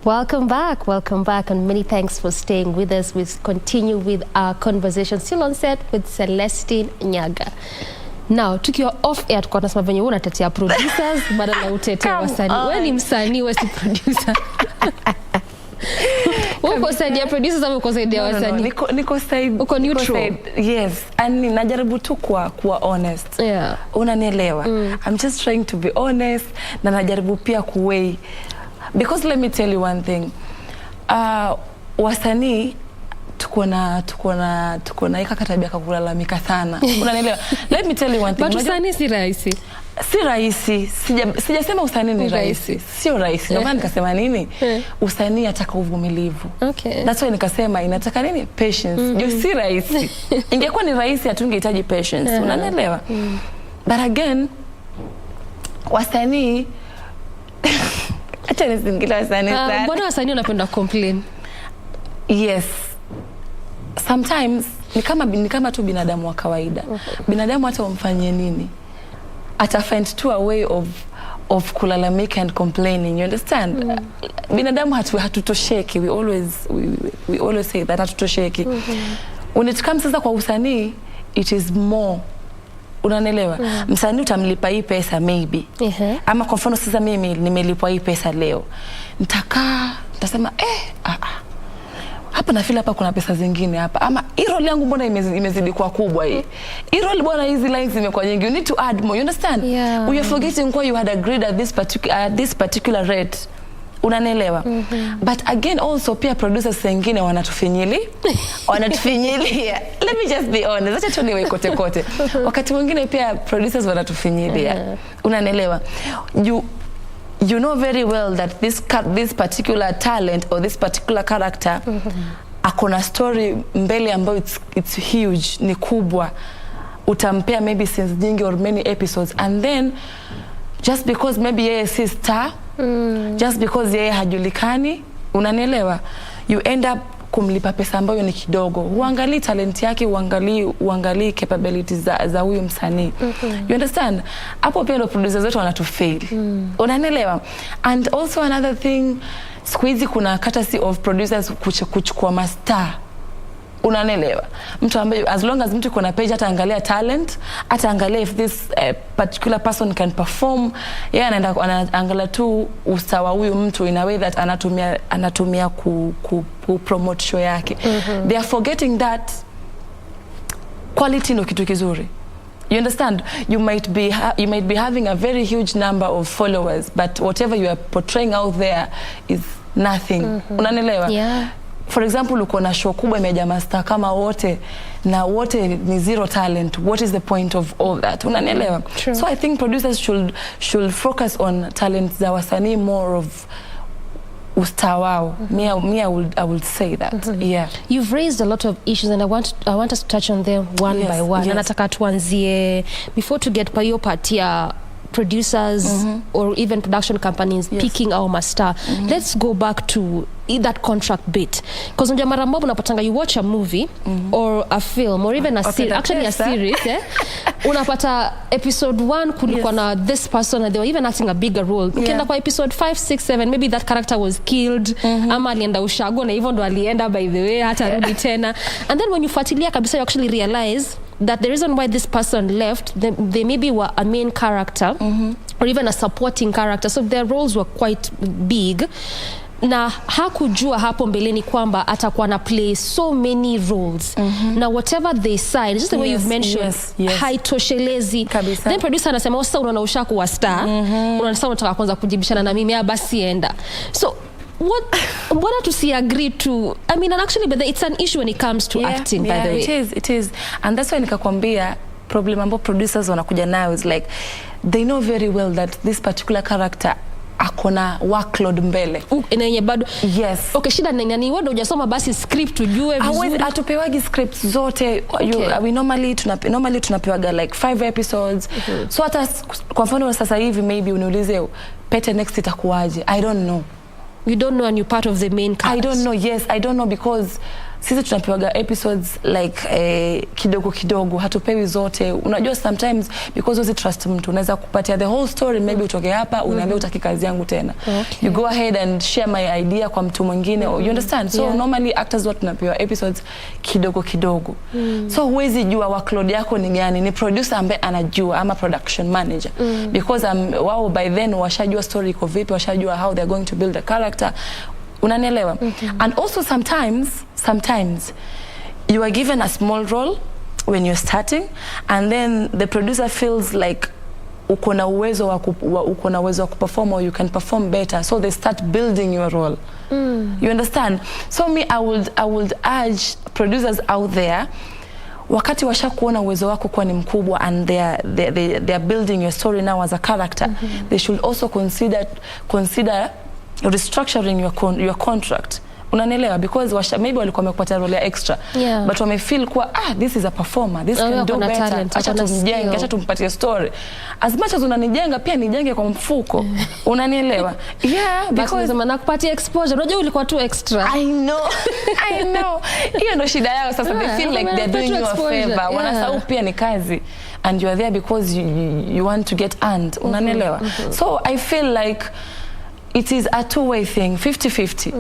Welcome back, and many thanks for staying with us. We continue with our conversation still on set with Celestine Nyaga. Now, tukiwa off air tuko tunasema venye unatetea producers badala ya utetea wasanii. Wewe ni msanii, wewe si producer. Uko side ya producers ama uko side ya wasanii? Niko side. Uko neutral. Yes, and najaribu tu kuwa honest. Yeah. Unanielewa? I'm just trying to be honest na najaribu pia kuweigh. Because let me tell you one thing. Wasanii tuko na ika tabia kulalamika sana. Unanielewa? Let me tell you one thing. But usanii si rahisi. Si rahisi. Sijasema usanii ni rahisi. Sio rahisi. Ndio maana nikasema nini? Usanii inataka uvumilivu. Okay. That's why nikasema inataka nini? Patience. Ndio si rahisi. Ingekuwa ni rahisi hatungehitaji patience. Unanielewa? But again, wasanii acha nisingile wasanii sana. Mbona wasanii unapenda complain? Yes. Sometimes ni kama tu binadamu wa kawaida. Binadamu hata umfanyie nini, ata find to a way of kulalamika and complaining, you understand? Binadamu hatutosheki. We always say that hatutosheki. When it comes sasa kwa usanii, it is more. Unanielewa? Msanii utamlipa hii pesa maybe. Ama kwa mfano sasa mimi nimelipwa hii pesa leo. Nitasema hapa na feel hapa kuna pesa zingine hapa. Ama hii role yangu mbona imezidi kwa kubwa hii. Hii role bwana hizi lines zimekuwa nyingi. You need to add more. You understand? Yeah. We are forgetting why you had agreed at this particular rate. Unanielewa? But again also pia producers wengine wanatufinyilia. Let me just be honest. Acha tu niwe kote. Wakati mwingine pia producers wanatufinyilia. Unanielewa? You know very well that this particular talent or this particular character akona story mbele ambayo it's huge, ni kubwa. Utampea maybe scenes nyingi or many episodes, and then just because maybe yeye si star, just because yeye hajulikani, unanielewa, you end up kumlipa pesa ambayo ni kidogo. Uangalie talent yake, uangalie capabilities za huyu msanii. You understand? Hapo pia ndo producers wetu wanatufail. Unanielewa? And also another thing, squeezy kuna courtesy of producers kuchukua mastar. Unanielewa? Mtu ambaye as long as mtu kuna page ataangalia talent, ataangalia if this particular person can perform, yeye anaangalia tu usawa huyu mtu in a way that anatumia ku promote show yake. They are forgetting that quality no kitu kizuri. You understand? You might be having a very huge number of followers, but whatever you are portraying out there is nothing. Unanielewa? Yeah. For example, uko na show kubwa imejaa master kama wote na wote ni zero talent. What is the point of all that? Unanielewa? So I think producers should focus on talent za wasanii more of ustawao. I would say that. Yeah. You've raised a lot of issues, and I want us to touch on them one by one. Yes. Nataka tuanzie before to get kwa hiyo part ya producers or even production companies picking our master. Let's go back to that contract bit, because unja mara moja unapatanga you watch a movie or a film or even a series, actually a series, unapata episode 1 kulikuwa na this person and they were even acting a bigger role. Ukienda kwa episode 5, 6, 7 maybe that character was killed, ama alienda ushago na hivyo ndo alienda by the way hata rudi tena, and then when you fuatilia kabisa you actually realize that the reason why this person left, they maybe were a main character or even a supporting character, so their roles were quite big. Na hakujua hapo mbeleni kwamba atakuwa na play so many roles. Na whatever they sign, just the way you've mentioned, haitoshelezi. Then producer anasema sasa unaona ushaku wa star, unasema unataka kwanza kujibishana na mimi, basi enda. So what to see agree to, I mean, and actually but it's an issue when it comes to acting, by the way. It is. And that's why nikakwambia problem ambayo producers wanakuja nayo is like they know very well that this particular character akona workload mbele. Yenye bado. Yes. Okay, shida ni nani? Wewe hujasoma basi script ujue vizuri. Atupewagi scripts zote. We normally tunapewaga like 5 episodes. So hata kwa mfano sasa hivi maybe uniulize Pete next itakuwaje. I don't know. You don't know, and you're part of the main cast. I don't know. Yes, I don't know, because sisi tunapewaga episodes like kidogo kidogo, hatupewi zote. Unajua sometimes because usi trust mtu, unaweza kupatia the whole story, maybe utoke hapa unaambia utaki kazi yangu tena. You go ahead and share my idea kwa mtu mwingine. You understand? So normally actors what tunapewa episodes kidogo kidogo. So huwezi jua workload yako ni gani, ni producer ambaye anajua ama production manager. Because wao by then washajua story iko vipi, washajua how they're going to build a character. Unanielewa? And also sometimes you are given a small role when you're starting, and then the producer feels like uko na uwezo wa kuperform, or you can perform better, so they start building your role. You understand? So me, I would urge producers out there, wakati washakuona uwezo wako kwa ni mkubwa and they are building your story now as a character, they should also consider restructuring your contract. Unanielewa? Because maybe walikuwa wamekupatia role ya extra, but wamefeel kuwa this is a performer, this can do better, acha tumjenge, acha tumpatie story. As much as unanijenga pia nijenge kwa mfuko. Unanielewa? Because nakupatia exposure. Unajua ulikuwa tu extra. I know. Hiyo ndo shida yao sasa. They feel like they're doing you a favor. Wanasahau pia ni kazi, and you are there because you want to get earned. Unanielewa? So I feel like it is a two-way thing, 50-50.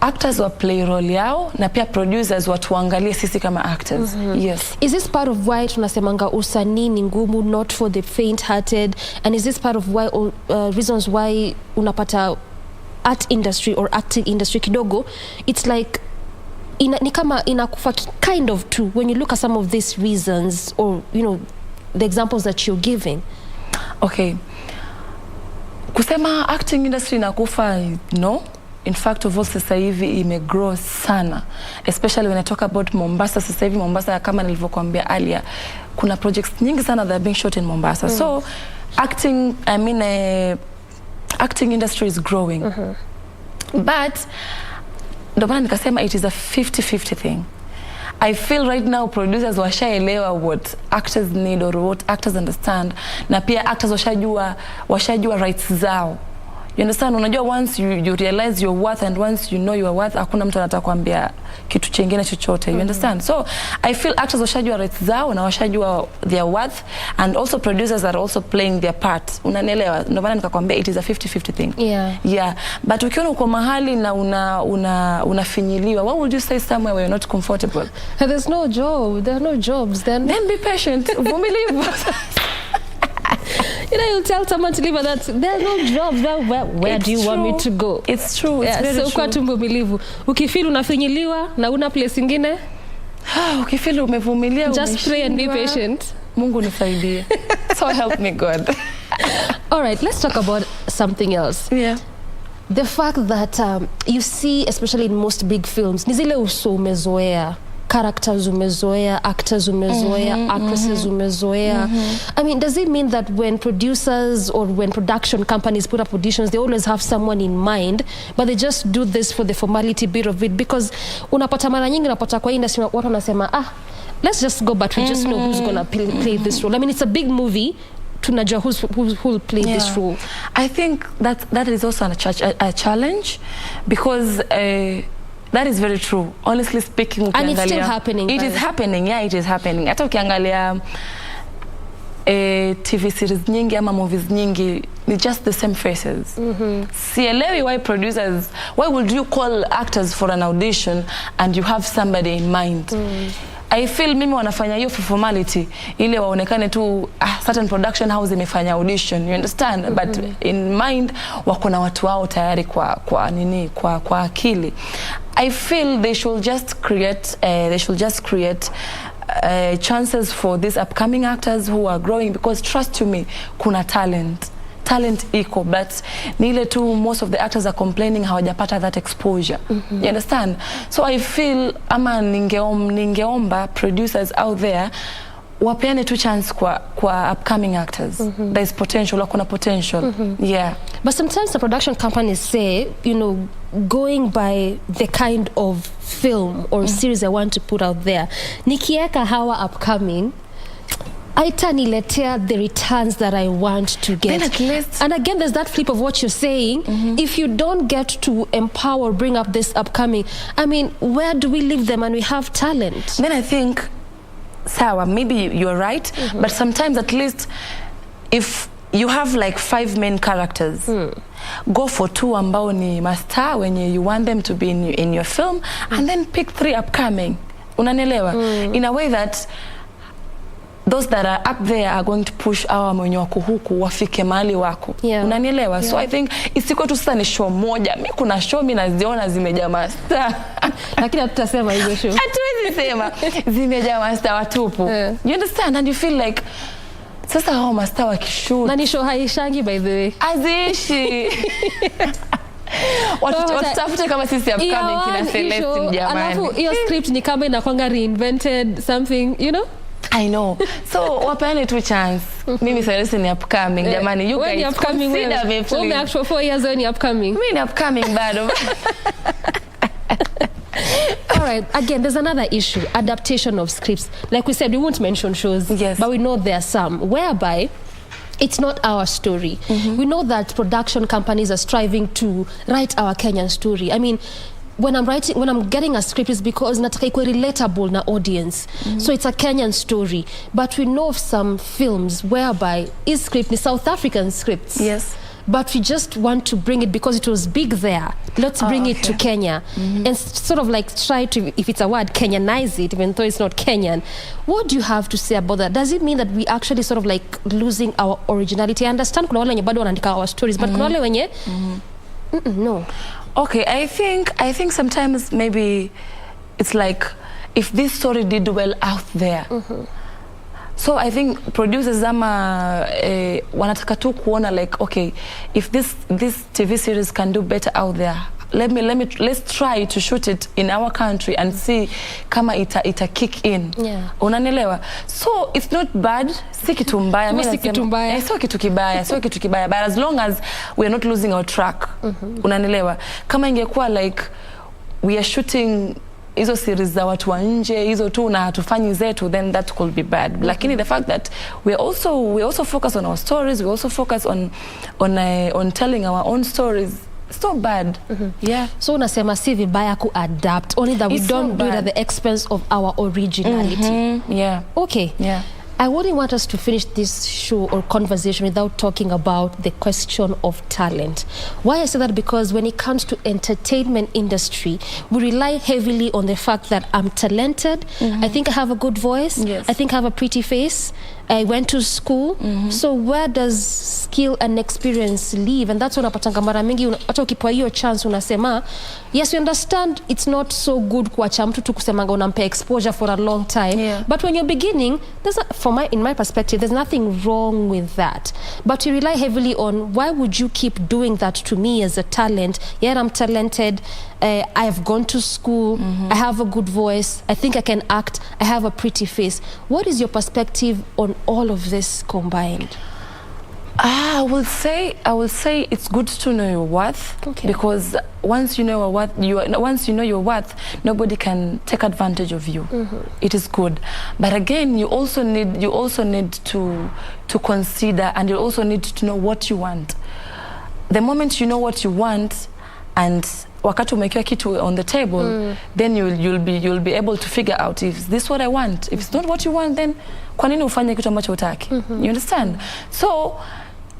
Actors wa play role yao, na pia producers watuangalie sisi kama actors. Yes. Is this part of why tunasemanga usanii ni ngumu, not for the faint-hearted? And is this part of why reasons why unapata art industry or acting industry kidogo, it's like ni kama inakufa kind of too when you look at some of these reasons, or the examples that you're giving? Okay. Kusema acting industry inakufa, no. In fact, of all sasa hivi imegrow sana, especially when I talk about Mombasa. Sasa hivi Mombasa, kama nilivyokuambia earlier, kuna projects nyingi sana that are being shot in Mombasa. So acting industry is growing. But ndo maana nikasema it is a 50-50 thing. I feel right now producers washaelewa what actors need or what actors understand, na pia actors washajua rights zao. You understand? Unajua once you realize your worth, and once you know your worth, hakuna mtu anataka kuambia kitu chengine chochote. You understand? So I feel actors washajua rights zao na washajua their worth, and also producers are also playing their part. Unanielewa? Ndio maana nikakwambia it is a 50-50 thing. Yeah. But ukiona uko mahali na unafinyiliwa, what would you say somewhere where you're not comfortable? There's no job. There are no jobs. Then be patient. Vumilivu. You'll tell someone to leave, and that there are no jobs. Where do you want me to go? It's true. It's very true. Kwa tumvumilivu. Ukifeel unafinyiliwa na una place ingine, ukifeel umevumilia, just pray and be patient. Mungu nisaidie. So help me God. All right, let's talk about something else. The fact that you see, especially in most big films, ni zile uso umezoea, characters umezoea, actors umezoea, actresses umezoea. I mean, does it mean that when producers or when production companies put up auditions, they always have someone in mind, but they just do this for the formality bit of it? Because unapata mara nyingi, unapata kwa industry watu wanasema, let's just go, but we just know who's gonna play this role. I mean, it's a big movie. Tunajua who'll play this role. I think that is also a challenge, because that is very true. Honestly speaking, and it's still happening. It is happening. Yeah, it is happening. Hata ukiangalia TV series nyingi ama movies nyingi, ni just the same faces. Sielewi why would you call actors for an audition and you have somebody in mind? I feel mimi wanafanya hiyo for formality, ile waonekane tu certain production house imefanya audition, you understand? But in mind wako na watu wao tayari kwa akili. I feel they should just create chances for these upcoming actors who are growing, because trust you me, kuna talent iko, but ni ile tu most of the actors are complaining hawajapata that exposure. You understand? So I feel ama ningeomba producers out there wapeane tu chance kwa upcoming actors. There is potential, kuna potential. Yeah. But sometimes the production companies say, going by the kind of film or series I want to put out there, nikieka hawa upcoming, haitaniletea the returns that I want to get. Then at least, and again, there's that flip of what you're saying. If you don't get to empower, bring up this upcoming, I mean, where do we leave them and we have talent? Then I think, Sawa, maybe you're right, but sometimes at least if you have like 5 main characters, go for 2 ambao ni mastar when you want them to be in your film, and then pick 3 upcoming. Unanielewa? In a way that those that are up there are going to push our mwenye wako huku wafike mahali wako. Unanielewa? So I think isikuwe tu sasa ni show moja. Mimi kuna show mimi naziona zimejaa mastar. Lakini hatutasema hizo show. Hatuwezi sema zimejaa mastar watupu. You understand? And you feel like sasa hao mastar wakishoot. Na ni show haishangi by the way. Azishi. Watafute kama sisi upcoming kina Celestine jamani. Alafu hiyo script ni kama inakwanga reinvented something, you know? I know. So wapane tu chance. Mimi Celestine ni upcoming jamani. You guys consider me please. Wewe actual 4 years when you upcoming. Mimi ni upcoming bado. All right, again, there's another issue, adaptation of scripts. Like we said, we won't mention shows, but we know there are some whereby it's not our story. We know that production companies are striving to write our Kenyan story. I mean, when I'm getting a script, it's because nataka ikuwe relatable na audience. So it's a Kenyan story. But we know of some films whereby this script is South African scripts. Yes. But we just want to bring it because it was big there. Let's bring it to Kenya and sort of like try to, if it's a word, Kenyanize it, even though it's not Kenyan. What do you have to say about that? Does it mean that we actually sort of like losing our originality? I understand kuna wale wenye bado wanaandika our stories, but kuna wale wenye no. Okay, I think sometimes maybe it's like if this story did well out there. So I think producers wanataka tu kuona like, okay, if this TV series can do better out there, let's try to shoot it in our country and see kama ita kick in. Unanielewa? So it's not bad, si kitu mbaya. Si kitu mbaya. Sio kitu kibaya, sio kitu kibaya, but as long as we are not losing our track. Unanielewa? Kama ingekuwa like we are shooting hizo series za watu wa nje hizo tu na hatufanyi zetu, then that could be bad. Lakini the fact that we also focus on our stories, we also focus on telling our own stories, it's not bad. Yeah. So unasema si vibaya ku adapt, only that we don't do it at the expense of our originality. Yeah. Okay. Yeah. I wouldn't want us to finish this show or conversation without talking about the question of talent. Why I say that? Because when it comes to entertainment industry, we rely heavily on the fact that I'm talented. I think I have a good voice. I think I have a pretty face. I went to school. So where does skill and experience live? And that's when unapatanga mara mingi hata ukipewa hiyo chance unasema, yes, we understand it's not so good kuacha mtu tu kusemanga unampa exposure for a long time. But when you're beginning, in my perspective, there's nothing wrong with that. But you rely heavily on, why would you keep doing that to me as a talent? Yeah, I'm talented. I have gone to school. I have a good voice. I think I can act. I have a pretty face. What is your perspective on all of this combined? I will say it's good to know your worth, because once you know your worth, nobody can take advantage of you. It is good, but again, you also need to consider, and you also need to know what you want. The moment you know what you want, and wakati umekiwa kitu on the table, then you'll be able to figure out, if this what I want. If it's not what you want, then kwa nini ufanye kitu ambacho hutaki? You understand? So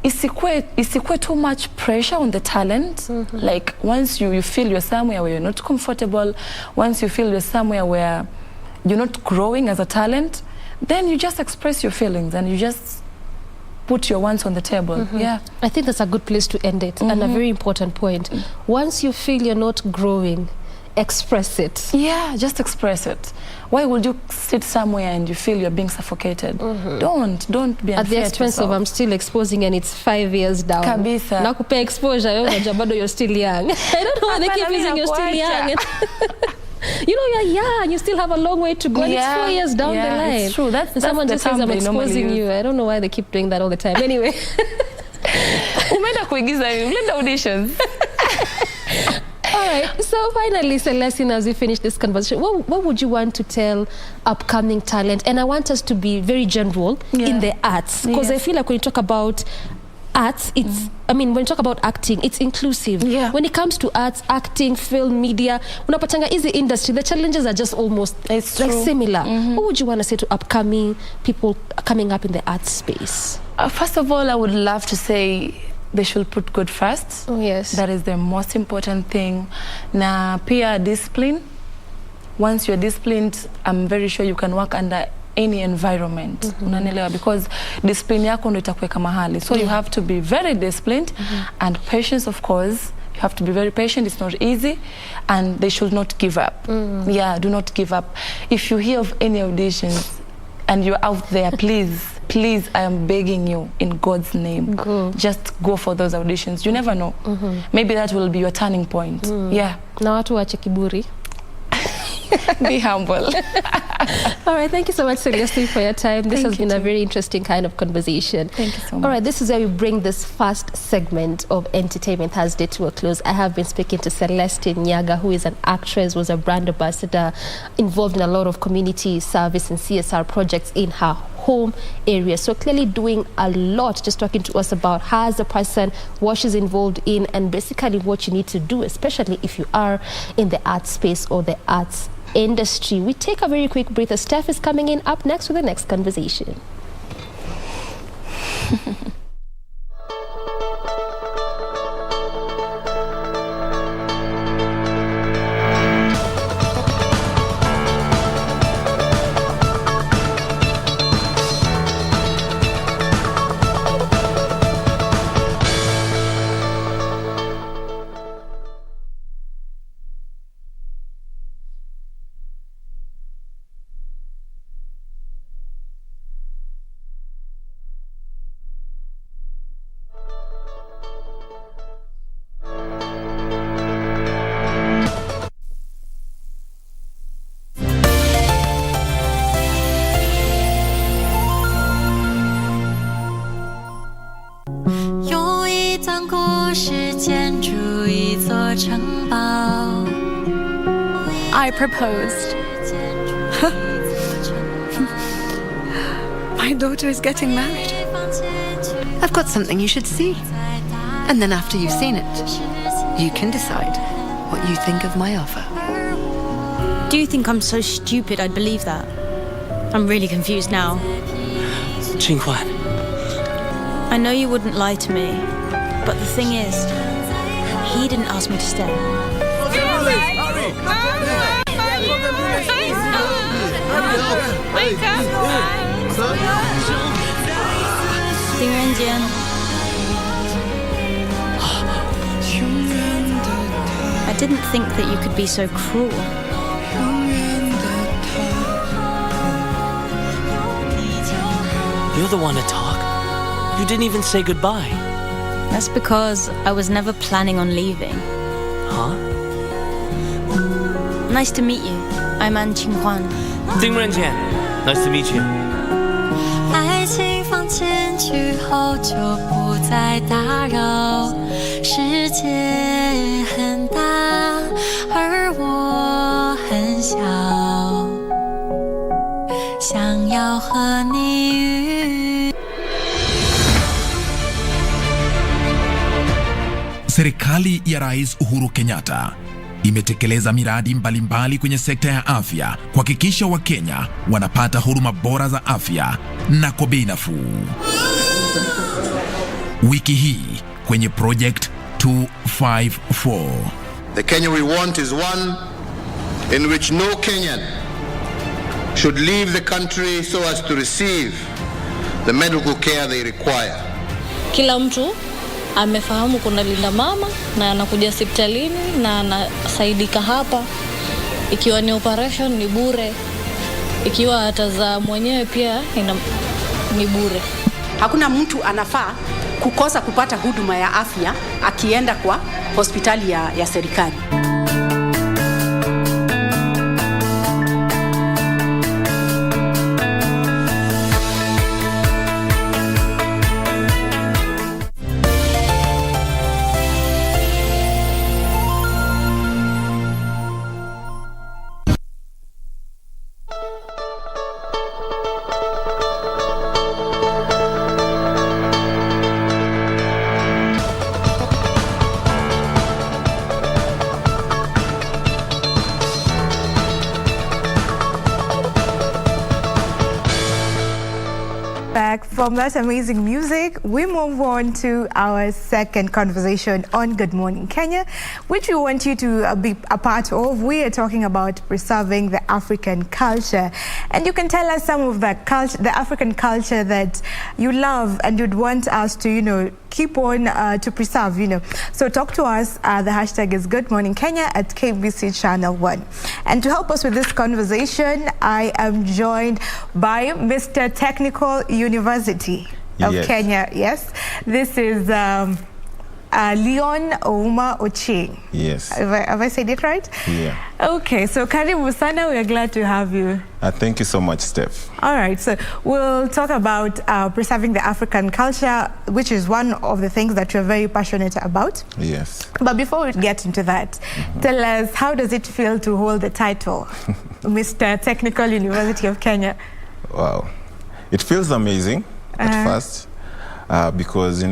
isikwe too much pressure on the talent. Like once you feel you're somewhere where you're not comfortable, once you feel you're somewhere where you're not growing as a talent, then you just express your feelings and you just put your wants on the table. Yeah, I think that's a good place to end it, and a very important point. Once you feel you're not growing, express it. Yeah, just express it. Why would you sit somewhere and you feel you're being suffocated? Don't be unfair at the expense of I'm still exposing and it's 5 years down. Kabisa. Na kupe exposure, you're still young. I don't know why they keep using you're still young. You know, you're young, you still have a long way to go. And it's 4 years down the line. It's true. That's someone just says I'm exposing you. I don't know why they keep doing that all the time. Anyway. Umeenda kuigiza, umeenda auditions. All right. So finally, Celestine, as we finish this conversation, what would you want to tell upcoming talent? And I want us to be very general in the arts, because I feel like when you talk about arts, it's I mean, when you talk about acting, it's inclusive. When it comes to arts, acting, film, media, unapatanga easy industry, the challenges are just almost similar. What would you want to say to upcoming people coming up in the arts space? First of all, I would love to say they should put good first. That is the most important thing. Na pia discipline. Once you're disciplined, I'm very sure you can work under any environment. Unanielewa, because discipline yako ndo itakuweka mahali. So you have to be very disciplined and patience, of course. You have to be very patient. It's not easy, and they should not give up. Do not give up. If you hear of any auditions and you're out there, please, I am begging you in God's name, just go for those auditions. You never know. Maybe that will be your turning point. Na watu wache kiburi. Be humble. All right, thank you so much, Celestine, for your time. This has been a very interesting kind of conversation. Thank you so much. All right, this is where we bring this first segment of Entertainment Thursday to a close. I have been speaking to Celestine Nyaga, who is an actress, was a brand ambassador, involved in a lot of community service and CSR projects in her home area. So clearly doing a lot, just talking to us about her as a person, what she's involved in, and basically what you need to do, especially if you are in the art space or the arts industry. We take a very quick breather. Steph is coming in up next with the next conversation. I proposed. My daughter is getting married. I've got something you should see. And then after you've seen it, you can decide what you think of my offer. Do you think I'm so stupid I'd believe that? I'm really confused now. Qinghuan. I know you wouldn't lie to me, but the thing is, he didn't ask me to stay. I didn't think that you could be so cruel. You're the one to talk. You didn't even say goodbye. That's because I was never planning on leaving. Huh? Nice to meet you. I'm An Qinghuan. Ding Renjian. Nice to meet you. 爱情放进去后就不再打扰，世界很大，而我很小，想要和你遇。 Serikali ya Rais Uhuru Kenyatta imetekeleza miradi mbalimbali kwenye sekta ya afya kuhakikisha Wakenya wanapata huduma bora za afya na kwa bei nafuu. Wiki hii kwenye Project 254. The Kenya we want is one in which no Kenyan should leave the country so as to receive the medical care they require. Kila mtu amefahamu kuna linda mama na anakuja hospitalini na anasaidika hapa. Ikiwa ni operation ni bure. Ikiwa atazaa mwenyewe pia ni bure. Hakuna mtu anafaa kukosa kupata huduma ya afya akienda kwa hospitali ya serikali. back. From that amazing music, we move on to our second conversation on Good Morning Kenya, which we want you to be a part of. We are talking about preserving the African culture. And you can tell us some of the African culture that you love and you'd want us to, keep on to preserve, So talk to us. The hashtag is Good Morning Kenya at KBC Channel 1. And to help us with this conversation, I am joined by Mr. Technical University of Kenya. Yes, this is Leon Ouma Ochieng. Yes. Have I said it right? Yeah. Okay, so Karibu Sana, we are glad to have you. Thank you so much, Steph. All right, so we'll talk about preserving the African culture, which is one of the things that you're very passionate about. Yes. But before we get into that, tell us, how does it feel to hold the title, Mr. Technical University of Kenya? Wow. It feels amazing at first because,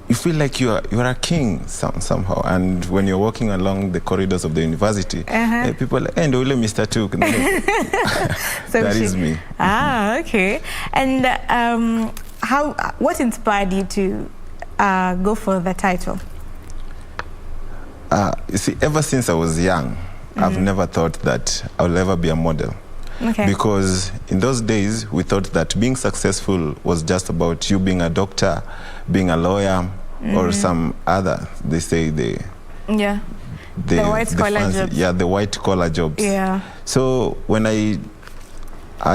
you feel like you are a king somehow, and when you're walking along the corridors of the university, people are like, "Hey, Ndole, Mr. Tuk." So that is me. Okay. And what inspired you to go for the title? You see, ever since I was young, I've never thought that I'll ever be a model. Okay. Because in those days, we thought that being successful was just about you being a doctor, being a lawyer, or some other, they say the white collar jobs. Yeah, the white collar jobs. Yeah. So when I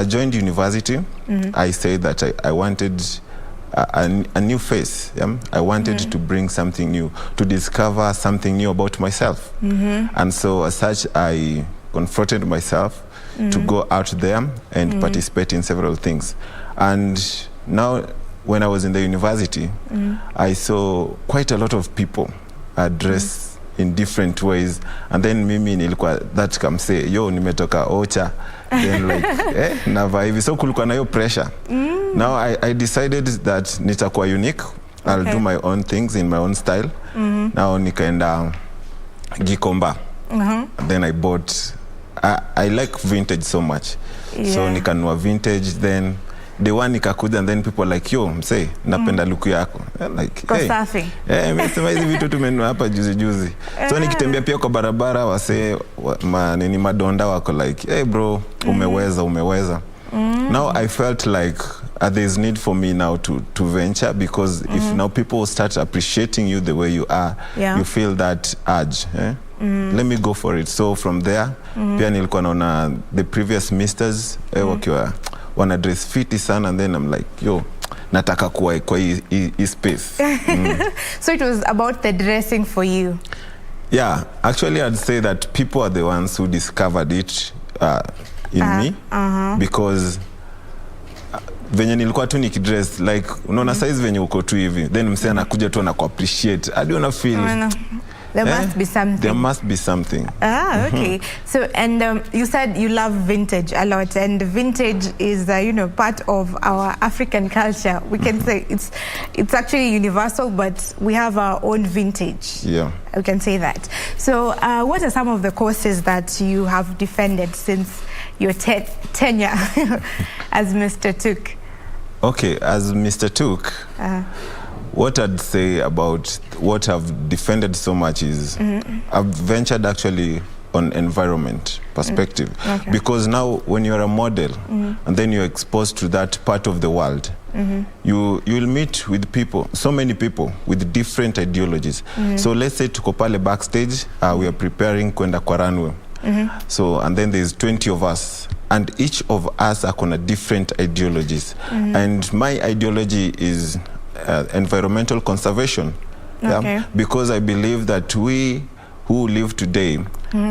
joined university, I said that I wanted a new face. Yeah? I wanted to bring something new, to discover something new about myself. And so as such, I confronted myself to go out there and participate in several things. And now, when I was in the university, I saw quite a lot of people dressed in different ways. And then mimi nilikuwa that come say, yo, nimetoka Ocha. Then like, nava hivi. So kulikuwa na yo pressure. Now I decided that nitakuwa unique. I'll do my own things in my own style. Now nikaenda Gikomba. Then I bought, I like vintage so much. So nikanunua vintage, then the one nikakuja, and then people like, yo, msee, napenda luku yako. Like, Kosafi. Mimi sema hizi vitu tumenunua hapa juzi. So nikitembea pia kwa barabara, wasee nini madonda wako like, hey bro, umeweza. Now I felt like there's need for me now to venture, because if now people start appreciating you the way you are, you feel that urge. Let me go for it. So from there, pia nilikuwa naona the previous misters wakiwa wana dress fiti sana, and then I'm like, yo, nataka kuwa kwa hii space. So it was about the dressing for you? Yeah, actually I'd say that people are the ones who discovered it in me, because venye nilikuwa tu nikidress like, unaona size venye uko tu hivi, then msee anakuja tu anaku appreciate. I don't feel there must be something. There must be something. Okay. So, and you said you love vintage a lot, and vintage is, part of our African culture. We can say it's actually universal, but we have our own vintage. Yeah. We can say that. So, what are some of the courses that you have defended since your tenure as Mr. Tuk? Okay, as Mr. Tuk, what I'd say about what I've defended so much is I've ventured actually on environment perspective. Because now when you're a model and then you're exposed to that part of the world, you'll meet with people, so many people with different ideologies. So let's say tuko pale backstage, we are preparing kwenda kwa runway. So, and then there's 20 of us, and each of us are on a different ideologies. And my ideology is environmental conservation. Because I believe that we who live today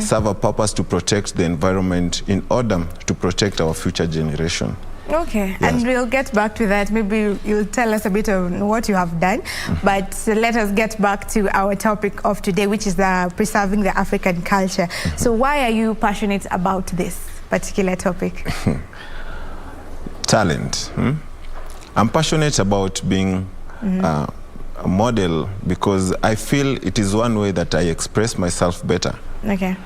serve a purpose to protect the environment in order to protect our future generation. Okay, and we'll get back to that. Maybe you'll tell us a bit of what you have done, but let us get back to our topic of today, which is preserving the African culture. So why are you passionate about this particular topic? Talent. I'm passionate about being a model because I feel it is one way that I express myself better. Okay.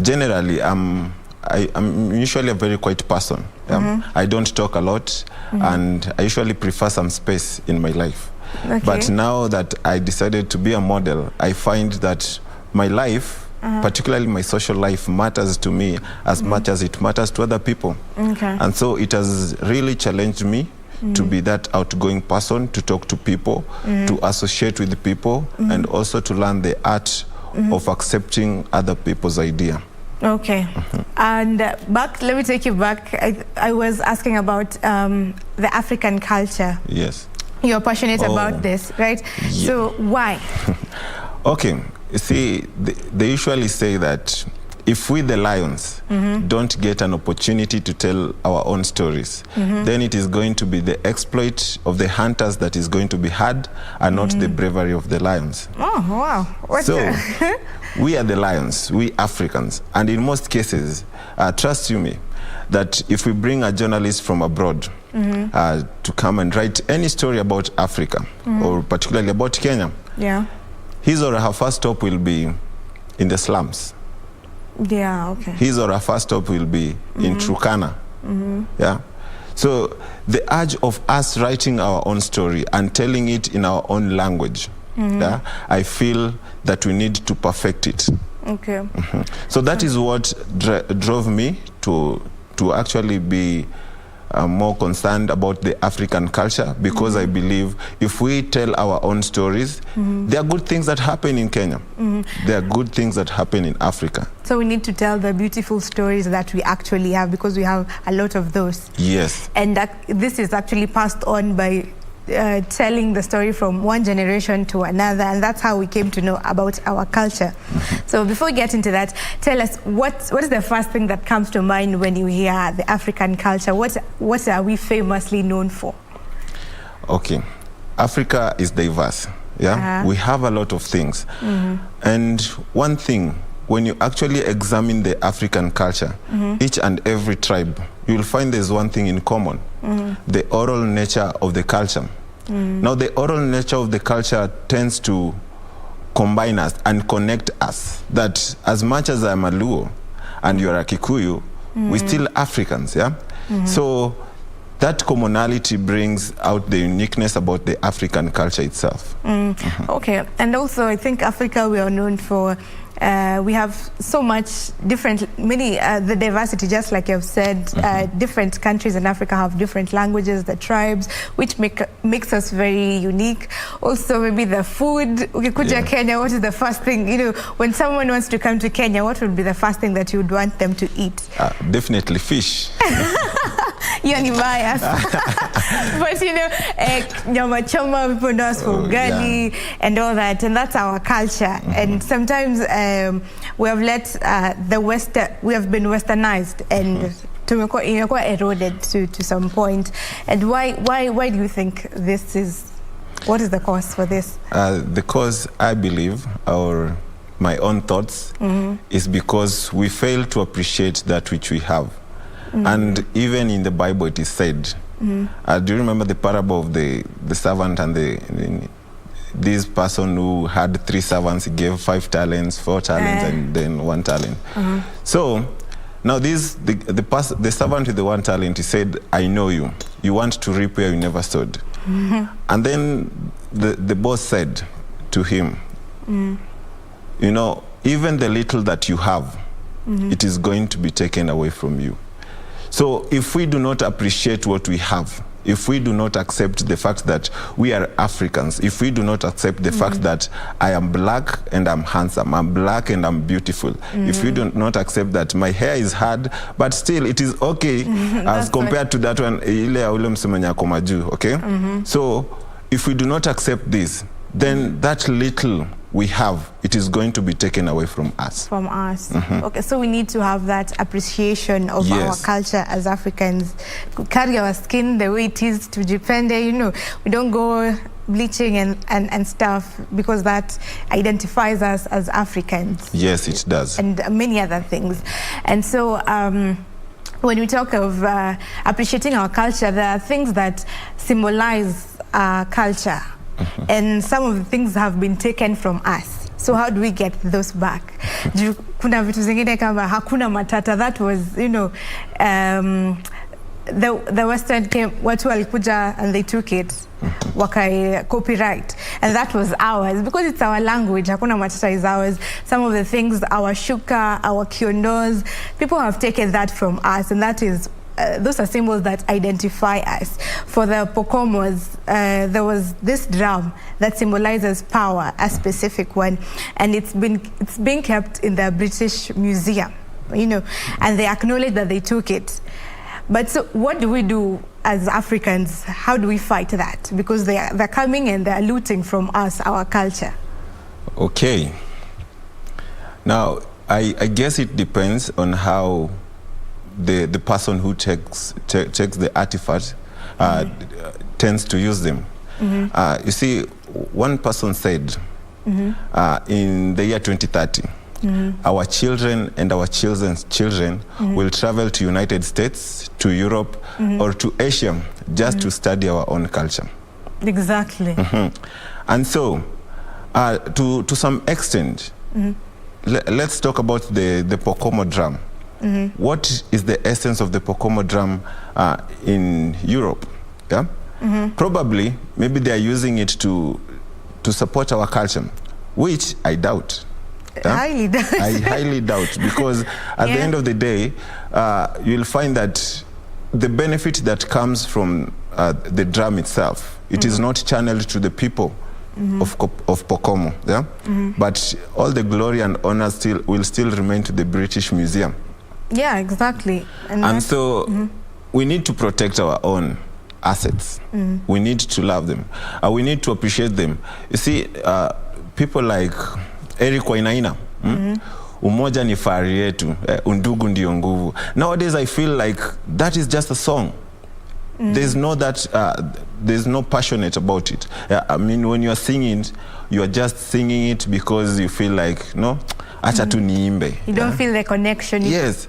Generally, I'm I'm usually a very quiet person. I don't talk a lot, and I usually prefer some space in my life. Okay. But now that I decided to be a model, I find that my life, particularly my social life, matters to me as much as it matters to other people. Okay. And so it has really challenged me to be that outgoing person, to talk to people, to associate with people, and also to learn the art of accepting other people's idea. Okay. And back, let me take you back. I was asking about the African culture. Yes. You're passionate about this, right? Yeah. So why? Okay. You see, they usually say that if we, the lions, don't get an opportunity to tell our own stories, then it is going to be the exploit of the hunters that is going to be had, and not the bravery of the lions. Oh, wow. What So, we are the lions, we Africans. And in most cases, trust you me, that if we bring a journalist from abroad to come and write any story about Africa, or particularly about Kenya, his or her first stop will be in the slums. Yeah, okay. His or her first stop will be in Turkana. Yeah. So the urge of us writing our own story and telling it in our own language, yeah, I feel that we need to perfect it. Okay. So that is what drove me to actually be more concerned about the African culture, because I believe if we tell our own stories, there are good things that happen in Kenya. There are good things that happen in Africa. So we need to tell the beautiful stories that we actually have, because we have a lot of those. Yes. And this is actually passed on by telling the story from one generation to another, and that's how we came to know about our culture. So before we get into that, tell us what is the first thing that comes to mind when you hear the African culture? What are we famously known for? Okay, Africa is diverse. Yeah, we have a lot of things, and one thing, when you actually examine the African culture, each and every tribe, you'll find there's one thing in common: the oral nature of the culture. Now, the oral nature of the culture tends to combine us and connect us, that as much as I'm a Luo and you're a Kikuyu, we're still Africans, yeah? So that commonality brings out the uniqueness about the African culture itself. Okay, and also I think Africa, we are known for we have so much the diversity, just like you've said. Different countries in Africa have different languages, the tribes, which makes us very unique. Also, maybe the food. Ukikuja Kenya, what is the first thing, when someone wants to come to Kenya, what would be the first thing that you would want them to eat? Definitely fish. You're biased. But nyama choma, people know us for ugali and all that, and that's our culture. And sometimes we have we have been westernized, and tumekuwa eroded to some point. And why do you think this is? What is the cause for this? The cause, I believe, or my own thoughts, is because we fail to appreciate that which we have. And even in the Bible it is said, do you remember the parable of the servant and this person who had 3 servants? He gave 5 talents, 4 talents, and then 1 talent. So now the servant with the 1 talent, he said, I know you. You want to reap where you never sowed. And then the boss said to him, even the little that you have, it is going to be taken away from you. So if we do not appreciate what we have, if we do not accept the fact that we are Africans, if we do not accept the fact that I am black and I'm handsome, I'm black and I'm beautiful, if we do not accept that my hair is hard, but still it is okay as compared to that one, okay? So if we do not accept this, then that little we have, it is going to be taken away from us. From us. Okay, so we need to have that appreciation of our culture as Africans. Carry our skin the way it is, to Jipende, we don't go bleaching and stuff, because that identifies us as Africans. Yes, it does. And many other things. And so when we talk of appreciating our culture, there are things that symbolize our culture. And some of the things have been taken from us. So how do we get those back? kuna vitu zingine kama hakuna matata, that was, you know, the Western came, watu walikuja and they took it, wakai copyright, and that was ours because it's our language. Hakuna matata is ours. Some of the things, our shuka, our kiondos, people have taken that from us, and that is those are symbols that identify us. For the Pokomos, there was this drum that symbolizes power, a specific one, and it's being kept in the British Museum, you know, and they acknowledge that they took it. But so what do we do as Africans? How do we fight that? Because they're coming and they're looting from us, our culture. Okay. Now, I guess it depends on how the person who takes the artifact tends to use them. You see, one person said in the year 2030, our children and our children's children will travel to United States, to Europe, or to Asia just to study our own culture. Exactly. And so, to some extent, let's talk about the Pokomo drum. What is the essence of the Pokomo drum in Europe? Yeah? Probably, maybe they are using it to support our culture, which I doubt. Highly doubt. I highly doubt, because at the end of the day, you'll find that the benefit that comes from the drum itself, it is not channeled to the people of Pokomo, yeah? But all the glory and honor will still remain to the British Museum. Yeah, exactly. And so we need to protect our own assets. We need to love them. We need to appreciate them. You see, people like Eric Wainaina, umoja ni fahari yetu, undugu ndio nguvu. Nowadays I feel like that is just a song. There's no passionate about it. I mean, when you are singing, you are just singing it because you feel like, no, acha tu niimbe. You don't feel the connection. Yes.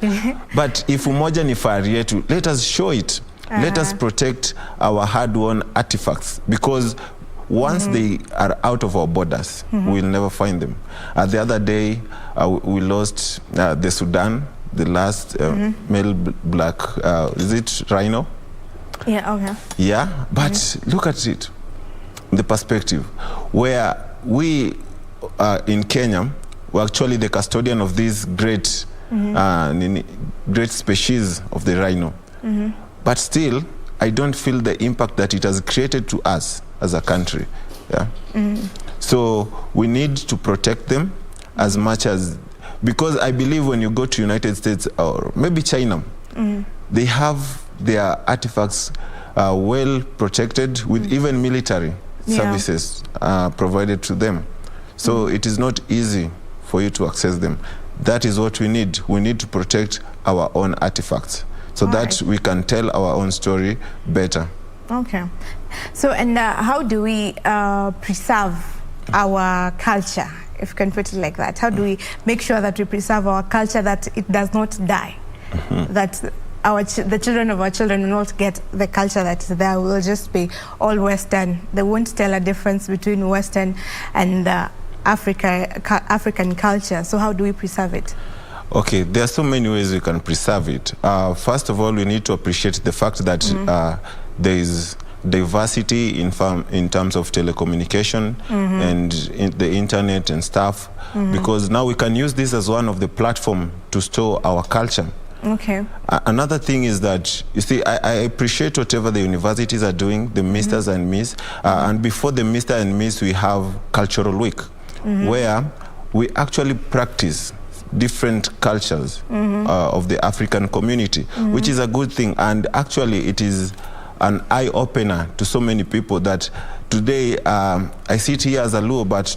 But if umoja ni fahari yetu, let us show it. Let us protect our hard-won artifacts, because once they are out of our borders, we'll never find them. The other day, we lost the Sudan, the last male black, is it rhino? Yeah, okay. Yeah, but look at it, the perspective, where we in Kenya were actually the custodian of this great, great species of the rhino. But still, I don't feel the impact that it has created to us as a country. Yeah. So we need to protect them as much as, because I believe when you go to United States or maybe China, they have their artifacts well protected with even military services provided to them. So it is not easy for you to access them. That is what we need. We need to protect our own artifacts so that we can tell our own story better. Okay. So, and how do we preserve our culture, if you can put it like that? How do we make sure that we preserve our culture, that it does not die? That the children of our children will not get the culture that is there. Will just be all Western. They won't tell a difference between Western and African culture. So how do we preserve it? Okay, there are so many ways we can preserve it. First of all, we need to appreciate the fact that there is diversity in terms of telecommunication and the internet and stuff, because now we can use this as one of the platforms to store our culture. Okay. Another thing is that, you see, I appreciate whatever the universities are doing, the Misters and Miss, and before the Mister and Miss, we have Cultural Week, where we actually practice different cultures of the African community, which is a good thing. And actually, it is an eye-opener to so many people that today, I sit here as a Luo, but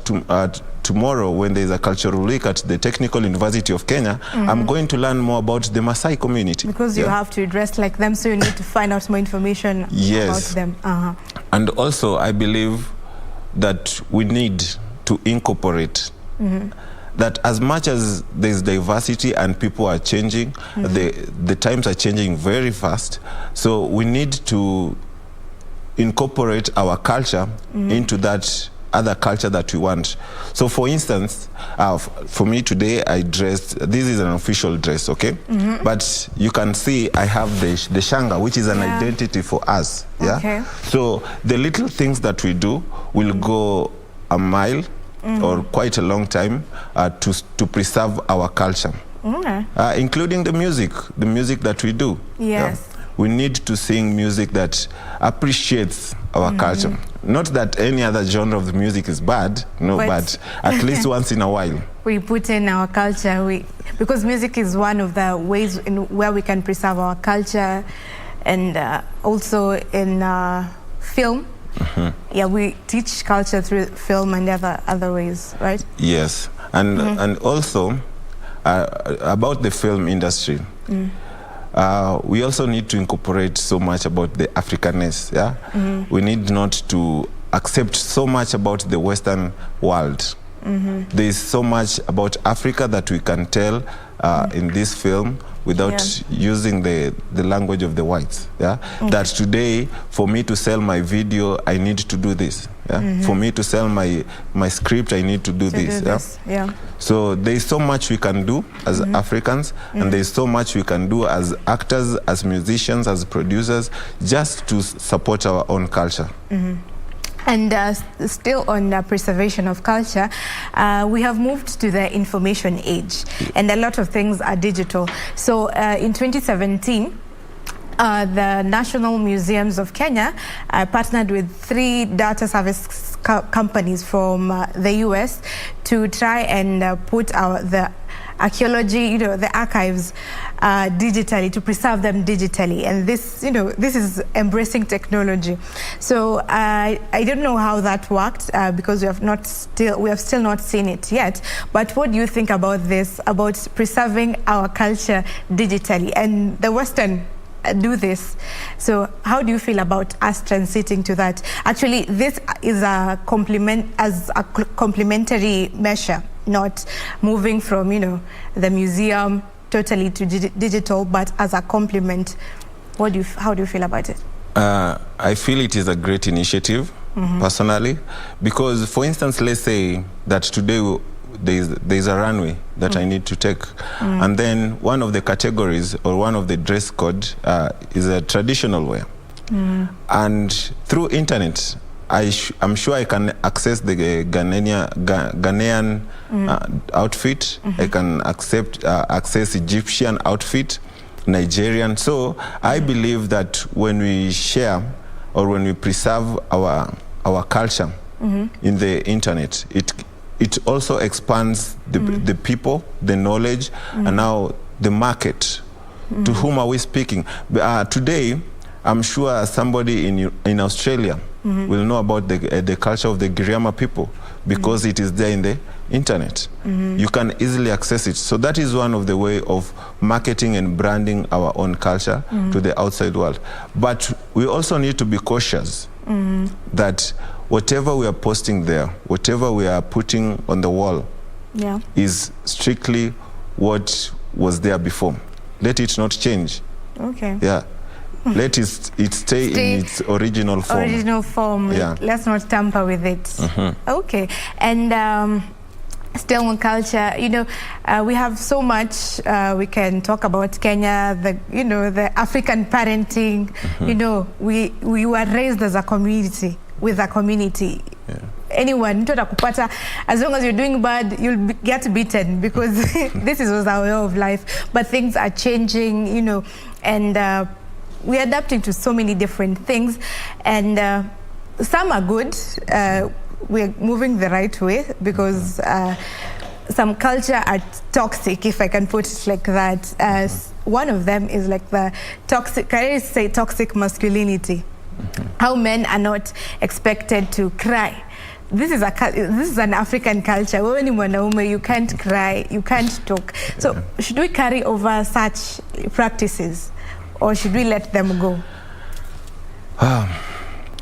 tomorrow, when there is a cultural week at the Technical University of Kenya, I'm going to learn more about the Maasai community. Because you have to dress like them, so you need to find out more information about them. And also, I believe that we need to incorporate that as much as there's diversity and people are changing, the times are changing very fast. So we need to incorporate our culture into that other culture that we want. So for instance, for me today, I dressed, this is an official dress, okay? But you can see I have the shanga, which is an identity for us, yeah? Okay. So the little things that we do will go a mile or quite a long time to preserve our culture. Including the music that we do. Yes. We need to sing music that appreciates our culture. Not that any other genre of the music is bad, no, but at least once in a while. We put in our culture, because music is one of the ways where we can preserve our culture, and also in film. Yeah, we teach culture through film and other ways, right? Yes, and also about the film industry. We also need to incorporate so much about the Africanness. Yeah, we need not to accept so much about the Western world. There is so much about Africa that we can tell in this film without using the language of the whites. Yeah, that today for me to sell my video, I need to do this. Yeah, for me to sell my script, I need to do this. Yeah. So there is so much we can do as Africans, and there is so much we can do as actors, as musicians, as producers, just to support our own culture. And still on preservation of culture, we have moved to the information age, and a lot of things are digital. So in 2017, the National Museums of Kenya partnered with 3 data service companies from the US to try and put the archaeology, the archives digitally, to preserve them digitally. And this, this is embracing technology. So I don't know how that worked because we have still not seen it yet. But what do you think about this, about preserving our culture digitally? And the Western do this. So how do you feel about us transiting to that? Actually, this is a complementary measure, not moving from, the museum totally to digital, but as a complement. How do you feel about it? I feel it is a great initiative, personally, because, for instance, let's say that today there's a runway that I need to take, and then one of the categories or one of the dress code is a traditional wear, and through internet I'm sure I can access the Ghanaian outfit. I can access Egyptian outfit, Nigerian. So I believe that when we share or when we preserve our culture in the internet, it also expands the people, the knowledge, and now the market. To whom are we speaking? Today, I'm sure somebody in Australia will know about the culture of the Giriama people because it is there in the internet. You can easily access it. So that is one of the way of marketing and branding our own culture to the outside world. But we also need to be cautious that whatever we are posting there, whatever we are putting on the wall is strictly what was there before. Let it not change. Okay. Yeah. Let it stay in its original form. Original form. Yeah. Let's not tamper with it. Okay. And still on culture, we have so much we can talk about Kenya, the African parenting. We were raised as a community, with a community. Anyone, as long as you're doing bad, you'll get beaten because this was our way of life. But things are changing, and we're adapting to so many different things, and some are good. We're moving the right way because some culture are toxic, if I can put it like that. One of them is like the toxic, can I say toxic masculinity? How men are not expected to cry. This is an African culture. When you mwanaume, you can't cry, you can't talk. So should we carry over such practices, or should we let them go?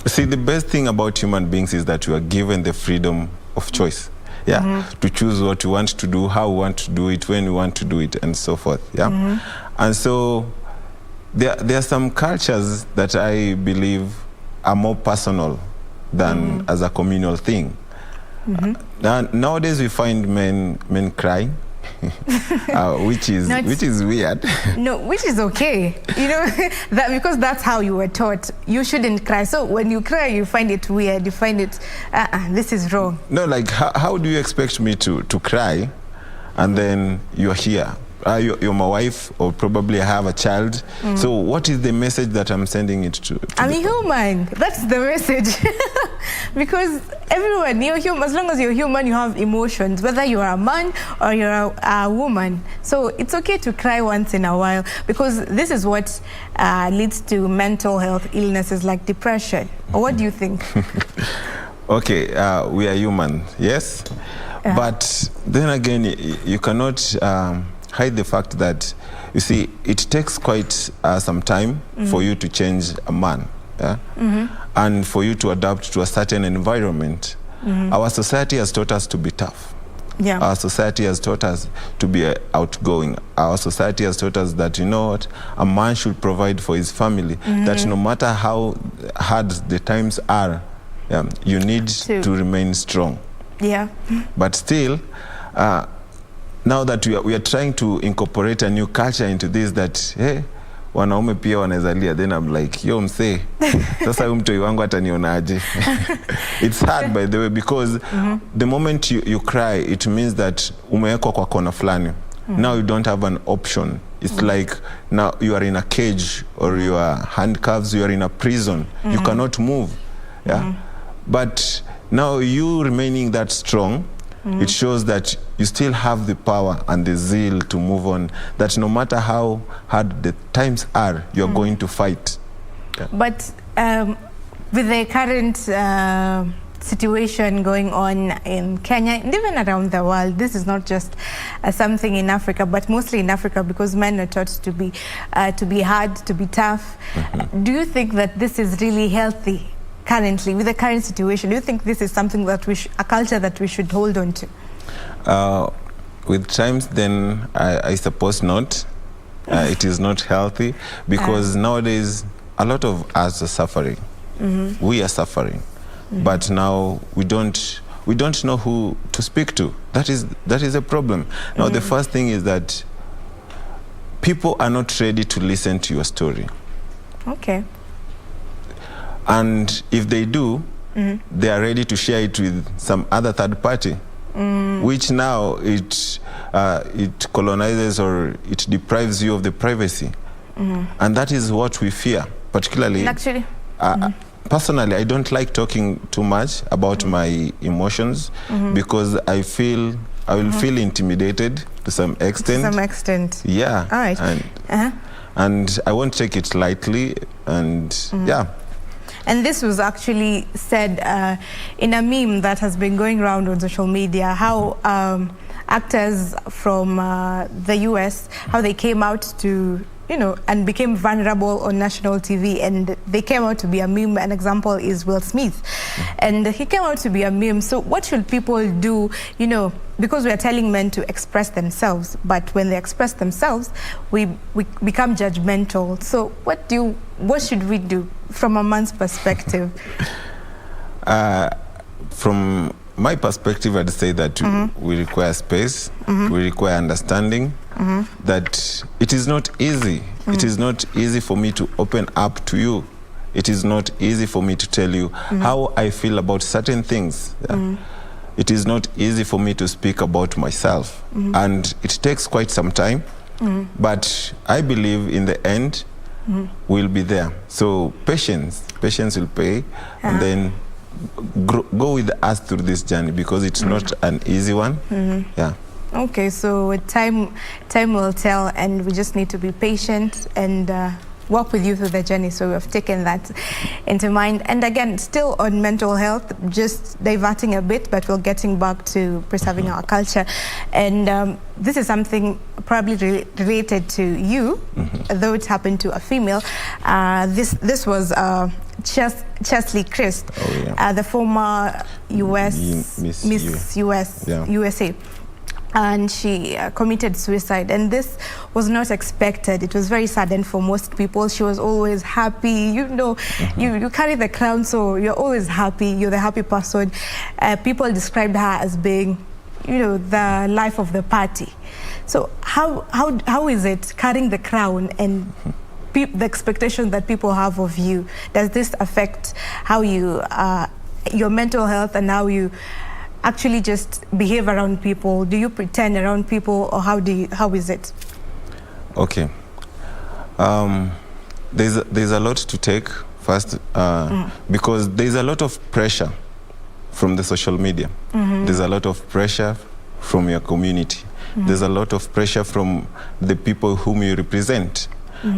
See, the best thing about human beings is that you are given the freedom of choice. To choose what you want to do, how you want to do it, when you want to do it, and so forth. And so there are some cultures that I believe are more personal than as a communal thing. Nowadays we find men crying, which is weird. No, which is okay. You know, that because that's how you were taught. You shouldn't cry. So when you cry, you find it weird. You find it, this is wrong. No, like how do you expect me to cry, and then you're here? You're my wife, or probably I have a child. So what is the message that I'm sending it to I'm human. That's the message. Because everyone, you're human. As long as you're human, you have emotions, whether you're a man or you're a woman. So it's okay to cry once in a while, because this is what leads to mental health illnesses like depression. Or what do you think? Okay, we are human, yes. But then again, you cannot hide the fact that, you see, it takes quite some time for you to change a man, and for you to adapt to a certain environment. Our society has taught us to be tough. Our society has taught us to be outgoing. Our society has taught us that, you know what, a man should provide for his family, that no matter how hard the times are, you need to remain strong. But still, now that we are trying to incorporate a new culture into this, that hey, wanaume pia wanazalia, then I'm like, yo msee, sasa huyu mtoi wangu atanionaje? It's hard, by the way, because the moment you cry, it means that umewekwa kwa kona fulani. Now you don't have an option. It's like now you are in a cage, or you are handcuffs, you are in a prison. You cannot move. But now you remaining that strong, it shows that you still have the power and the zeal to move on, that no matter how hard the times are, you're going to fight. But with the current situation going on in Kenya and even around the world, this is not just something in Africa, but mostly in Africa, because men are taught to be hard, to be tough. Do you think that this is really healthy currently, with the current situation? Do you think this is something that a culture that we should hold on to? With times, then I suppose not. It is not healthy, because nowadays a lot of us are suffering. We are suffering, but now we don't know who to speak to. That is a problem. Now the first thing is that people are not ready to listen to your story. Okay. And if they do, they are ready to share it with some other third party, which now it colonizes, or it deprives you of the privacy. And that is what we fear, particularly. Actually, personally, I don't like talking too much about my emotions, because I will feel intimidated to some extent. To some extent. Yeah. All right. And I won't take it lightly. And And this was actually said in a meme that has been going around on social media, how actors from the US, how they came out to, and became vulnerable on national TV, and they came out to be a meme. An example is Will Smith, and he came out to be a meme. So what should people do, because we are telling men to express themselves, but when they express themselves, we become judgmental. So what should we do from a man's perspective? From my perspective, I'd say that we require space, we require understanding, that it is not easy. It is not easy for me to open up to you. It is not easy for me to tell you how I feel about certain things. It is not easy for me to speak about myself. And it takes quite some time, but I believe in the end, we'll be there. So patience will pay, and then go with us through this journey, because it's not an easy one. Okay, so time will tell, and we just need to be patient and walk with you through the journey. So we have taken that into mind. And again, still on mental health, just diverting a bit, but we're getting back to preserving our culture. And this is something probably related to you, though it happened to a female. This was Chesley Christ, the former Miss USA. and she committed suicide, and this was not expected. It was very sudden for most people. She was always happy, you know. You carry the crown, so you're always happy. You're the happy person. People described her as being, you know, the life of the party. So how is it carrying the crown and the expectation that people have of you? Does this affect how you your mental health and how you actually just behave around people? Do you pretend around people, or how is it? Okay. There's a lot to take first, because there's a lot of pressure from the social media. There's a lot of pressure from your community. There's a lot of pressure from the people whom you represent.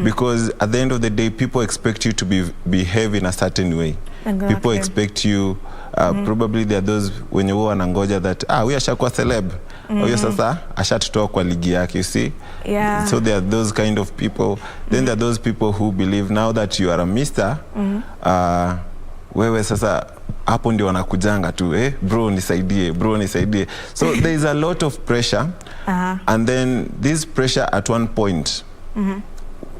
Because at the end of the day, people expect you to behave in a certain way. Exactly. People expect you, probably there are those when you wanangoja that huyu ashakuwa celeb, huyo sasa ashatutoa kwa ligi yake, you see. Yeah. So there are those kind of people. Then there are those people who believe now that you are a mister, wewe sasa hapo ndio wanakujanga tu, bro nisaidie. So there is a lot of pressure, and then this pressure at one point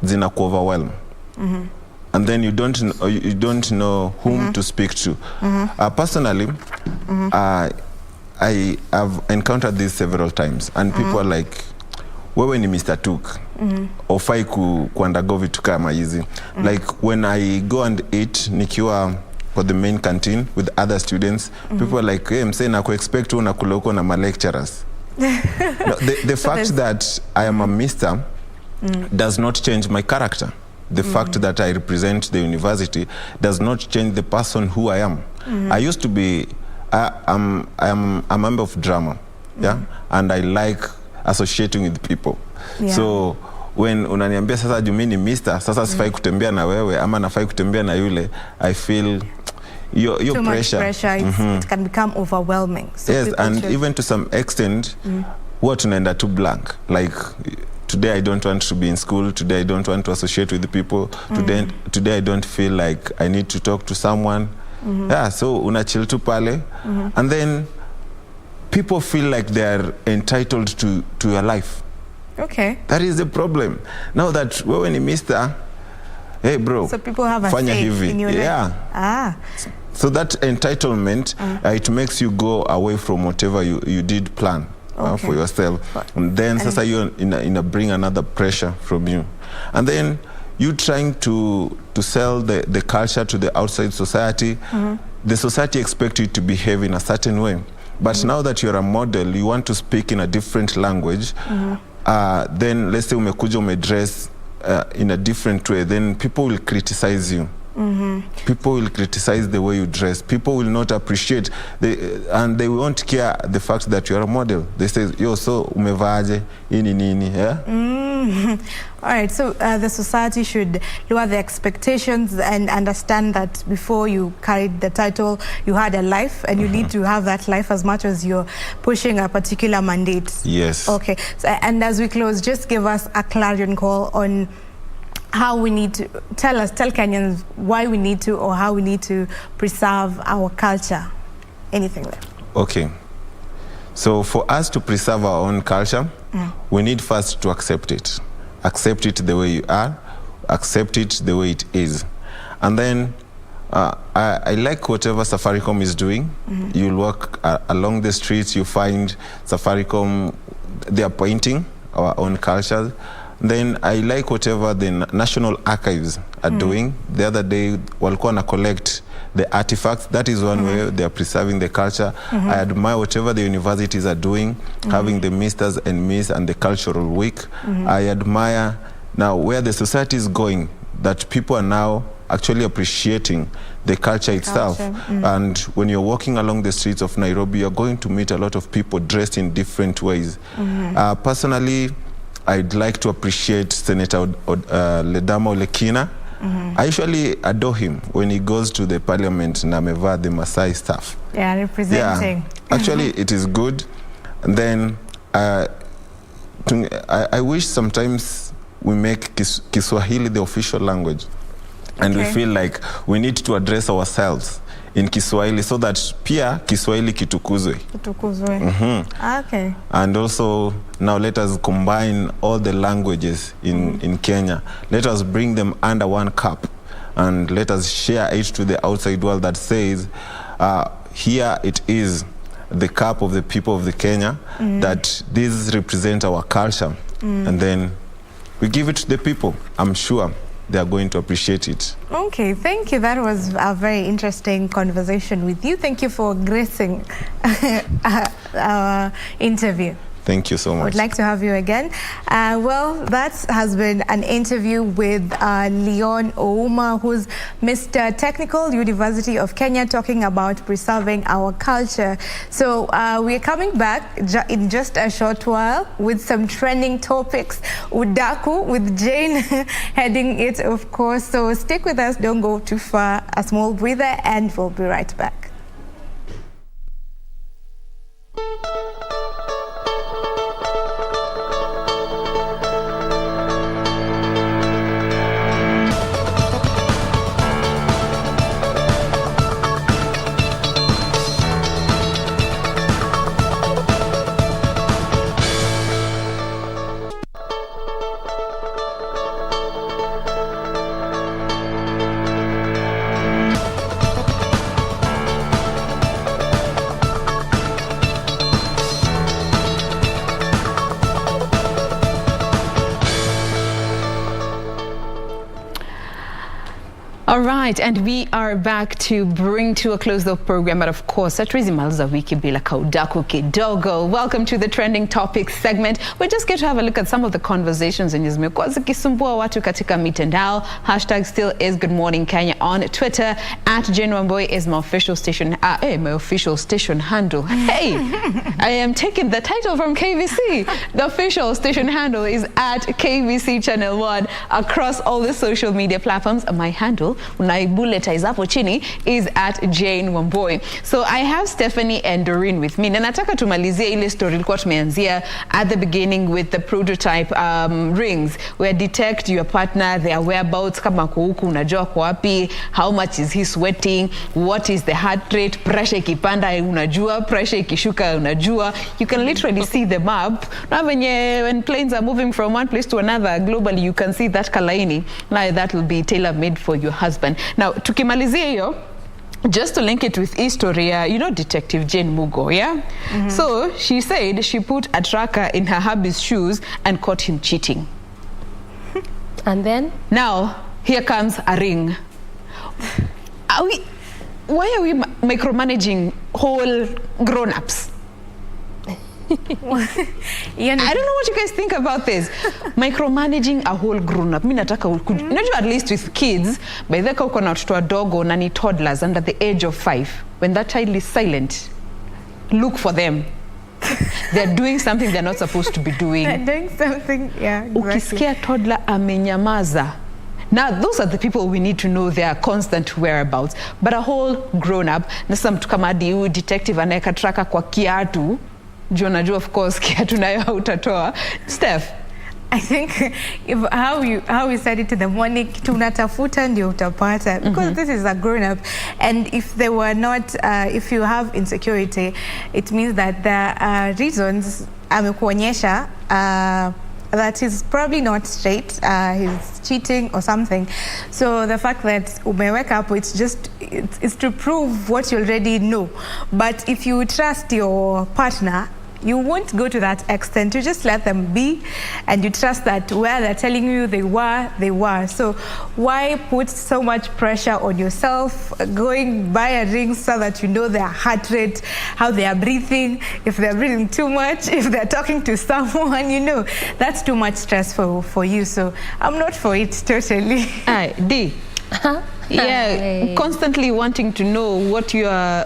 zinaku overwhelm, and then you don't know whom to speak to. Personally, I have encountered this several times, and people are like, wewe ni Mr. Tuk, ofai kuandago vitu kama hizi. Like when I go and eat nikiwa for the main canteen with other students, people are like, hey, msee na expect unakula huko na ma lecturers. No, the fact that I am a mister does not change my character. The fact that I represent the university does not change the person who I am. I used to be, I'm a member of drama, and I like associating with people. So when unaniambia sasa juu mimi ni mister, sasa sifai kutembea na wewe ama nafai kutembea na yule, I feel your too pressure. Much pressure, it can become overwhelming. So yes, and even to some extent, huwa tunaenda too blank. Like, today I don't want to be in school, today I don't want to associate with the people, today I don't feel like I need to talk to someone. Yeah, so unachill tu pale, and then people feel like they are entitled to your life. Okay. That is the problem. Now that wewe ni mister, hey bro, so people have a fanya say hivi. in your life. So that entitlement, it makes you go away from whatever you did plan for yourself. And then sasa you bring another pressure from you. And then you trying to sell the culture to the outside society. The society expects you to behave in a certain way. But now that you're a model, you want to speak in a different language. Then let's say umekuja umedress in a different way, then people will criticize you. People will criticize the way you dress. People will not appreciate, and they won't care the fact that you are a model. They say, yo, so umevaaje, ini nini, All right, so the society should lower the expectations and understand that before you carried the title, you had a life, and you need to have that life as much as you're pushing a particular mandate. Yes. Okay, so, and as we close, just give us a clarion call on how we need to, tell Kenyans why we need to, or how we need to preserve our culture. Anything there. Okay. So for us to preserve our own culture, we need first to accept it. Accept it the way you are. Accept it the way it is. And then I like whatever Safaricom is doing. You'll walk along the streets, you find Safaricom, they are painting our own culture. Then I like whatever the National Archives are doing. The other day, walikuwa na collect the artifacts. That is one way they are preserving the culture. I admire whatever the universities are doing, having the Misters and Miss and the Cultural Week. I admire now where the society is going, that people are now actually appreciating the culture itself. And when you're walking along the streets of Nairobi, you're going to meet a lot of people dressed in different ways. Personally, I'd like to appreciate Senator Ledama Olekina. I usually adore him when he goes to the parliament na amevaa the Masai stuff. Yeah, representing. Yeah. Actually, it is good. And then I wish sometimes we make Kiswahili the official language. And we feel like we need to address ourselves in Kiswahili so that pia Kiswahili kitukuzwe. Okay. And also now let us combine all the languages in Kenya. Let us bring them under one cap and let us share it to the outside world that says, here it is, the cup of the people of the Kenya, that this represents our culture. And then we give it to the people. I'm sure they are going to appreciate it. Okay, thank you. That was a very interesting conversation with you. Thank you for gracing our interview. Thank you so much. I would like to have you again. Well, that has been an interview with Leon Ouma, who's Mr. Technical University of Kenya, talking about preserving our culture. So we're coming back in just a short while with some trending topics. Udaku with Jane heading it, of course. So stick with us. Don't go too far. A small breather and we'll be right back. All right, and we are back to bring to a close the program, but of course, hatuwezi maliza wiki bila kaudaku kidogo. Welcome to the trending topics segment. We're just going to have a look at some of the conversations zenye zimekuwa zikisumbua watu katika mitandao. Hashtag still is Good Morning Kenya on Twitter. Jane Wamboi is my official station. My official station handle. Hey, I am taking the title from KBC. The official station handle is at KBC Channel 1 across all the social media platforms. My handle, unaibuletize hapo chini, is at Jane Wamboi. So I have Stephanie and Doreen with me. Na nataka tumalizie ile story ilikuwa tumeanzia at the beginning with the prototype rings, where detect your partner, their whereabouts, kama kwa huku unajua kwa wapi, how much is he sweating, what is the heart rate, pressure ikipanda unajua, pressure ikishuka unajua. You can literally see the map. Na when planes are moving from one place to another globally, you can see that kalaini. Now that will be tailor-made for your husband. Now, tukimalizia hiyo, just to link it with historia, you know Detective Jane Mugo, yeah? So she said she put a tracker in her hubby's shoes and caught him cheating. And then? Now, here comes a ring. Why are we micromanaging whole grown-ups? I don't know what you guys think about this. Micromanaging a whole grown-up. Mimi nataka unajua, at least with kids, by the time uko na watoto wadogo na ni toddlers under the age of 5, when that child is silent, look for them. They're doing something they're not supposed to be doing. They're doing something, yeah, exactly. Ukisikia toddler amenyamaza. Now, those are the people we need to know their constant whereabouts. But a whole grown-up, na sasa mtu kama hadi detective anaweka tracker kwa kiatu, juu najua of course kiatu nayo hautatoa. Steph, I think how we said it in the morning, tunatafuta ndio utapata, because this is a grown up, and if they were not, if you have insecurity, it means that there are reasons amekuonyesha that he's probably not straight, he's cheating or something. So the fact that umeweka up, it's to prove what you already know. But if you trust your partner, you won't go to that extent. You just let them be, and you trust that where they're telling you they were. So why put so much pressure on yourself, going buy a ring so that you know their heart rate, how they are breathing, if they're breathing too much, if they're talking to someone, you know, that's too much stress for you. So I'm not for it totally. D. Yeah, constantly wanting to know what your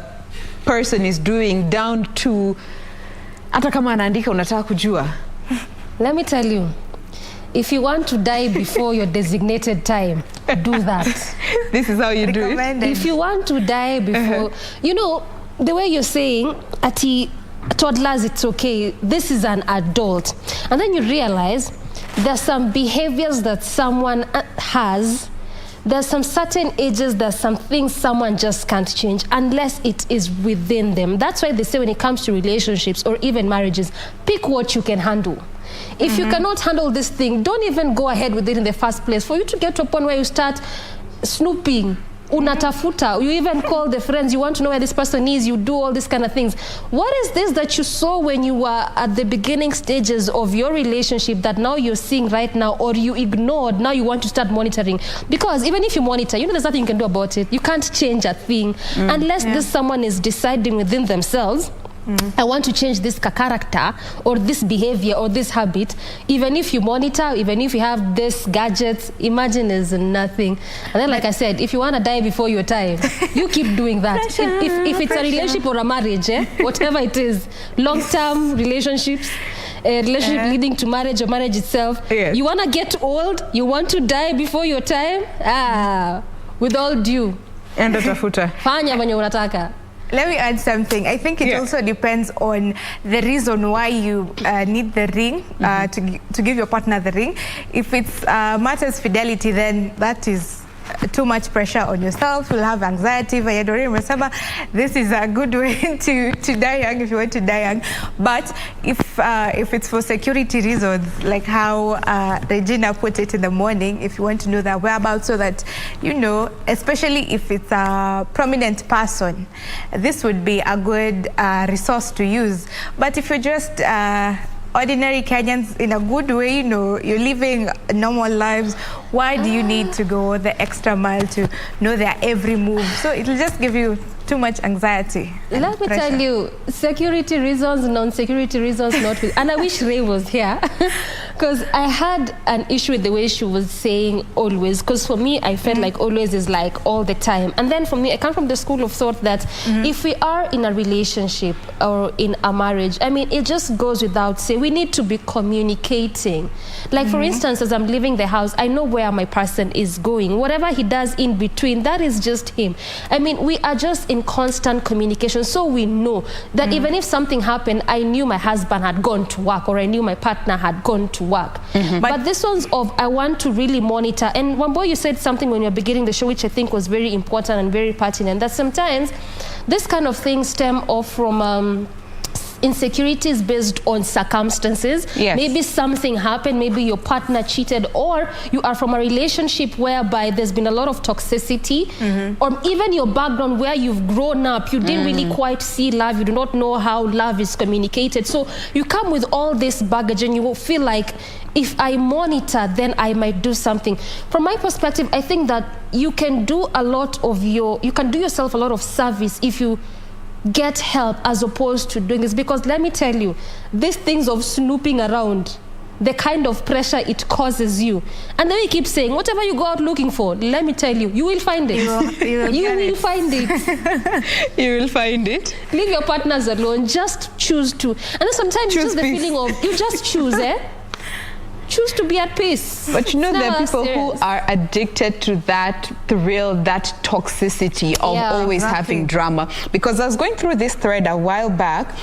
person is doing, down to hata kama anaandika unataka kujua. Let me tell you, if you want to die before your designated time, do that. This is how you do it. If you want to die before, you know, the way you're saying, ati toddlers, it's okay. This is an adult. And then you realize there's some behaviors that someone has there's some certain ages, there's some things someone just can't change unless it is within them. That's why they say when it comes to relationships or even marriages, pick what you can handle. If you cannot handle this thing, don't even go ahead with it in the first place. For you to get to a point where you start snooping, unatafuta, you even call the friends, you want to know where this person is, you do all these kind of things. What is this that you saw when you were at the beginning stages of your relationship that now you're seeing right now, or you ignored, now you want to start monitoring? Because even if you monitor, you know there's nothing you can do about it. You can't change a thing unless this someone is deciding within themselves, I want to change this character or this behavior or this habit. Even if you monitor, even if you have this gadgets, imagine is nothing. And then, like I said, if you want to die before your time, you keep doing that. If it's a relationship or a marriage, whatever it is, long-term relationships, a relationship leading to marriage or marriage itself, you want to get old, you want to die before your time, with all due. Enda tafuta. Fanya venye unataka. Let me add something. I think it also depends on the reason why you need the ring, to give your partner the ring. If it's matters fidelity, then that is too much pressure on yourself. You'll have anxiety. This is a good way to die young if you want to die young. But if it's for security reasons, like how Regina put it in the morning, if you want to know their whereabouts so that you know, especially if it's a prominent person, this would be a good resource to use. But if you're just ordinary Kenyans in a good way, you know, you're living normal lives, why do you need to go the extra mile to know their every move? So it'll just give you too much anxiety. Let me tell you, security reasons, non-security reasons, not with. And I wish Ray was here, because I had an issue with the way she was saying always. Because for me, I felt like always is like all the time. And then for me, I come from the school of thought that if we are in a relationship or in a marriage, I mean, it just goes without saying, we need to be communicating. Like for instance, as I'm leaving the house, I know where my person is going. Whatever he does in between, that is just him. I mean, we are just in constant communication, so we know that even if something happened, I knew my husband had gone to work or I knew my partner had gone to work. But this one's of, I want to really monitor. And Wambo, you said something when you were beginning the show, which I think was very important and very pertinent, that sometimes this kind of things stem off from insecurities based on circumstances. Maybe something happened, maybe your partner cheated, or you are from a relationship whereby there's been a lot of toxicity, or even your background where you've grown up, you didn't really quite see love, you do not know how love is communicated. So you come with all this baggage and you will feel like, if I monitor, then I might do something. From my perspective, I think that you can do a lot of you can do yourself a lot of service if you get help as opposed to doing this. Because let me tell you, these things of snooping around, the kind of pressure it causes you, and then you keep saying whatever you go out looking for, let me tell you, you will find it. You will find it. You will find it. Leave your partners alone, just choose to. And then sometimes it's just the feeling of, you just choose, choose to be at peace. But you know, there are people who are addicted to that thrill, that toxicity of always having drama. Because I was going through this thread a while back,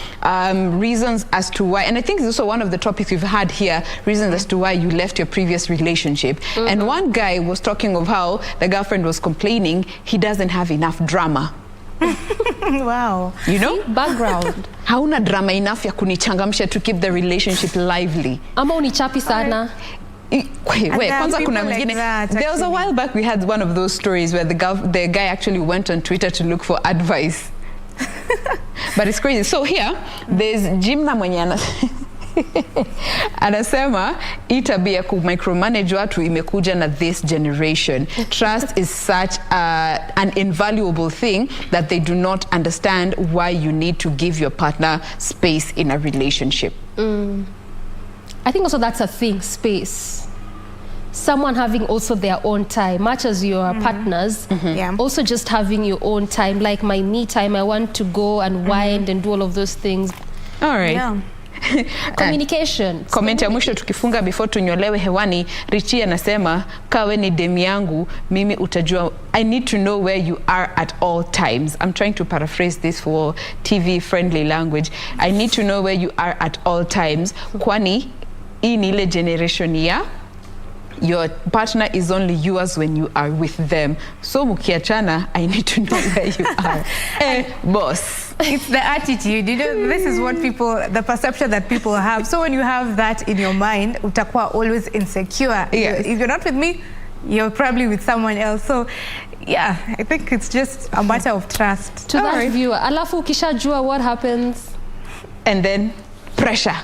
reasons as to why, and I think it's also one of the topics we've had here, reasons as to why you left your previous relationship. And one guy was talking of how the girlfriend was complaining he doesn't have enough drama. Wow. You know? Background. Hauna drama enough ya kunichangamsha to keep the relationship lively. Ama unichapi sana. Kwanza kuna mwingine. There was a while back we had one of those stories where the guy actually went on Twitter to look for advice. But it's crazy. So here, there's Jimna mwenye anasema hii tabia ya micromanage watu imekuja na this generation. Trust is such an invaluable thing that they do not understand why you need to give your partner space in a relationship. I think also that's a thing, space. Someone having also their own time, much as your partners, also just having your own time, like my me time. I want to go and wind and do all of those things. All right. Communication. Comment ya mwisho tukifunga before tunyolewe hewani. Richie anasema kawe ni demu yangu mimi utajua. I need to know where you are at all times. I'm trying to paraphrase this for TV friendly language. I need to know where you are at all times. Kwani hii ni ile generation ya your partner is only yours when you are with them. So mukiachana, I need to know where you are. Boss. It's the attitude, you know, this is what people, the perception that people have. So when you have that in your mind, utakuwa always insecure. Yes. If you're not with me, you're probably with someone else. So yeah, I think it's just a matter of trust. To that viewer, alafu ukishajua what happens? And then pressure.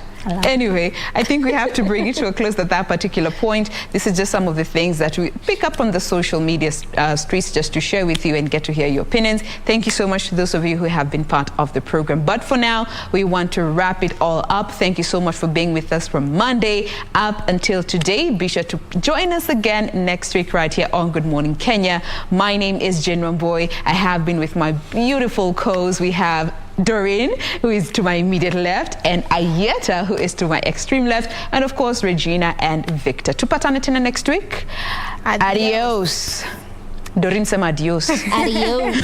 Anyway, I think we have to bring it to a close at that particular point. This is just some of the things that we pick up on the social media streets just to share with you and get to hear your opinions. Thank you so much to those of you who have been part of the program. But for now, we want to wrap it all up. Thank you so much for being with us from Monday up until today. Be sure to join us again next week right here on Good Morning Kenya. My name is Jen Ramboy. I have been with my beautiful co-hosts. We have Doreen, who is to my immediate left, and Ayeta, who is to my extreme left, and of course Regina and Victor. Tupatane tena next week. Adios. Doreen sema adios. Adios.